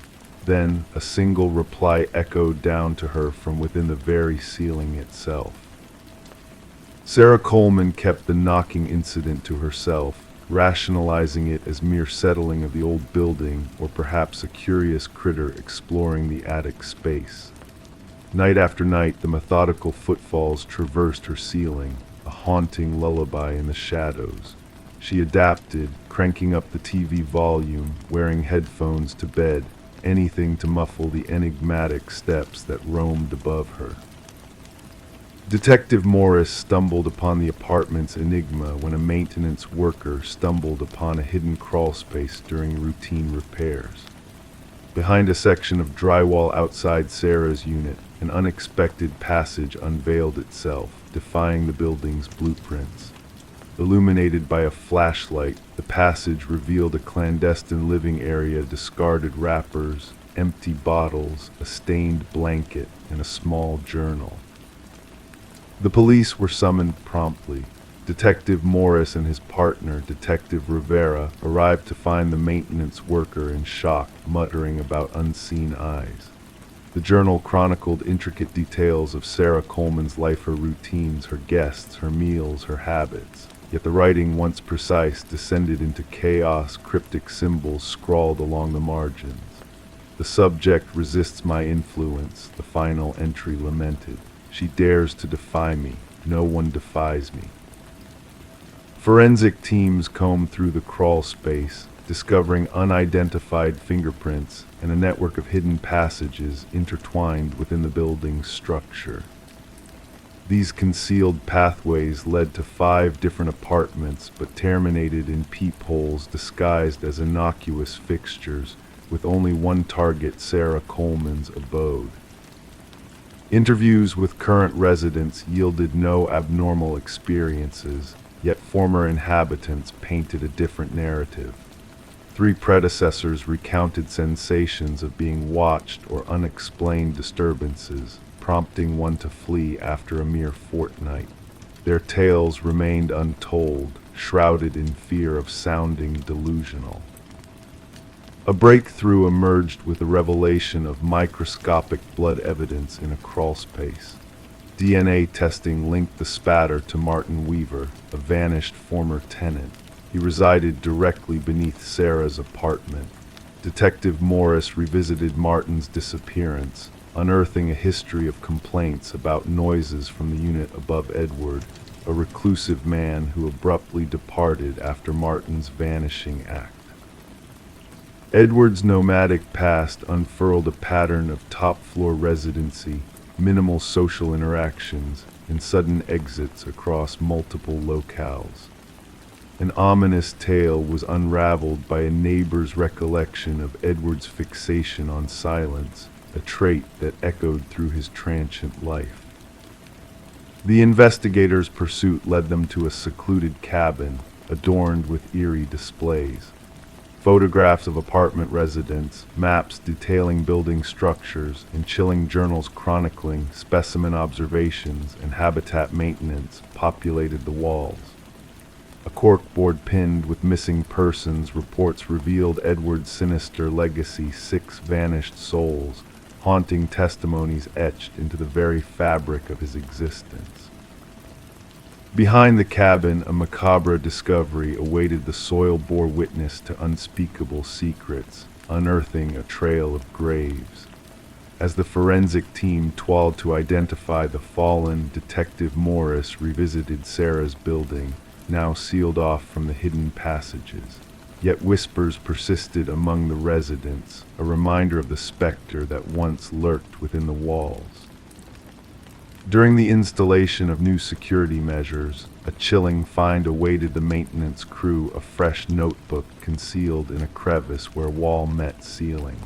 Then, a single reply echoed down to her from within the very ceiling itself. Sarah Coleman kept the knocking incident to herself, rationalizing it as mere settling of the old building, or perhaps a curious critter exploring the attic space. Night after night, the methodical footfalls traversed her ceiling, a haunting lullaby in the shadows. She adapted, cranking up the TV volume, wearing headphones to bed, anything to muffle the enigmatic steps that roamed above her. Detective Morris stumbled upon the apartment's enigma when a maintenance worker stumbled upon a hidden crawlspace during routine repairs. Behind a section of drywall outside Sarah's unit, an unexpected passage unveiled itself, defying the building's blueprints. Illuminated by a flashlight, the passage revealed a clandestine living area, discarded wrappers, empty bottles, a stained blanket, and a small journal. The police were summoned promptly. Detective Morris and his partner, Detective Rivera, arrived to find the maintenance worker in shock, muttering about unseen eyes. The journal chronicled intricate details of Sarah Coleman's life, her routines, her guests, her meals, her habits. Yet the writing, once precise, descended into chaos, cryptic symbols scrawled along the margins. The subject resists my influence, the final entry lamented. She dares to defy me. No one defies me. Forensic teams combed through the crawl space, discovering unidentified fingerprints and a network of hidden passages intertwined within the building's structure. These concealed pathways led to 5 different apartments, but terminated in peepholes disguised as innocuous fixtures, with only one target: Sarah Coleman's abode. Interviews with current residents yielded no abnormal experiences, yet former inhabitants painted a different narrative. 3 predecessors recounted sensations of being watched or unexplained disturbances, prompting one to flee after a mere fortnight. Their tales remained untold, shrouded in fear of sounding delusional. A breakthrough emerged with the revelation of microscopic blood evidence in a crawlspace. DNA testing linked the spatter to Martin Weaver, a vanished former tenant. He resided directly beneath Sarah's apartment. Detective Morris revisited Martin's disappearance, unearthing a history of complaints about noises from the unit above Edward, a reclusive man who abruptly departed after Martin's vanishing act. Edward's nomadic past unfurled a pattern of top-floor residency, minimal social interactions, and sudden exits across multiple locales. An ominous tale was unraveled by a neighbor's recollection of Edward's fixation on silence, a trait that echoed through his transient life. The investigators' pursuit led them to a secluded cabin, adorned with eerie displays. Photographs of apartment residents, maps detailing building structures, and chilling journals chronicling specimen observations and habitat maintenance populated the walls. A corkboard pinned with missing persons reports revealed Edward's sinister legacy: 6 vanished souls, haunting testimonies etched into the very fabric of his existence. Behind the cabin, a macabre discovery awaited the soil bore witness to unspeakable secrets, unearthing a trail of graves. As the forensic team toiled to identify the fallen, Detective Morris revisited Sarah's building, now sealed off from the hidden passages. Yet whispers persisted among the residents, a reminder of the specter that once lurked within the walls. During the installation of new security measures, a chilling find awaited the maintenance crew, a fresh notebook concealed in a crevice where wall met ceiling.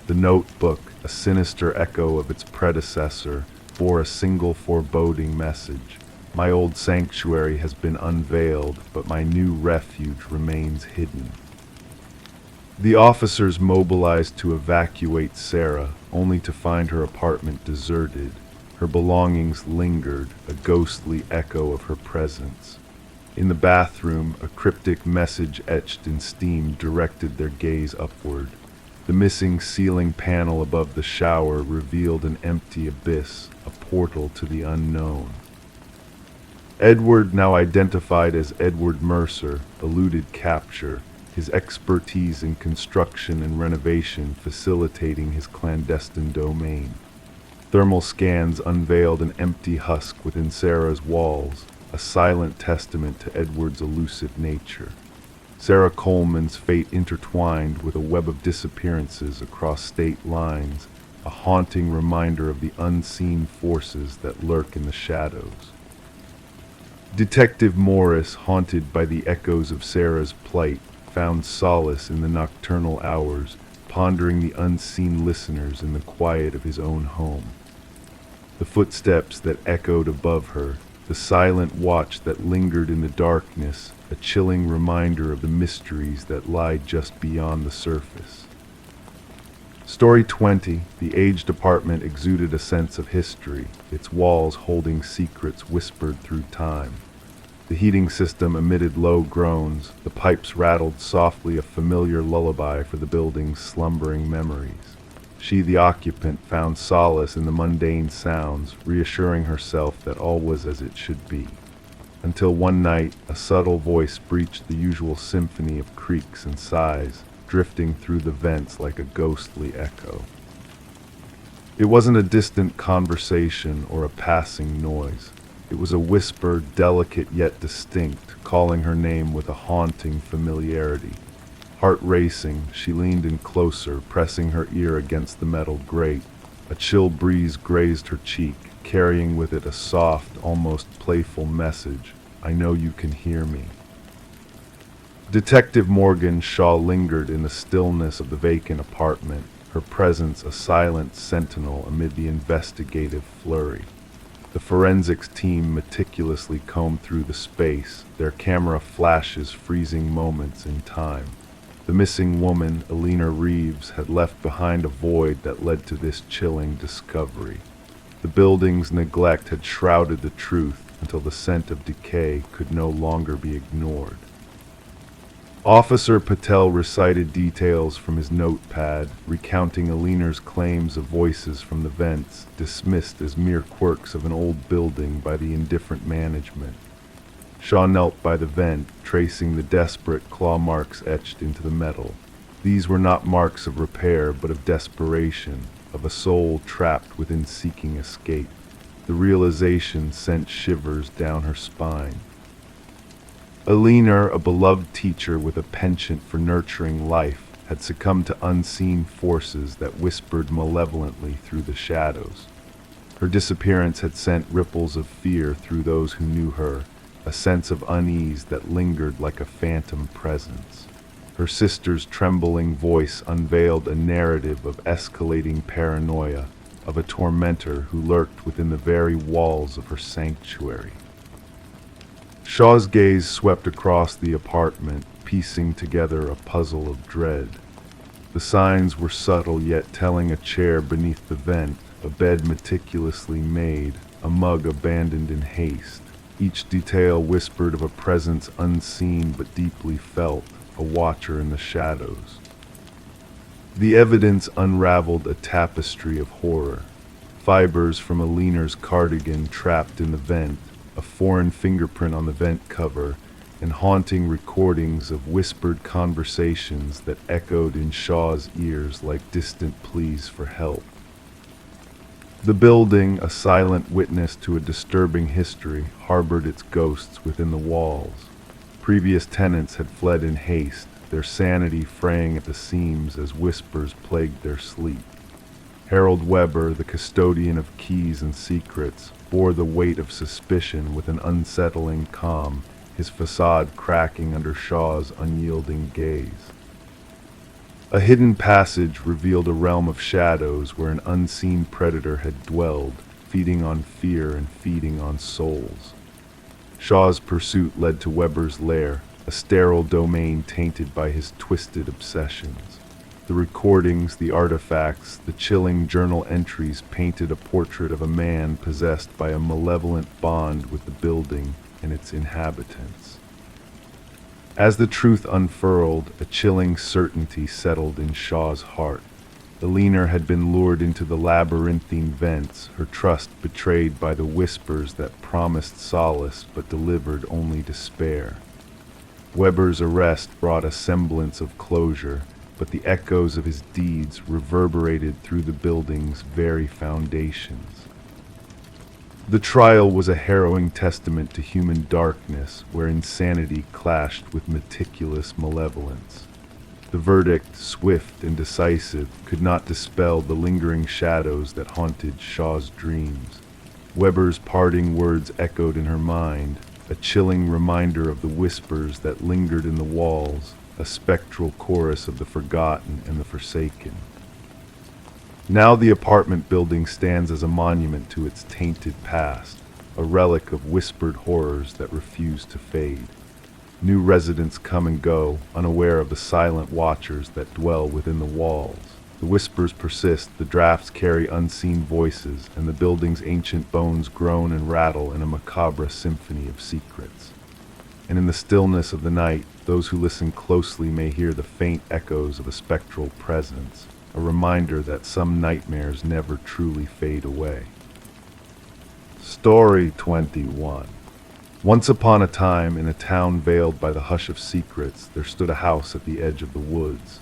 The notebook, a sinister echo of its predecessor, bore a single foreboding message. My old sanctuary has been unveiled, but my new refuge remains hidden. The officers mobilized to evacuate Sarah, only to find her apartment deserted. Her belongings lingered, a ghostly echo of her presence. In the bathroom, a cryptic message etched in steam directed their gaze upward. The missing ceiling panel above the shower revealed an empty abyss, a portal to the unknown. Edward, now identified as Edward Mercer, eluded capture, his expertise in construction and renovation facilitating his clandestine domain. Thermal scans unveiled an empty husk within Sarah's walls, a silent testament to Edward's elusive nature. Sarah Coleman's fate intertwined with a web of disappearances across state lines, a haunting reminder of the unseen forces that lurk in the shadows. Detective Morris, haunted by the echoes of Sarah's plight, found solace in the nocturnal hours, pondering the unseen listeners in the quiet of his own home. The footsteps that echoed above her, the silent watch that lingered in the darkness, a chilling reminder of the mysteries that lie just beyond the surface. Story 20, the aged apartment exuded a sense of history, its walls holding secrets whispered through time. The heating system emitted low groans, the pipes rattled softly, a familiar lullaby for the building's slumbering memories. She, the occupant, found solace in the mundane sounds, reassuring herself that all was as it should be. Until one night, a subtle voice breached the usual symphony of creaks and sighs, drifting through the vents like a ghostly echo. It wasn't a distant conversation or a passing noise. It was a whisper, delicate yet distinct, calling her name with a haunting familiarity. Heart racing, she leaned in closer, pressing her ear against the metal grate. A chill breeze grazed her cheek, carrying with it a soft, almost playful message. I know you can hear me. Detective Morgan Shaw lingered in the stillness of the vacant apartment, her presence a silent sentinel amid the investigative flurry. The forensics team meticulously combed through the space, their camera flashes freezing moments in time. The missing woman, Alina Reeves, had left behind a void that led to this chilling discovery. The building's neglect had shrouded the truth until the scent of decay could no longer be ignored. Officer Patel recited details from his notepad, recounting Alina's claims of voices from the vents, dismissed as mere quirks of an old building by the indifferent management. Shaw knelt by the vent, tracing the desperate claw marks etched into the metal. These were not marks of repair, but of desperation, of a soul trapped within seeking escape. The realization sent shivers down her spine. Alina, a beloved teacher with a penchant for nurturing life, had succumbed to unseen forces that whispered malevolently through the shadows. Her disappearance had sent ripples of fear through those who knew her, a sense of unease that lingered like a phantom presence. Her sister's trembling voice unveiled a narrative of escalating paranoia, of a tormentor who lurked within the very walls of her sanctuary. Shaw's gaze swept across the apartment, piecing together a puzzle of dread. The signs were subtle, yet telling: a chair beneath the vent, a bed meticulously made, a mug abandoned in haste. Each detail whispered of a presence unseen but deeply felt, a watcher in the shadows. The evidence unraveled a tapestry of horror. Fibers from Alina's cardigan trapped in the vent, a foreign fingerprint on the vent cover, and haunting recordings of whispered conversations that echoed in Shaw's ears like distant pleas for help. The building, a silent witness to a disturbing history, harbored its ghosts within the walls. Previous tenants had fled in haste, their sanity fraying at the seams as whispers plagued their sleep. Harold Weber, the custodian of keys and secrets, bore the weight of suspicion with an unsettling calm, his facade cracking under Shaw's unyielding gaze. A hidden passage revealed a realm of shadows where an unseen predator had dwelled, feeding on fear and feeding on souls. Shaw's pursuit led to Weber's lair, a sterile domain tainted by his twisted obsessions. The recordings, the artifacts, the chilling journal entries painted a portrait of a man possessed by a malevolent bond with the building and its inhabitants. As the truth unfurled, a chilling certainty settled in Shaw's heart. Elena had been lured into the labyrinthine vents, her trust betrayed by the whispers that promised solace but delivered only despair. Weber's arrest brought a semblance of closure, but the echoes of his deeds reverberated through the building's very foundations. The trial was a harrowing testament to human darkness, where insanity clashed with meticulous malevolence. The verdict, swift and decisive, could not dispel the lingering shadows that haunted Shaw's dreams. Weber's parting words echoed in her mind, a chilling reminder of the whispers that lingered in the walls, a spectral chorus of the forgotten and the forsaken. Now the apartment building stands as a monument to its tainted past, a relic of whispered horrors that refuse to fade. New residents come and go, unaware of the silent watchers that dwell within the walls. The whispers persist, the drafts carry unseen voices, and the building's ancient bones groan and rattle in a macabre symphony of secrets. And in the stillness of the night, those who listen closely may hear the faint echoes of a spectral presence, a reminder that some nightmares never truly fade away. Story 21. Once upon a time, in a town veiled by the hush of secrets, there stood a house at the edge of the woods.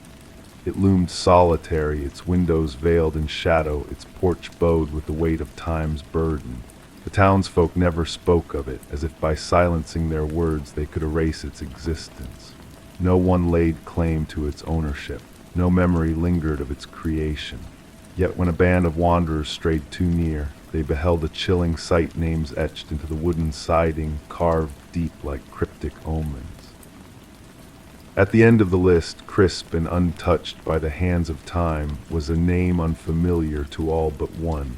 It loomed solitary, its windows veiled in shadow, its porch bowed with the weight of time's burden. The townsfolk never spoke of it, as if by silencing their words they could erase its existence. No one laid claim to its ownership. No memory lingered of its creation. Yet when a band of wanderers strayed too near, they beheld a chilling sight, names etched into the wooden siding, carved deep like cryptic omens. At the end of the list, crisp and untouched by the hands of time, was a name unfamiliar to all but one.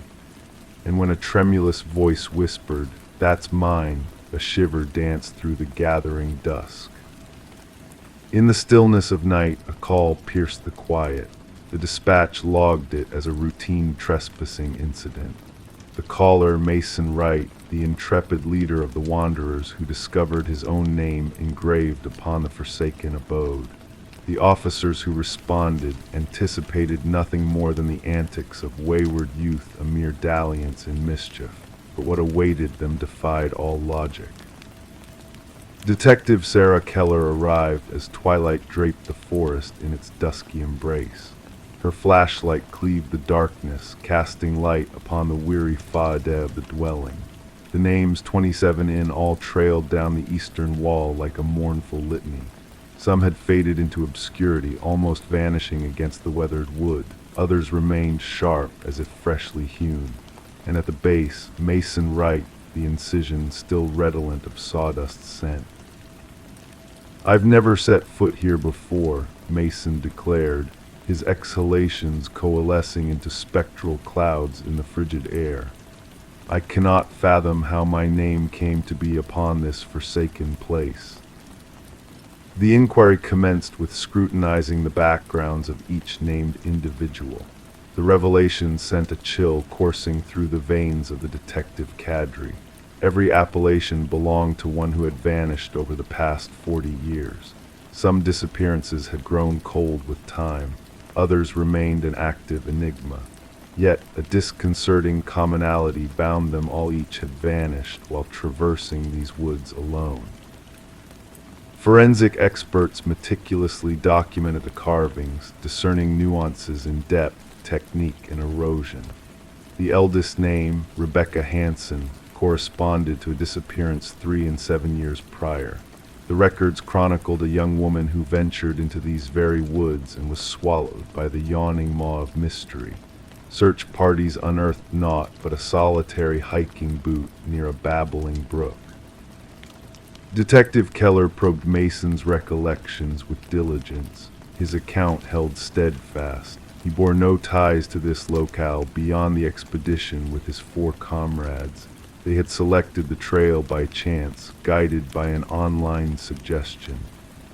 And when a tremulous voice whispered, "That's mine," a shiver danced through the gathering dusk. In the stillness of night, a call pierced the quiet. The dispatch logged it as a routine trespassing incident. The caller, Mason Wright, the intrepid leader of the wanderers who discovered his own name engraved upon the forsaken abode. The officers who responded anticipated nothing more than the antics of wayward youth, a mere dalliance in mischief, but what awaited them defied all logic. Detective Sarah Keller arrived as twilight draped the forest in its dusky embrace. Her flashlight cleaved the darkness, casting light upon the weary faade of the dwelling. The names 27 in all trailed down the eastern wall like a mournful litany. Some had faded into obscurity, almost vanishing against the weathered wood. Others remained sharp as if freshly hewn. And at the base, Mason Wright, the incision still redolent of sawdust scent. "I've never set foot here before," Mason declared, his exhalations coalescing into spectral clouds in the frigid air. "I cannot fathom how my name came to be upon this forsaken place." The inquiry commenced with scrutinizing the backgrounds of each named individual. The revelation sent a chill coursing through the veins of the detective cadre. Every appellation belonged to one who had vanished over the past 40 years. Some disappearances had grown cold with time. Others remained an active enigma. Yet a disconcerting commonality bound them all. Each had vanished while traversing these woods alone. Forensic experts meticulously documented the carvings, discerning nuances in depth, technique, and erosion. The eldest name, Rebecca Hansen, corresponded to a disappearance 3 and 7 years prior. The records chronicled a young woman who ventured into these very woods and was swallowed by the yawning maw of mystery. Search parties unearthed naught but a solitary hiking boot near a babbling brook. Detective Keller probed Mason's recollections with diligence. His account held steadfast. He bore no ties to this locale beyond the expedition with his 4 comrades. They had selected the trail by chance, guided by an online suggestion.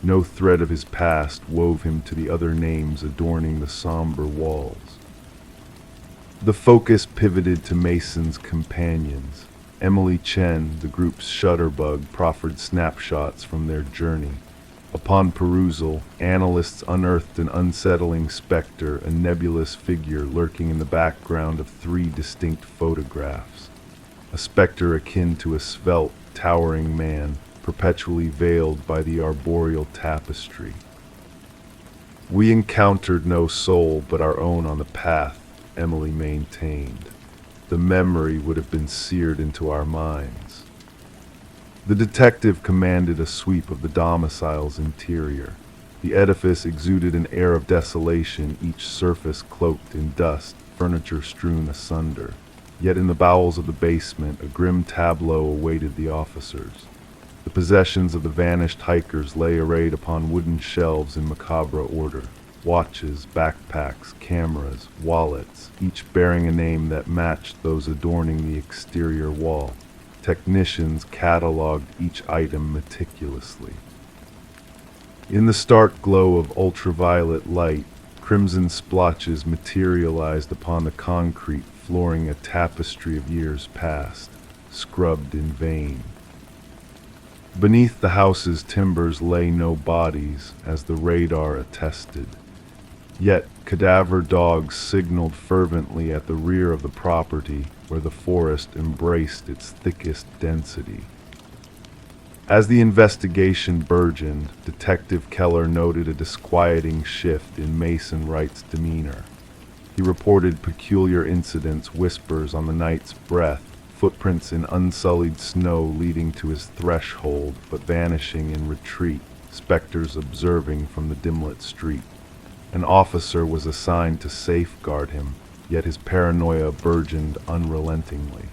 No thread of his past wove him to the other names adorning the somber walls. The focus pivoted to Mason's companions. Emily Chen, the group's shutterbug, proffered snapshots from their journey. Upon perusal, analysts unearthed an unsettling specter, a nebulous figure lurking in the background of 3 distinct photographs. A specter akin to a svelte, towering man, perpetually veiled by the arboreal tapestry. "We encountered no soul but our own on the path," Emily maintained. "The memory would have been seared into our minds." The detective commanded a sweep of the domicile's interior. The edifice exuded an air of desolation, each surface cloaked in dust, furniture strewn asunder. Yet in the bowels of the basement, a grim tableau awaited the officers. The possessions of the vanished hikers lay arrayed upon wooden shelves in macabre order. Watches, backpacks, cameras, wallets, each bearing a name that matched those adorning the exterior wall. Technicians cataloged each item meticulously. In the stark glow of ultraviolet light, crimson splotches materialized upon the concrete, flooring a tapestry of years past, scrubbed in vain. Beneath the house's timbers lay no bodies, as the radar attested. Yet cadaver dogs signaled fervently at the rear of the property, where the forest embraced its thickest density. As the investigation burgeoned, Detective Keller noted a disquieting shift in Mason Wright's demeanor. He reported peculiar incidents, whispers on the night's breath, footprints in unsullied snow leading to his threshold but vanishing in retreat, specters observing from the dimlit street. An officer was assigned to safeguard him, yet his paranoia burgeoned unrelentingly.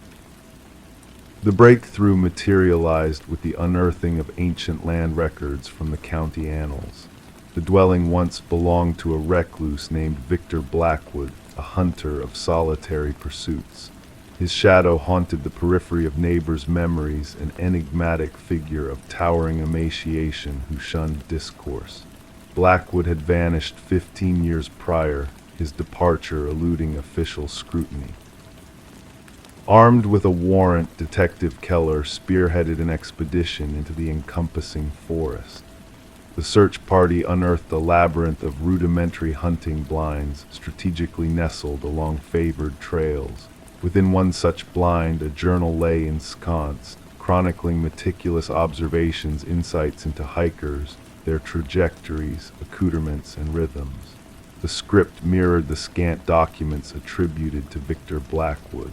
The breakthrough materialized with the unearthing of ancient land records from the county annals. The dwelling once belonged to a recluse named Victor Blackwood, a hunter of solitary pursuits. His shadow haunted the periphery of neighbors' memories, an enigmatic figure of towering emaciation who shunned discourse. Blackwood had vanished 15 years prior, his departure eluding official scrutiny. Armed with a warrant, Detective Keller spearheaded an expedition into the encompassing forest. The search party unearthed a labyrinth of rudimentary hunting blinds strategically nestled along favored trails. Within one such blind, a journal lay ensconced, chronicling meticulous observations, insights into hikers, their trajectories, accoutrements, and rhythms. The script mirrored the scant documents attributed to Victor Blackwood.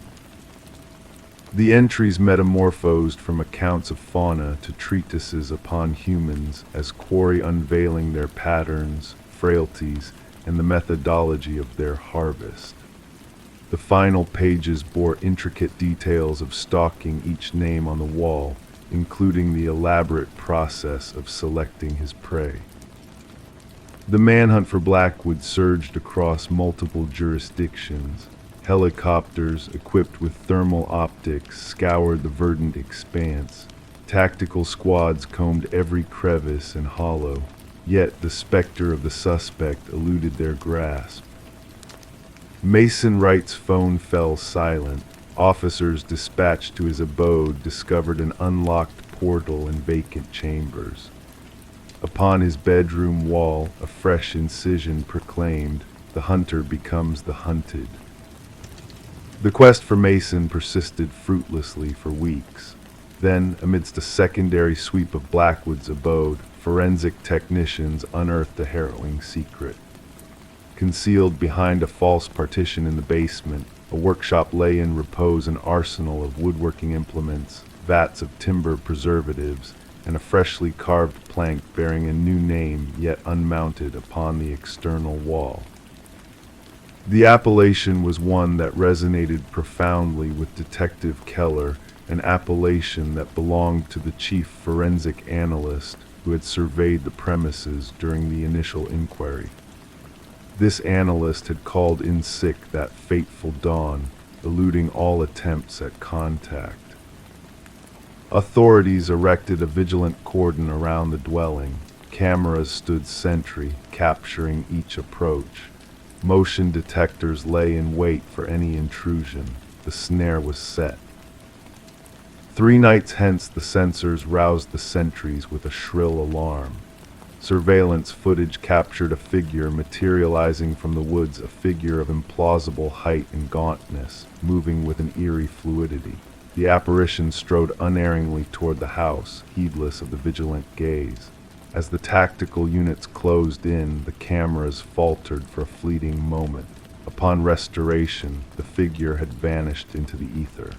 The entries metamorphosed from accounts of fauna to treatises upon humans, as quarry unveiling their patterns, frailties, and the methodology of their harvest. The final pages bore intricate details of stalking each name on the wall, including the elaborate process of selecting his prey. The manhunt for Blackwood surged across multiple jurisdictions. Helicopters equipped with thermal optics scoured the verdant expanse. Tactical squads combed every crevice and hollow, yet the specter of the suspect eluded their grasp. Mason Wright's phone fell silent. Officers dispatched to his abode discovered an unlocked portal and vacant chambers. Upon his bedroom wall, a fresh incision proclaimed, "The hunter becomes the hunted." The quest for Mason persisted fruitlessly for weeks. Then, amidst a secondary sweep of Blackwood's abode, forensic technicians unearthed a harrowing secret. Concealed behind a false partition in the basement, a workshop lay in repose an arsenal of woodworking implements, vats of timber preservatives, and a freshly carved plank bearing a new name yet unmounted upon the external wall. The appellation was one that resonated profoundly with Detective Keller, an appellation that belonged to the chief forensic analyst who had surveyed the premises during the initial inquiry. This analyst had called in sick that fateful dawn, eluding all attempts at contact. Authorities erected a vigilant cordon around the dwelling. Cameras stood sentry, capturing each approach. Motion detectors lay in wait for any intrusion. The snare was set. 3 nights hence the sensors roused the sentries with a shrill alarm. Surveillance footage captured a figure materializing from the woods, a figure of implausible height and gauntness, moving with an eerie fluidity. The apparition strode unerringly toward the house, heedless of the vigilant gaze. As the tactical units closed in, the cameras faltered for a fleeting moment. Upon restoration, the figure had vanished into the ether.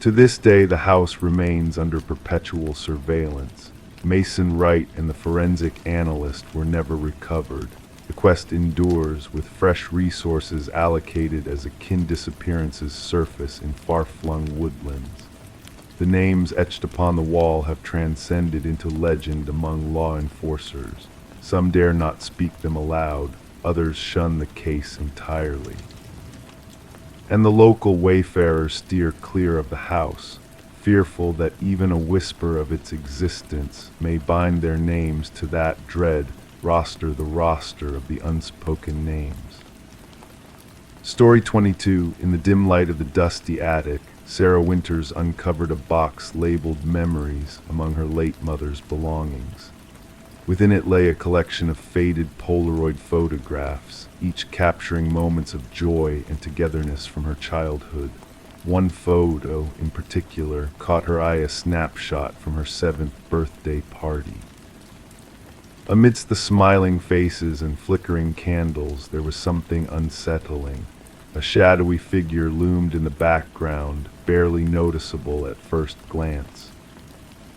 To this day, the house remains under perpetual surveillance. Mason Wright and the forensic analyst were never recovered. The quest endures, with fresh resources allocated as akin disappearances surface in far-flung woodlands. The names etched upon the wall have transcended into legend among law enforcers. Some dare not speak them aloud, others shun the case entirely. And the local wayfarers steer clear of the house, fearful that even a whisper of its existence may bind their names to that dread the roster of the unspoken names. Story 22. In the dim light of the dusty attic, Sarah Winters uncovered a box labeled Memories among her late mother's belongings. Within it lay a collection of faded Polaroid photographs, each capturing moments of joy and togetherness from her childhood. One photo, in particular, caught her eye, a snapshot from her 7th birthday party. Amidst the smiling faces and flickering candles, there was something unsettling. A shadowy figure loomed in the background, barely noticeable at first glance.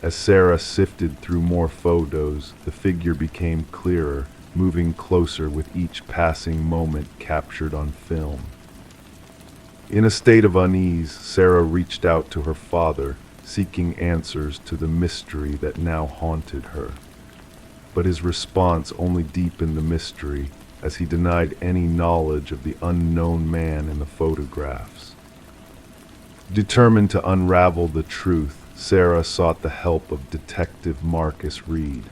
As Sarah sifted through more photos, the figure became clearer, moving closer with each passing moment captured on film. In a state of unease, Sarah reached out to her father, seeking answers to the mystery that now haunted her. But his response only deepened the mystery, as he denied any knowledge of the unknown man in the photographs. Determined to unravel the truth, Sarah sought the help of Detective Marcus Reed.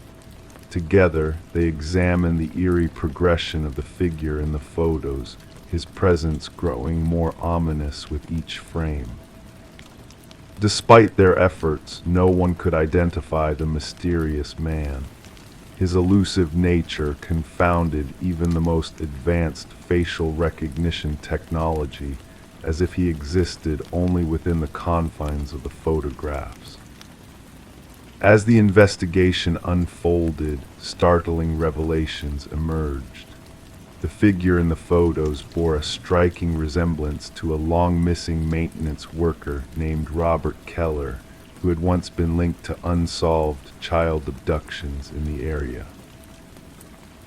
Together, they examined the eerie progression of the figure in the photos, his presence growing more ominous with each frame. Despite their efforts, no one could identify the mysterious man. His elusive nature confounded even the most advanced facial recognition technology, as if he existed only within the confines of the photographs. As the investigation unfolded, startling revelations emerged. The figure in the photos bore a striking resemblance to a long-missing maintenance worker named Robert Keller, who had once been linked to unsolved child abductions in the area.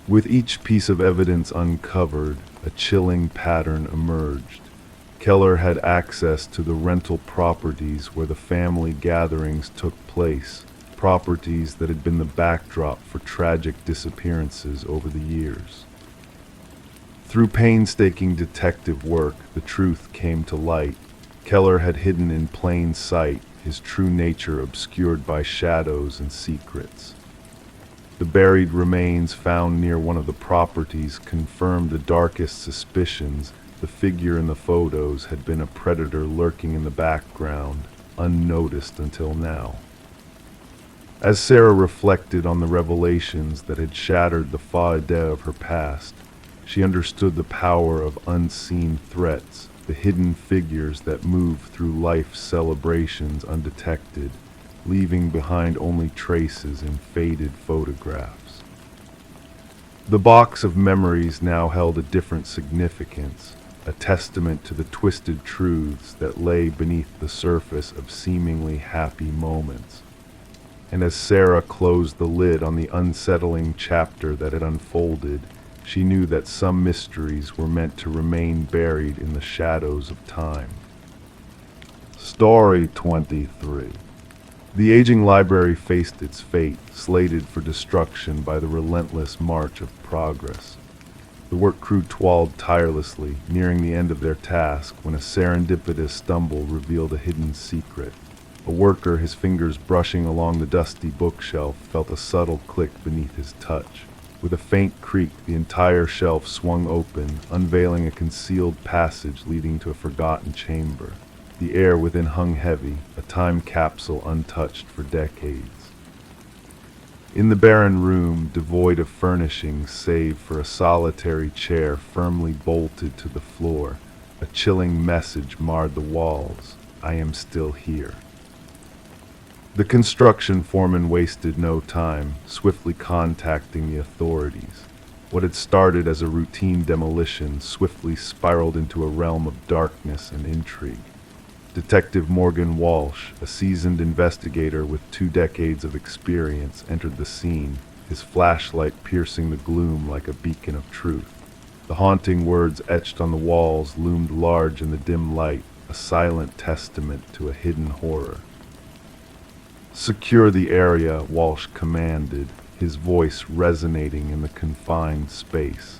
With each piece of evidence uncovered, a chilling pattern emerged. Keller had access to the rental properties where the family gatherings took place, properties that had been the backdrop for tragic disappearances over the years. Through painstaking detective work, the truth came to light. Keller had hidden in plain sight, his true nature obscured by shadows and secrets. The buried remains found near one of the properties confirmed the darkest suspicions. The figure in the photos had been a predator lurking in the background, unnoticed until now. As Sarah reflected on the revelations that had shattered the fa de of her past, she understood the power of unseen threats, the hidden figures that move through life's celebrations undetected, leaving behind only traces in faded photographs. The box of memories now held a different significance, a testament to the twisted truths that lay beneath the surface of seemingly happy moments. And as Sarah closed the lid on the unsettling chapter that had unfolded, she knew that some mysteries were meant to remain buried in the shadows of time. Story 23. The aging library faced its fate, slated for destruction by the relentless march of progress. The work crew toiled tirelessly, nearing the end of their task when a serendipitous stumble revealed a hidden secret. A worker, his fingers brushing along the dusty bookshelf, felt a subtle click beneath his touch. With a faint creak, the entire shelf swung open, unveiling a concealed passage leading to a forgotten chamber. The air within hung heavy, a time capsule untouched for decades. In the barren room, devoid of furnishings save for a solitary chair firmly bolted to the floor, a chilling message marred the walls: "I am still here." The construction foreman wasted no time, swiftly contacting the authorities. What had started as a routine demolition swiftly spiraled into a realm of darkness and intrigue. Detective Morgan Walsh, a seasoned investigator with 2 decades of experience, entered the scene, his flashlight piercing the gloom like a beacon of truth. The haunting words etched on the walls loomed large in the dim light, a silent testament to a hidden horror. "Secure the area," Walsh commanded, his voice resonating in the confined space.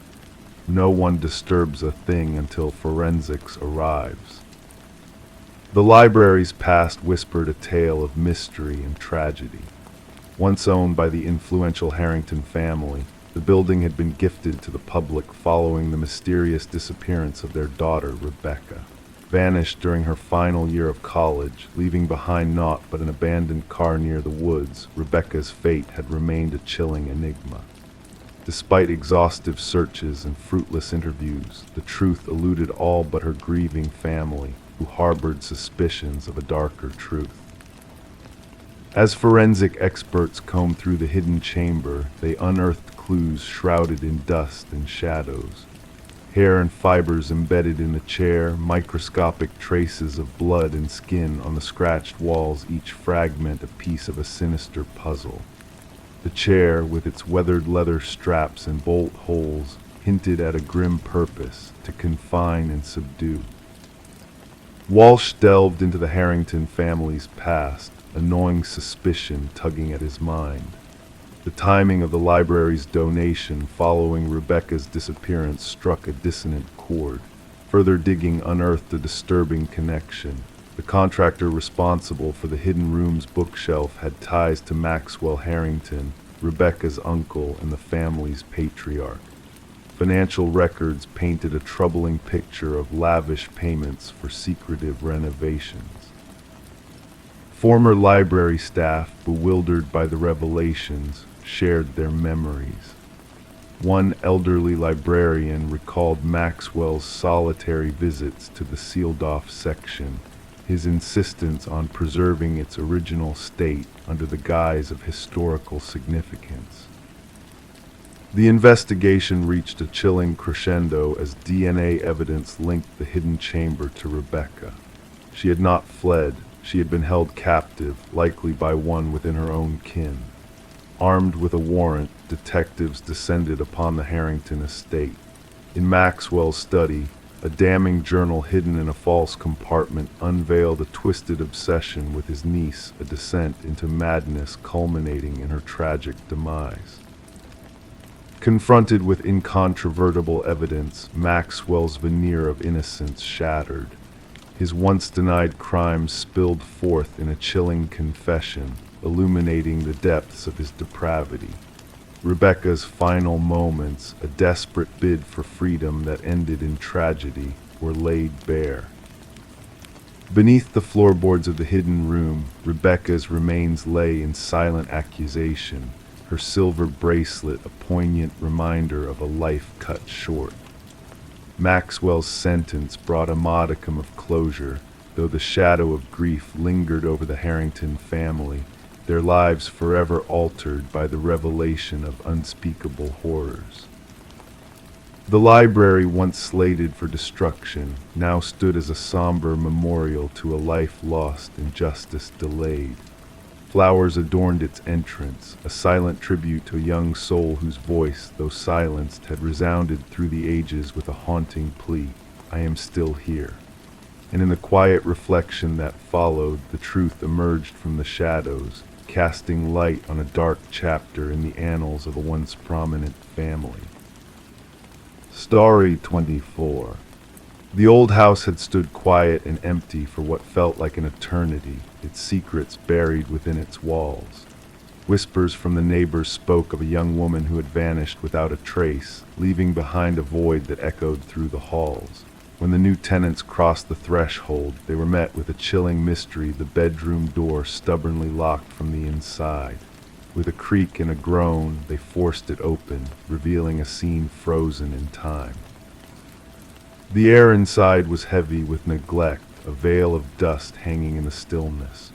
"No one disturbs a thing until forensics arrives." The library's past whispered a tale of mystery and tragedy. Once owned by the influential Harrington family, the building had been gifted to the public following the mysterious disappearance of their daughter, Rebecca. Vanished during her final year of college, leaving behind naught but an abandoned car near the woods, Rebecca's fate had remained a chilling enigma. Despite exhaustive searches and fruitless interviews, the truth eluded all but her grieving family, who harbored suspicions of a darker truth. As forensic experts combed through the hidden chamber, they unearthed clues shrouded in dust and shadows. Hair and fibers embedded in the chair, microscopic traces of blood and skin on the scratched walls, each fragment a piece of a sinister puzzle. The chair, with its weathered leather straps and bolt holes, hinted at a grim purpose: to confine and subdue. Walsh delved into the Harrington family's past, a gnawing suspicion tugging at his mind. The timing of the library's donation following Rebecca's disappearance struck a dissonant chord. Further digging unearthed a disturbing connection. The contractor responsible for the hidden room's bookshelf had ties to Maxwell Harrington, Rebecca's uncle and the family's patriarch. Financial records painted a troubling picture of lavish payments for secretive renovations. Former library staff, bewildered by the revelations, shared their memories. One elderly librarian recalled Maxwell's solitary visits to the sealed-off section, his insistence on preserving its original state under the guise of historical significance. The investigation reached a chilling crescendo as DNA evidence linked the hidden chamber to Rebecca. She had not fled. She had been held captive, likely by one within her own kin. Armed with a warrant, detectives descended upon the Harrington estate. In Maxwell's study, a damning journal hidden in a false compartment unveiled a twisted obsession with his niece, a descent into madness culminating in her tragic demise. Confronted with incontrovertible evidence, Maxwell's veneer of innocence shattered. His once-denied crimes spilled forth in a chilling confession, illuminating the depths of his depravity. Rebecca's final moments, a desperate bid for freedom that ended in tragedy, were laid bare. Beneath the floorboards of the hidden room, Rebecca's remains lay in silent accusation, her silver bracelet a poignant reminder of a life cut short. Maxwell's sentence brought a modicum of closure, though the shadow of grief lingered over the Harrington family, their lives forever altered by the revelation of unspeakable horrors. The library, once slated for destruction, now stood as a somber memorial to a life lost and justice delayed. Flowers adorned its entrance, a silent tribute to a young soul whose voice, though silenced, had resounded through the ages with a haunting plea, "I am still here." And in the quiet reflection that followed, the truth emerged from the shadows, casting light on a dark chapter in the annals of a once prominent family. Story 24. The old house had stood quiet and empty for what felt like an eternity, its secrets buried within its walls. Whispers from the neighbors spoke of a young woman who had vanished without a trace, leaving behind a void that echoed through the halls. When the new tenants crossed the threshold, they were met with a chilling mystery, the bedroom door stubbornly locked from the inside. With a creak and a groan, they forced it open, revealing a scene frozen in time. The air inside was heavy with neglect, a veil of dust hanging in the stillness.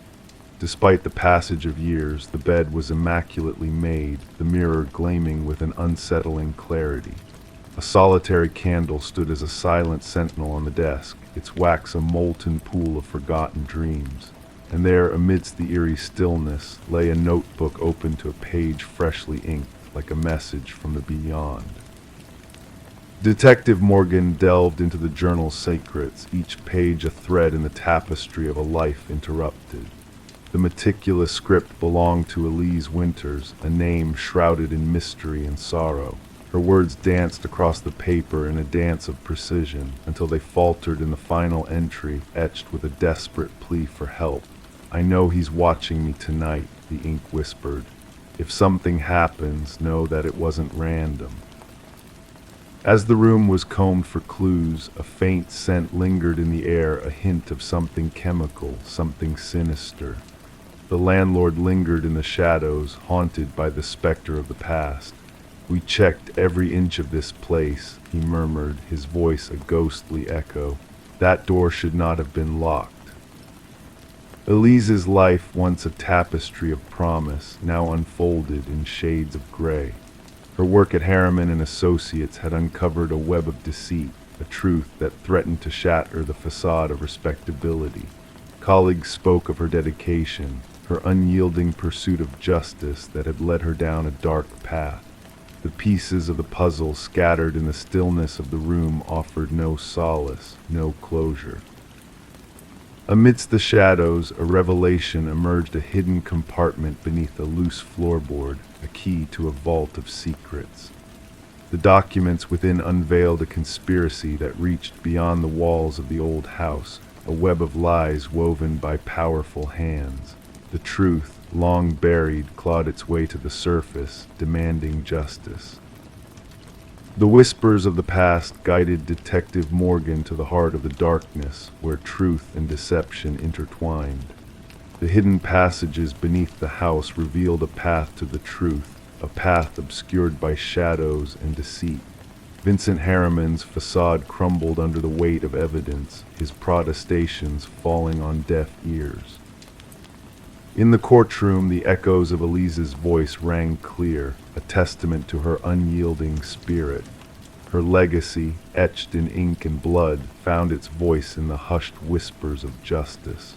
Despite the passage of years, the bed was immaculately made, the mirror gleaming with an unsettling clarity. A solitary candle stood as a silent sentinel on the desk, its wax a molten pool of forgotten dreams. And there, amidst the eerie stillness, lay a notebook open to a page freshly inked, like a message from the beyond. Detective Morgan delved into the journal's secrets, each page a thread in the tapestry of a life interrupted. The meticulous script belonged to Elise Winters, a name shrouded in mystery and sorrow. Her words danced across the paper in a dance of precision, until they faltered in the final entry, etched with a desperate plea for help. "I know he's watching me tonight," the ink whispered. "If something happens, know that it wasn't random." As the room was combed for clues, a faint scent lingered in the air, a hint of something chemical, something sinister. The landlord lingered in the shadows, haunted by the specter of the past. "We checked every inch of this place," he murmured, his voice a ghostly echo. "That door should not have been locked." Elise's life, once a tapestry of promise, now unfolded in shades of gray. Her work at Harriman and Associates had uncovered a web of deceit, a truth that threatened to shatter the facade of respectability. Colleagues spoke of her dedication, her unyielding pursuit of justice that had led her down a dark path. The pieces of the puzzle scattered in the stillness of the room offered no solace, no closure. Amidst the shadows, a revelation emerged, a hidden compartment beneath a loose floorboard, a key to a vault of secrets. The documents within unveiled a conspiracy that reached beyond the walls of the old house, a web of lies woven by powerful hands. The truth, long buried, clawed its way to the surface, demanding justice. The whispers of the past guided Detective Morgan to the heart of the darkness, where truth and deception intertwined. The hidden passages beneath the house revealed a path to the truth, a path obscured by shadows and deceit. Vincent Harriman's facade crumbled under the weight of evidence, his protestations falling on deaf ears. In the courtroom, the echoes of Elise's voice rang clear, a testament to her unyielding spirit. Her legacy, etched in ink and blood, found its voice in the hushed whispers of justice.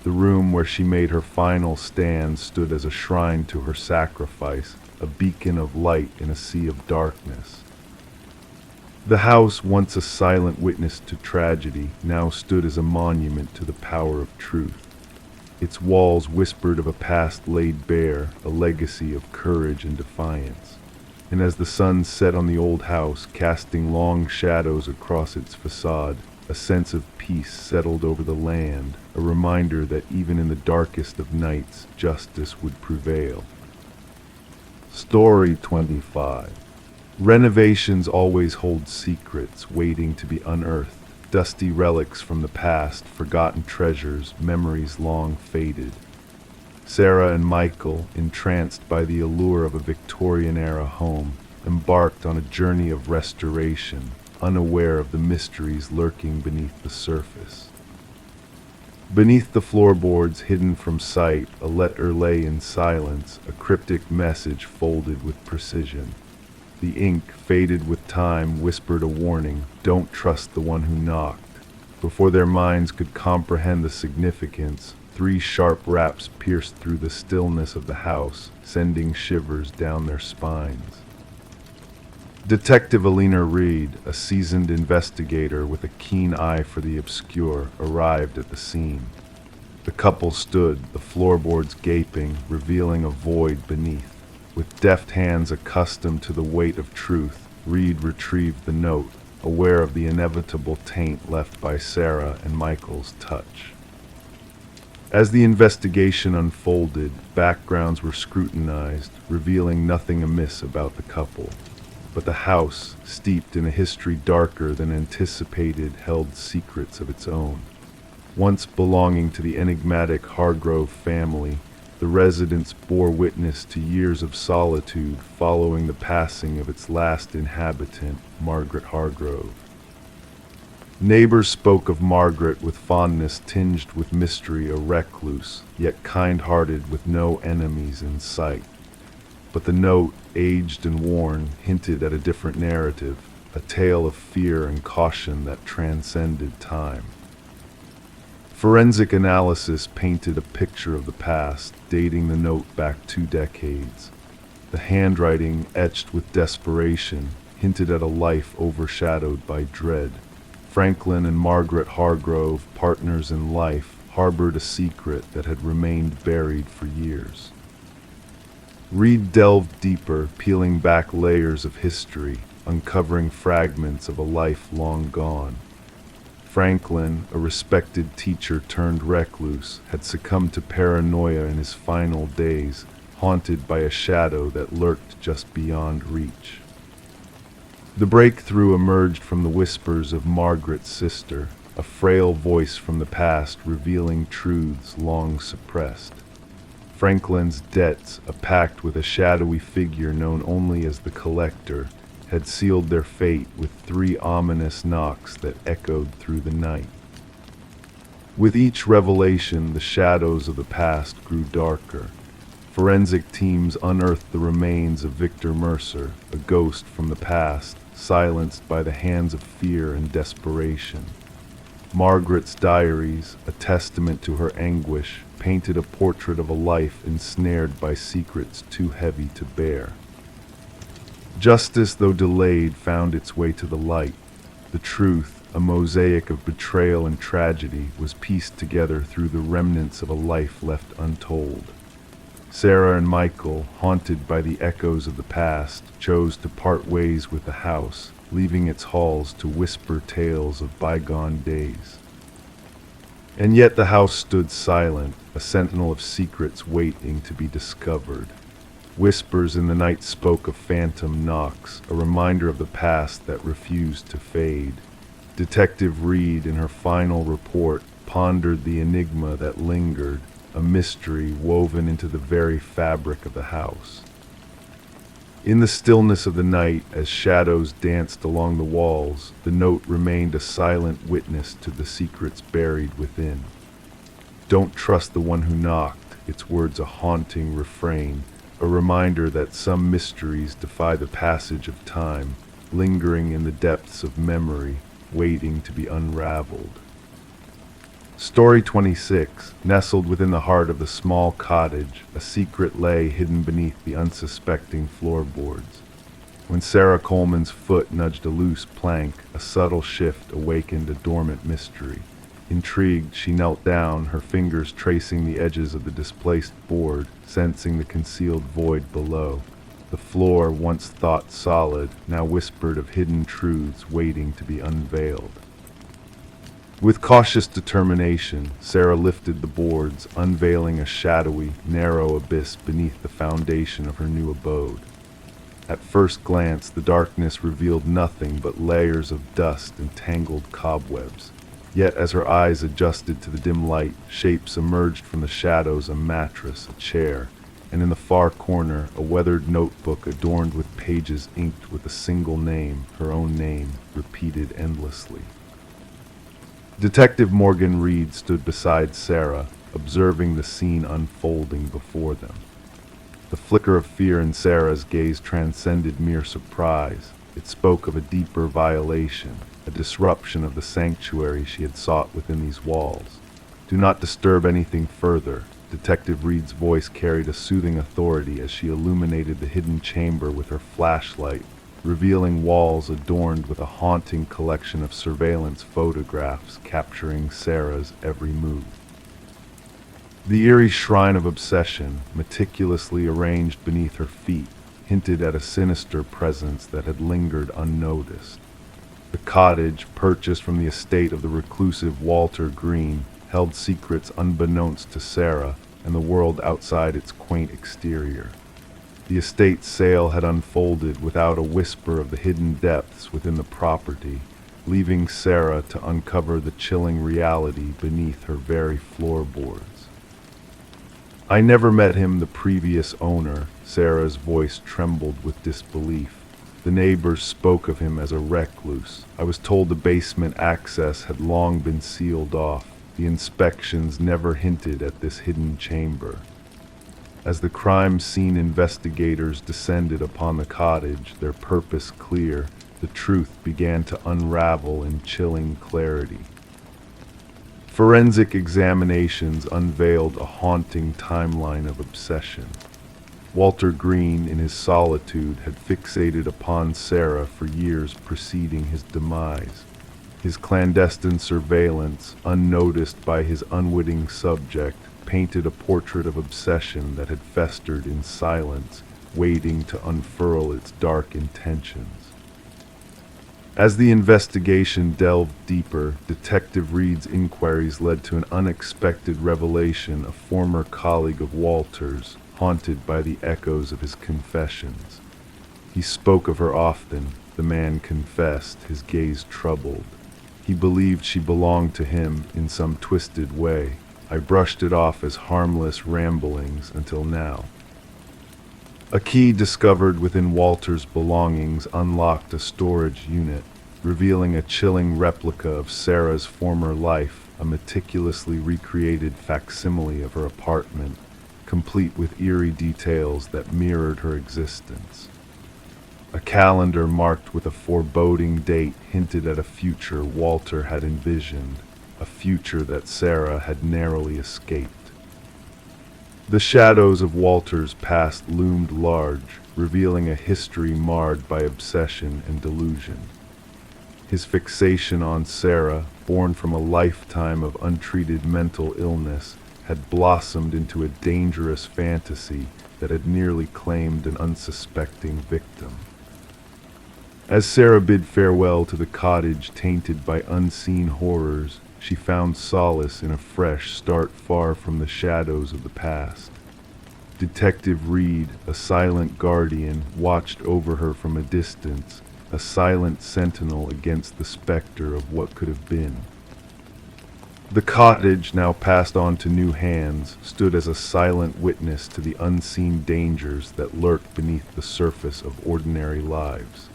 The room where she made her final stand stood as a shrine to her sacrifice, a beacon of light in a sea of darkness. The house, once a silent witness to tragedy, now stood as a monument to the power of truth. Its walls whispered of a past laid bare, a legacy of courage and defiance. And as the sun set on the old house, casting long shadows across its facade, a sense of peace settled over the land, a reminder that even in the darkest of nights, justice would prevail. Story 25. Renovations always hold secrets waiting to be unearthed. Dusty relics from the past, forgotten treasures, memories long faded. Sarah and Michael, entranced by the allure of a Victorian-era home, embarked on a journey of restoration. unaware of the mysteries lurking beneath the surface. Beneath the floorboards, hidden from sight, a letter lay in silence, a cryptic message folded with precision. The ink, faded with time, whispered a warning: don't trust the one who knocked. Before their minds could comprehend the significance, 3 sharp raps pierced through the stillness of the house, sending shivers down their spines. Detective Alina Reed, a seasoned investigator with a keen eye for the obscure, arrived at the scene. The couple stood, the floorboards gaping, revealing a void beneath. With deft hands accustomed to the weight of truth, Reed retrieved the note, aware of the inevitable taint left by Sarah and Michael's touch. As the investigation unfolded, backgrounds were scrutinized, revealing nothing amiss about the couple. But the house, steeped in a history darker than anticipated, held secrets of its own. Once belonging to the enigmatic Hargrove family, the residence bore witness to years of solitude following the passing of its last inhabitant, Margaret Hargrove. Neighbors spoke of Margaret with fondness tinged with mystery, a recluse, yet kind-hearted with no enemies in sight. But the note, aged and worn, hinted at a different narrative, a tale of fear and caution that transcended time. Forensic analysis painted a picture of the past, dating the note back 2 decades. The handwriting, etched with desperation, hinted at a life overshadowed by dread. Franklin and Margaret Hargrove, partners in life, harbored a secret that had remained buried for years. Reed delved deeper, peeling back layers of history, uncovering fragments of a life long gone. Franklin, a respected teacher turned recluse, had succumbed to paranoia in his final days, haunted by a shadow that lurked just beyond reach. The breakthrough emerged from the whispers of Margaret's sister, a frail voice from the past revealing truths long suppressed. Franklin's debts, a pact with a shadowy figure known only as the Collector, had sealed their fate with 3 ominous knocks that echoed through the night. With each revelation, the shadows of the past grew darker. Forensic teams unearthed the remains of Victor Mercer, a ghost from the past, silenced by the hands of fear and desperation. Margaret's diaries, a testament to her anguish, painted a portrait of a life ensnared by secrets too heavy to bear. Justice, though delayed, found its way to the light. The truth, a mosaic of betrayal and tragedy, was pieced together through the remnants of a life left untold. Sarah and Michael, haunted by the echoes of the past, chose to part ways with the house, leaving its halls to whisper tales of bygone days. And yet the house stood silent, a sentinel of secrets waiting to be discovered. Whispers in the night spoke of phantom knocks, a reminder of the past that refused to fade. Detective Reed, in her final report, pondered the enigma that lingered, a mystery woven into the very fabric of the house. In the stillness of the night, as shadows danced along the walls, the note remained a silent witness to the secrets buried within. Don't trust the one who knocked, its words a haunting refrain, a reminder that some mysteries defy the passage of time, lingering in the depths of memory, waiting to be unraveled. Story 26, nestled within the heart of the small cottage, a secret lay hidden beneath the unsuspecting floorboards. When Sarah Coleman's foot nudged a loose plank, a subtle shift awakened a dormant mystery. Intrigued, she knelt down, her fingers tracing the edges of the displaced board, sensing the concealed void below. The floor, once thought solid, now whispered of hidden truths waiting to be unveiled. With cautious determination, Sarah lifted the boards, unveiling a shadowy, narrow abyss beneath the foundation of her new abode. At first glance, the darkness revealed nothing but layers of dust and tangled cobwebs. Yet as her eyes adjusted to the dim light, shapes emerged from the shadows: a mattress, a chair, and in the far corner, a weathered notebook adorned with pages inked with a single name, her own name, repeated endlessly. Detective Morgan Reed stood beside Sarah, observing the scene unfolding before them. The flicker of fear in Sarah's gaze transcended mere surprise. It spoke of a deeper violation, a disruption of the sanctuary she had sought within these walls. "Do not disturb anything further." Detective Reed's voice carried a soothing authority as she illuminated the hidden chamber with her flashlight, revealing walls adorned with a haunting collection of surveillance photographs capturing Sarah's every move. The eerie shrine of obsession, meticulously arranged beneath her feet, hinted at a sinister presence that had lingered unnoticed. The cottage, purchased from the estate of the reclusive Walter Green, held secrets unbeknownst to Sarah and the world outside its quaint exterior. The estate's sale had unfolded without a whisper of the hidden depths within the property, leaving Sarah to uncover the chilling reality beneath her very floorboards. "I never met him, the previous owner." Sarah's voice trembled with disbelief. "The neighbors spoke of him as a recluse. I was told the basement access had long been sealed off. The inspections never hinted at this hidden chamber." As the crime scene investigators descended upon the cottage, their purpose clear, the truth began to unravel in chilling clarity. Forensic examinations unveiled a haunting timeline of obsession. Walter Green, in his solitude, had fixated upon Sarah for years preceding his demise. His clandestine surveillance, unnoticed by his unwitting subject, painted a portrait of obsession that had festered in silence, waiting to unfurl its dark intentions. As the investigation delved deeper, Detective Reed's inquiries led to an unexpected revelation. A former colleague of Walter's, haunted by the echoes of his confessions. He spoke of her often, the man confessed, his gaze troubled. He believed she belonged to him in some twisted way. "I brushed it off as harmless ramblings until now." A key discovered within Walter's belongings unlocked a storage unit, revealing a chilling replica of Sarah's former life, a meticulously recreated facsimile of her apartment, complete with eerie details that mirrored her existence. A calendar marked with a foreboding date hinted at a future Walter had envisioned, a future that Sarah had narrowly escaped. The shadows of Walter's past loomed large, revealing a history marred by obsession and delusion. His fixation on Sarah, born from a lifetime of untreated mental illness, had blossomed into a dangerous fantasy that had nearly claimed an unsuspecting victim. As Sarah bid farewell to the cottage tainted by unseen horrors, she found solace in a fresh start far from the shadows of the past. Detective Reed, a silent guardian, watched over her from a distance, a silent sentinel against the specter of what could have been. The cottage, now passed on to new hands, stood as a silent witness to the unseen dangers that lurked beneath the surface of ordinary lives.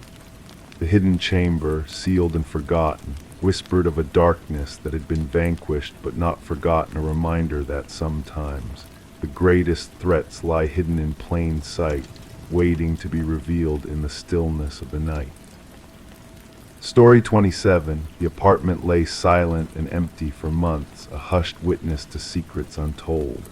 The hidden chamber, sealed and forgotten, whispered of a darkness that had been vanquished but not forgotten, a reminder that sometimes the greatest threats lie hidden in plain sight, waiting to be revealed in the stillness of the night. Story 27. The apartment lay silent and empty for months, a hushed witness to secrets untold.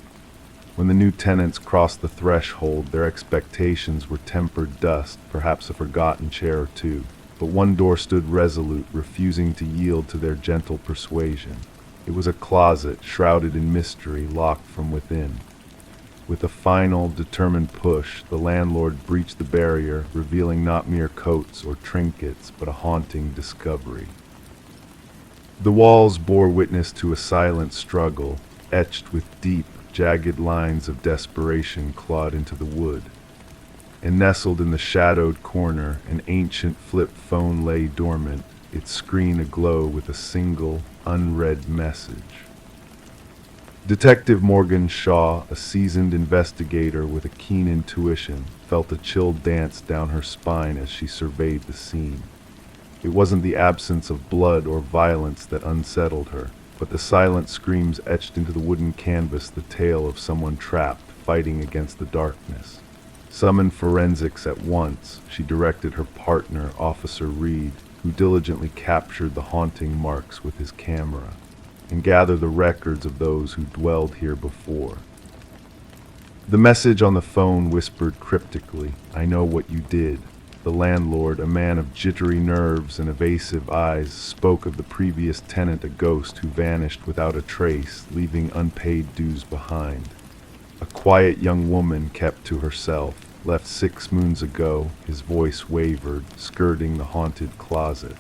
When the new tenants crossed the threshold, their expectations were tempered dust, perhaps a forgotten chair or two. But one door stood resolute, refusing to yield to their gentle persuasion. It was a closet, shrouded in mystery, locked from within. With a final, determined push, the landlord breached the barrier, revealing not mere coats or trinkets, but a haunting discovery. The walls bore witness to a silent struggle, etched with deep, jagged lines of desperation clawed into the wood. And nestled in the shadowed corner, an ancient flip phone lay dormant, its screen aglow with a single, unread message. Detective Morgan Shaw, a seasoned investigator with a keen intuition, felt a chill dance down her spine as she surveyed the scene. It wasn't the absence of blood or violence that unsettled her, but the silent screams etched into the wooden canvas the tale of someone trapped, fighting against the darkness. Summon forensics at once, she directed her partner, Officer Reed, who diligently captured the haunting marks with his camera, and gather the records of those who dwelled here before. The message on the phone whispered cryptically, "I know what you did." The landlord, a man of jittery nerves and evasive eyes, spoke of the previous tenant, a ghost who vanished without a trace, leaving unpaid dues behind. A quiet young woman kept to herself, left 6 moons ago. His voice wavered, skirting the haunted closet.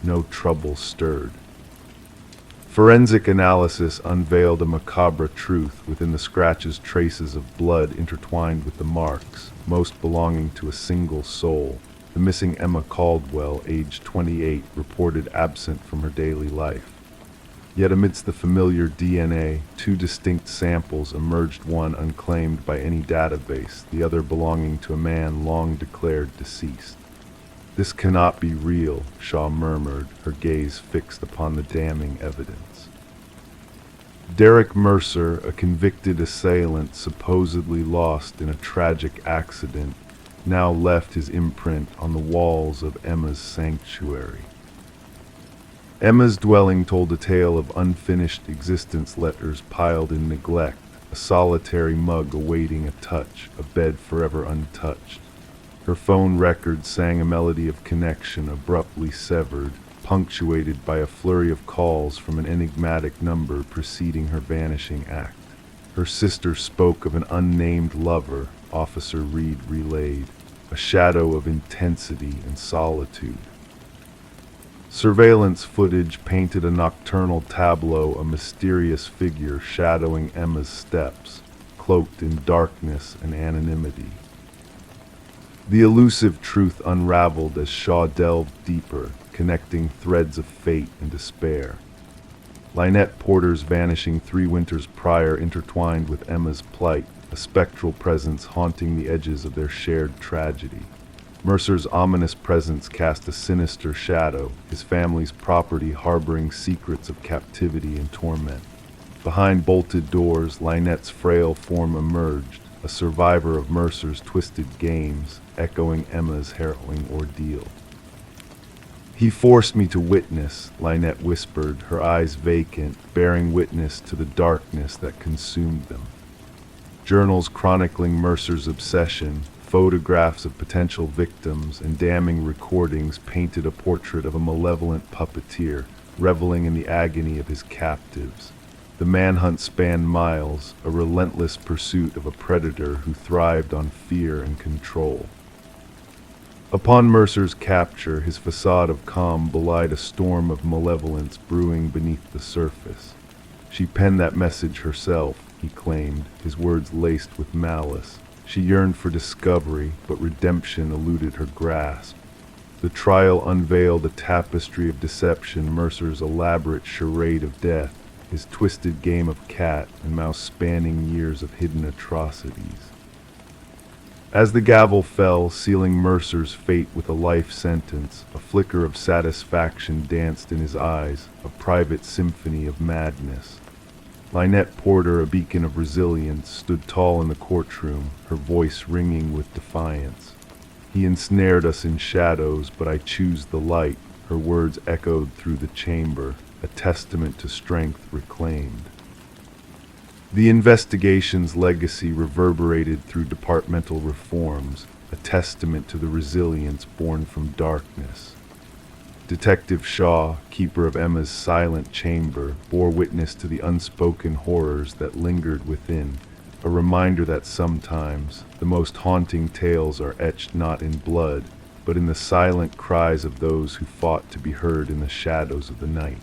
No trouble stirred. Forensic analysis unveiled a macabre truth. Within the scratches, traces of blood intertwined with the marks, most belonging to a single soul. The missing Emma Caldwell, aged 28, reported absent from her daily life. Yet amidst the familiar DNA, 2 distinct samples emerged, one unclaimed by any database, the other belonging to a man long declared deceased. "This cannot be real," Shaw murmured, her gaze fixed upon the damning evidence. Derek Mercer, a convicted assailant supposedly lost in a tragic accident, now left his imprint on the walls of Emma's sanctuary. Emma's dwelling told a tale of unfinished existence, letters piled in neglect, a solitary mug awaiting a touch, a bed forever untouched. Her phone record sang a melody of connection abruptly severed, punctuated by a flurry of calls from an enigmatic number preceding her vanishing act. Her sister spoke of an unnamed lover, Officer Reed relayed, a shadow of intensity and solitude. Surveillance footage painted a nocturnal tableau, a mysterious figure shadowing Emma's steps, cloaked in darkness and anonymity. The elusive truth unraveled as Shaw delved deeper, connecting threads of fate and despair. Lynette Porter's vanishing 3 winters prior intertwined with Emma's plight, a spectral presence haunting the edges of their shared tragedy. Mercer's ominous presence cast a sinister shadow, his family's property harboring secrets of captivity and torment. Behind bolted doors, Lynette's frail form emerged, a survivor of Mercer's twisted games, echoing Emma's harrowing ordeal. "He forced me to witness," Lynette whispered, her eyes vacant, bearing witness to the darkness that consumed them. Journals chronicling Mercer's obsession, photographs of potential victims, and damning recordings painted a portrait of a malevolent puppeteer, reveling in the agony of his captives. The manhunt spanned miles, a relentless pursuit of a predator who thrived on fear and control. Upon Mercer's capture, his facade of calm belied a storm of malevolence brewing beneath the surface. "She penned that message herself," he claimed, his words laced with malice. She yearned for discovery, but redemption eluded her grasp. The trial unveiled a tapestry of deception, Mercer's elaborate charade of death, his twisted game of cat and mouse spanning years of hidden atrocities. As the gavel fell, sealing Mercer's fate with a life sentence, a flicker of satisfaction danced in his eyes, a private symphony of madness. Lynette Porter, a beacon of resilience, stood tall in the courtroom, her voice ringing with defiance. "He ensnared us in shadows, but I choose the light," her words echoed through the chamber, a testament to strength reclaimed. The investigation's legacy reverberated through departmental reforms, a testament to the resilience born from darkness. Detective Shaw, keeper of Emma's silent chamber, bore witness to the unspoken horrors that lingered within, a reminder that sometimes the most haunting tales are etched not in blood, but in the silent cries of those who fought to be heard in the shadows of the night.